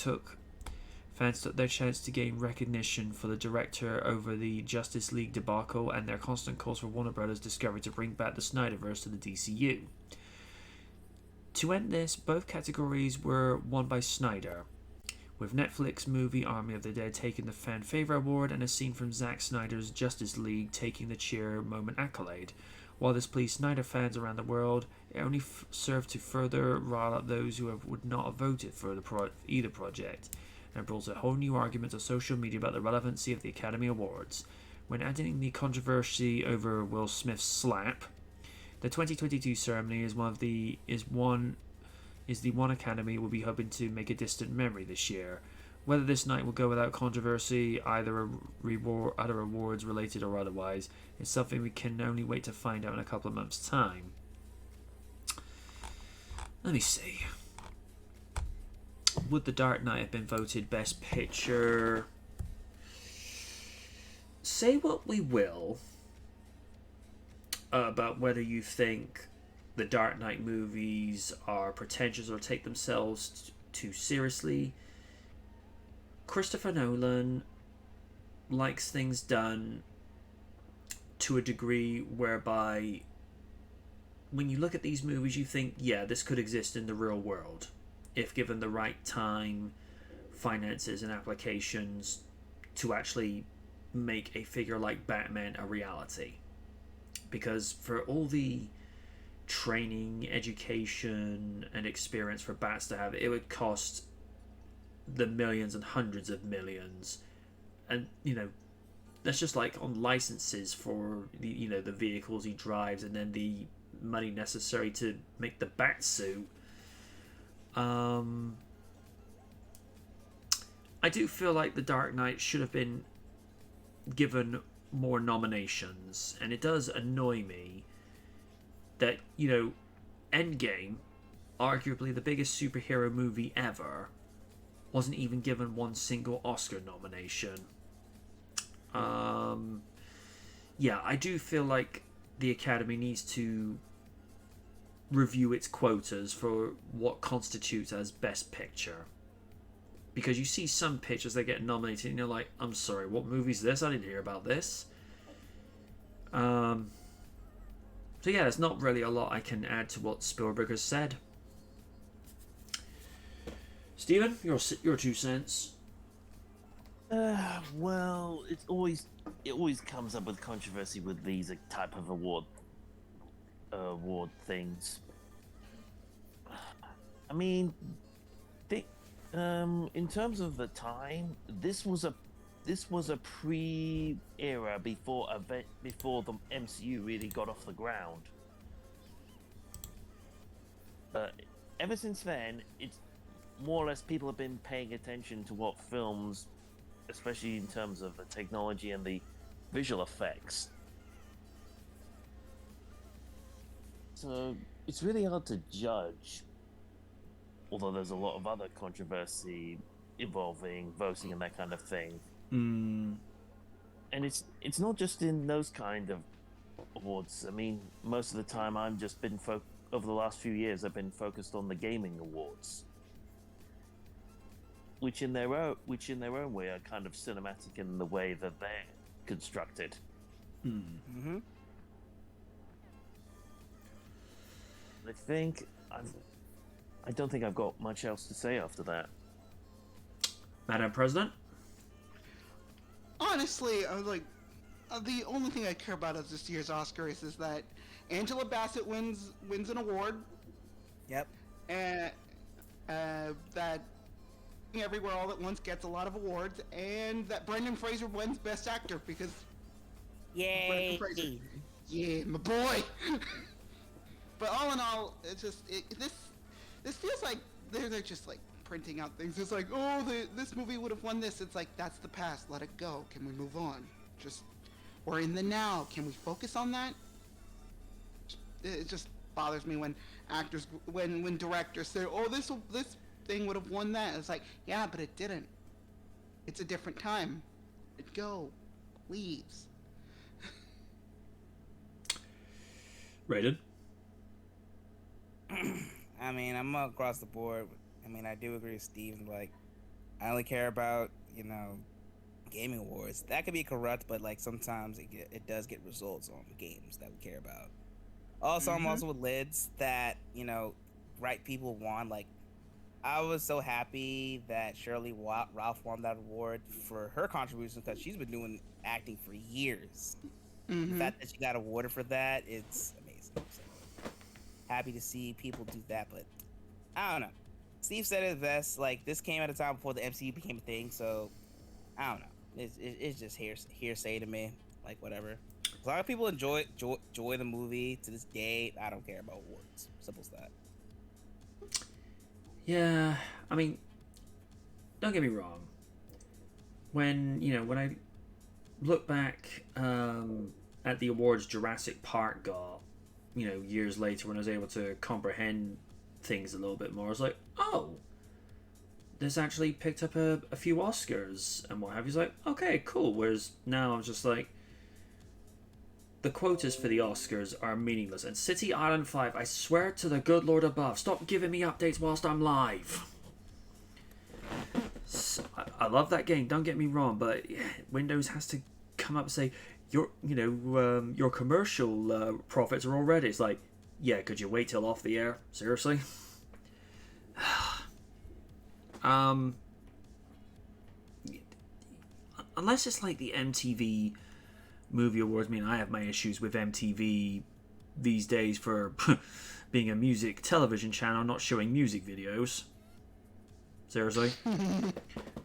fans took their chance to gain recognition for the director over the Justice League debacle and their constant calls for Warner Brothers Discovery to bring back the Snyderverse to the DCU. To end this, both categories were won by Snyder, with Netflix movie Army of the Dead taking the Fan Favor Award and a scene from Zack Snyder's Justice League taking the cheer moment accolade. While this pleased Snyder fans around the world, it only served to further rile up those who would not have voted for either project, and brought a whole new argument to social media about the relevancy of the Academy Awards. When adding the controversy over Will Smith's slap, the 2022 ceremony is the one Academy will be hoping to make a distant memory this year. Whether this night will go without controversy, either other awards related or otherwise, is something we can only wait to find out in a couple of months' time. Let me see. Would The Dark Knight have been voted Best Picture? Say what we will about whether you think the Dark Knight movies are pretentious or take themselves too seriously. Christopher Nolan likes things done to a degree whereby when you look at these movies you think, yeah, this could exist in the real world if given the right time, finances and applications to actually make a figure like Batman a reality. Because for all the training, education and experience for Bats to have, it would cost the millions and hundreds of millions, and that's just like on licenses for the the vehicles he drives, and then the money necessary to make the bat suit. I do feel like The Dark Knight should have been given more nominations, and it does annoy me that Endgame, arguably the biggest superhero movie ever, wasn't even given one single Oscar nomination. Yeah, I do feel like the Academy needs to review its quotas for what constitutes as Best Picture. Because you see some pictures that get nominated and you're like, I'm sorry, what movie's this? I didn't hear about this. So yeah, there's not really a lot I can add to what Spielberg has said. Steven, your 2 cents. Well, it always comes up with controversy with these type of award things. I mean, in terms of the time, this was a pre-era before the MCU really got off the ground. Ever since then, it's more or less people have been paying attention to what films especially in terms of the technology and the visual effects. So it's really hard to judge, although there's a lot of other controversy involving voting and that kind of thing. Mm. And it's not just in those kind of awards. I mean, most of the time I've just been over the last few years I've been focused on the gaming awards, which in their own way are kind of cinematic in the way that they're constructed. Mm. Mm-hmm. I don't think I've got much else to say after that. Madam President? Honestly, I was like, the only thing I care about of this year's Oscars is that Angela Bassett wins an award, Yep. and that Everywhere All at Once gets a lot of awards, and that Brendan Fraser wins Best Actor because Yay! Brendan Fraser. Yeah, my boy. But all in all, it's just this feels like they're just like printing out things. It's like, oh, this movie would have won this. It's like, that's the past. Let it go. Can we move on? We're in the now. Can we focus on that? It just bothers me when when directors say, oh, this thing would have won that. It's like, yeah, but it didn't. It's a different time. Let it go. Leaves. Raiden? I mean, I'm across the board. I mean, I do agree with Steve. Like, I only care about, gaming awards. That could be corrupt, but like sometimes it does get results on games that we care about. Also, I'm also with Lids that, right people won. Like, I was so happy that Shirley Ralph won that award for her contribution because she's been doing acting for years. The fact that she got awarded for that, it's amazing. So, happy to see people do that, but I don't know. Steve said it best. Like, this came at a time before the MCU became a thing, so I don't know. It's just hearsay to me. Like, whatever. As long as people enjoy the movie to this day, I don't care about awards. Simple as that. Yeah, I mean, don't get me wrong. When I look back at the awards Jurassic Park got, years later when I was able to comprehend things a little bit more, I was like, oh, this actually picked up a few Oscars and what have you. It's like, okay, cool. Whereas now I'm just like, the quotas for the Oscars are meaningless. And City Island 5, I swear to the good Lord above, stop giving me updates whilst I'm live. So, I love that game, don't get me wrong, but Windows has to come up and say, your commercial profits are already. It's like, yeah, could you wait till off the air? Seriously? Unless it's like the MTV Movie Awards. I mean, I have my issues with MTV these days for being a music television channel, not showing music videos. Seriously.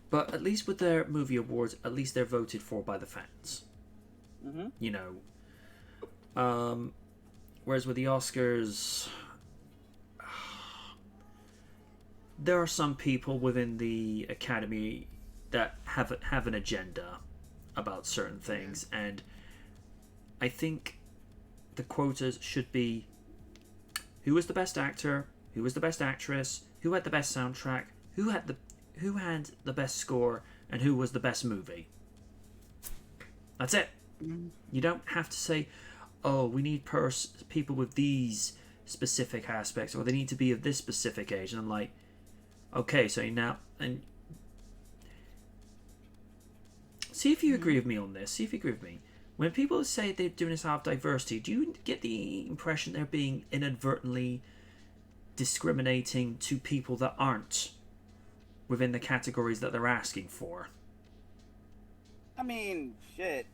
But at least with their movie awards, at least they're voted for by the fans. Whereas with the Oscars, there are some people within the Academy that have an agenda about certain things, and I think the quotas should be who was the best actor, who was the best actress, who had the best soundtrack, who had the best score, and who was the best movie. That's it. You don't have to say, oh, we need people with these specific aspects, or they need to be of this specific age. And I'm like, okay, so now, and see if you agree with me on this. See if you agree with me. When people say they're doing this out of diversity, do you get the impression they're being inadvertently discriminating to people that aren't within the categories that they're asking for? I mean, shit.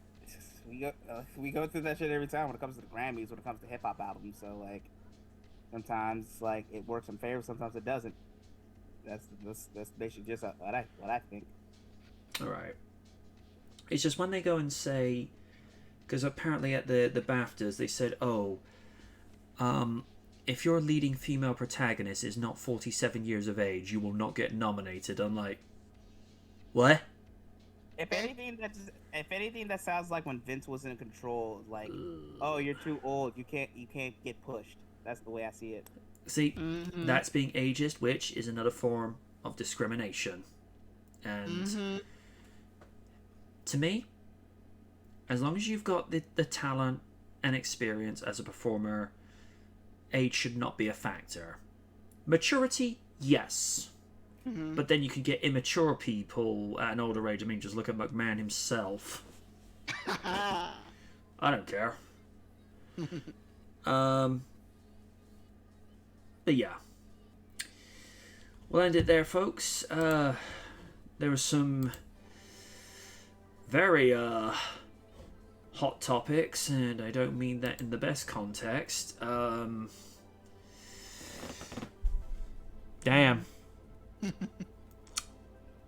We go through that shit every time when it comes to the Grammys, when it comes to hip hop albums. So like, sometimes like it works in favor, sometimes it doesn't. That's basically just what I think. All right. It's just when they go and say, because apparently at the BAFTAs they said, oh, if your leading female protagonist is not 47 years of age, you will not get nominated. I'm like, what? If anything, that sounds like when Vince was in control. Like, oh, you're too old. You can't get pushed. That's the way I see it. See, that's being ageist, which is another form of discrimination. And to me, as long as you've got the talent and experience as a performer, age should not be a factor. Maturity, yes. But then you can get immature people at an older age. I mean, just look at McMahon himself. I don't care. But yeah. We'll end it there, folks. There was some very hot topics, and I don't mean that in the best context. Damn.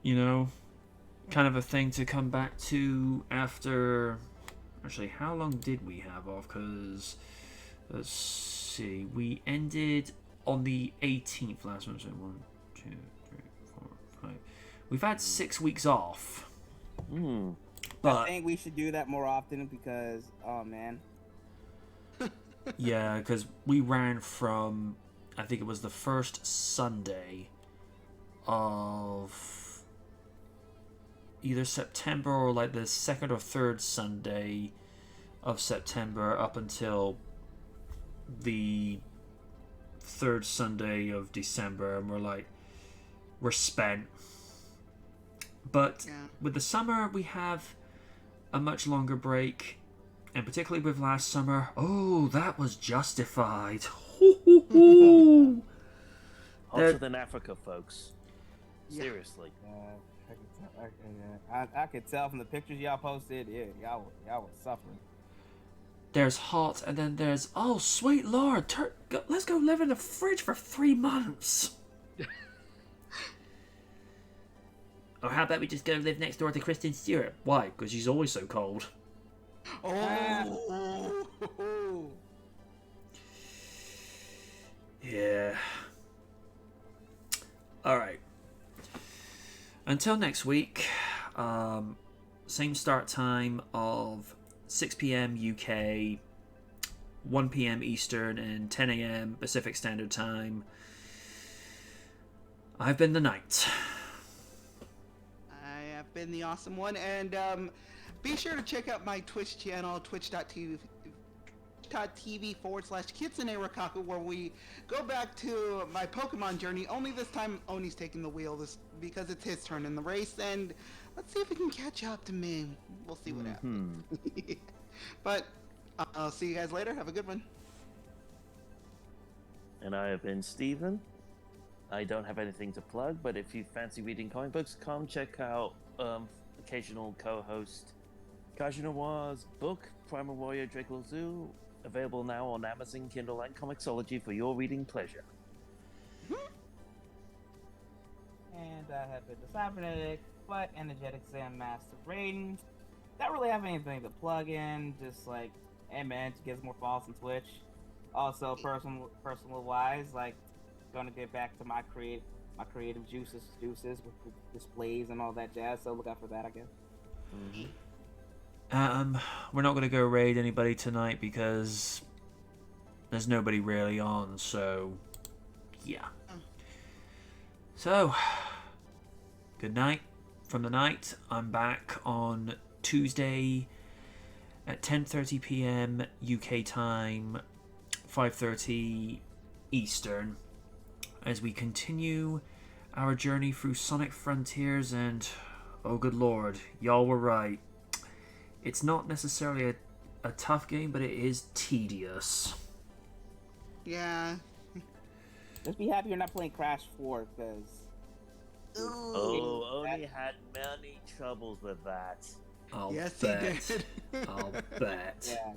You know, kind of a thing to come back to after... Actually, how long did we have off? Because, let's see, we ended on the 18th last one. So 1, 2, 3, 4, 5. We've had 6 weeks off. But I think we should do that more often because, oh man. yeah, because we ran from, I think it was the first Sunday of either September or like the second or third Sunday of September up until the third Sunday of December, and we're spent. But with the summer, we have a much longer break, and particularly with last summer, oh, that was justified. Hotter than Africa, folks. Seriously. I could tell from the pictures y'all posted. Yeah, y'all were suffering. There's hot, and then there's, oh, sweet lord, let's go live in the fridge for 3 months. Or how about we just go live next door to Kristen Stewart? Why? Because she's always so cold. Oh. Yeah. Alright. Until next week, same start time of 6 p.m. UK, 1 p.m. Eastern, and 10 a.m. Pacific Standard Time. I've been the Knight. I have been the awesome one, and be sure to check out my Twitch channel, twitch.tv/Kitsune Rakaku, where we go back to my Pokemon journey. Only this time, Oni's taking the wheel because it's his turn in the race, and let's see if we can catch up to me. We'll see what happens. But I'll see you guys later. Have a good one. And I have been Steven. I don't have anything to plug, but if you fancy reading comic books, come check out occasional co-host Kaiju Noir's book, Primal Warrior Draco Zoo, available now on Amazon, Kindle, and Comixology for your reading pleasure. And I have been the Cybernetic, but energetic Sam Master Raiden. Don't really have anything to plug in, just like, hey man, to get more falls on Twitch. Also, personal wise, like, gonna get back to my creative juices with displays and all that jazz. So look out for that, I guess. We're not gonna go raid anybody tonight because there's nobody really on. So, yeah. So, good night from the night. I'm back on Tuesday at 10:30 p.m. UK time, 5:30 Eastern, as we continue our journey through Sonic Frontiers, and oh good lord, y'all were right. It's not necessarily a tough game, but it is tedious. Yeah. Just be happy you're not playing Crash 4, because... Oni had many troubles with that. I'll Yes, bet. he did. I'll bet. Yeah,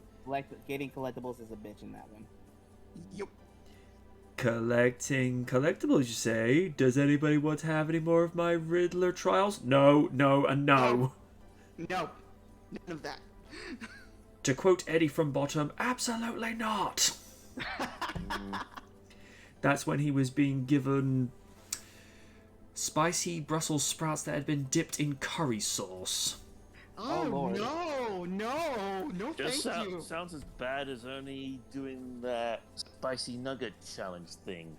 getting collectibles is a bitch in that one. Yep. Collecting collectibles, you say? Does anybody want to have any more of my Riddler trials? No, no, and no. No. None of that. To quote Eddie from Bottom, absolutely not. That's when he was being given spicy Brussels sprouts that had been dipped in curry sauce. Oh, Lord. no, Just thank you. sounds as bad as only doing that spicy nugget challenge thing.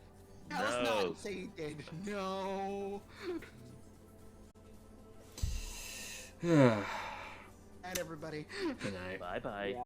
Yeah, let's No. not say he did. No. Good And everybody. night. Bye bye.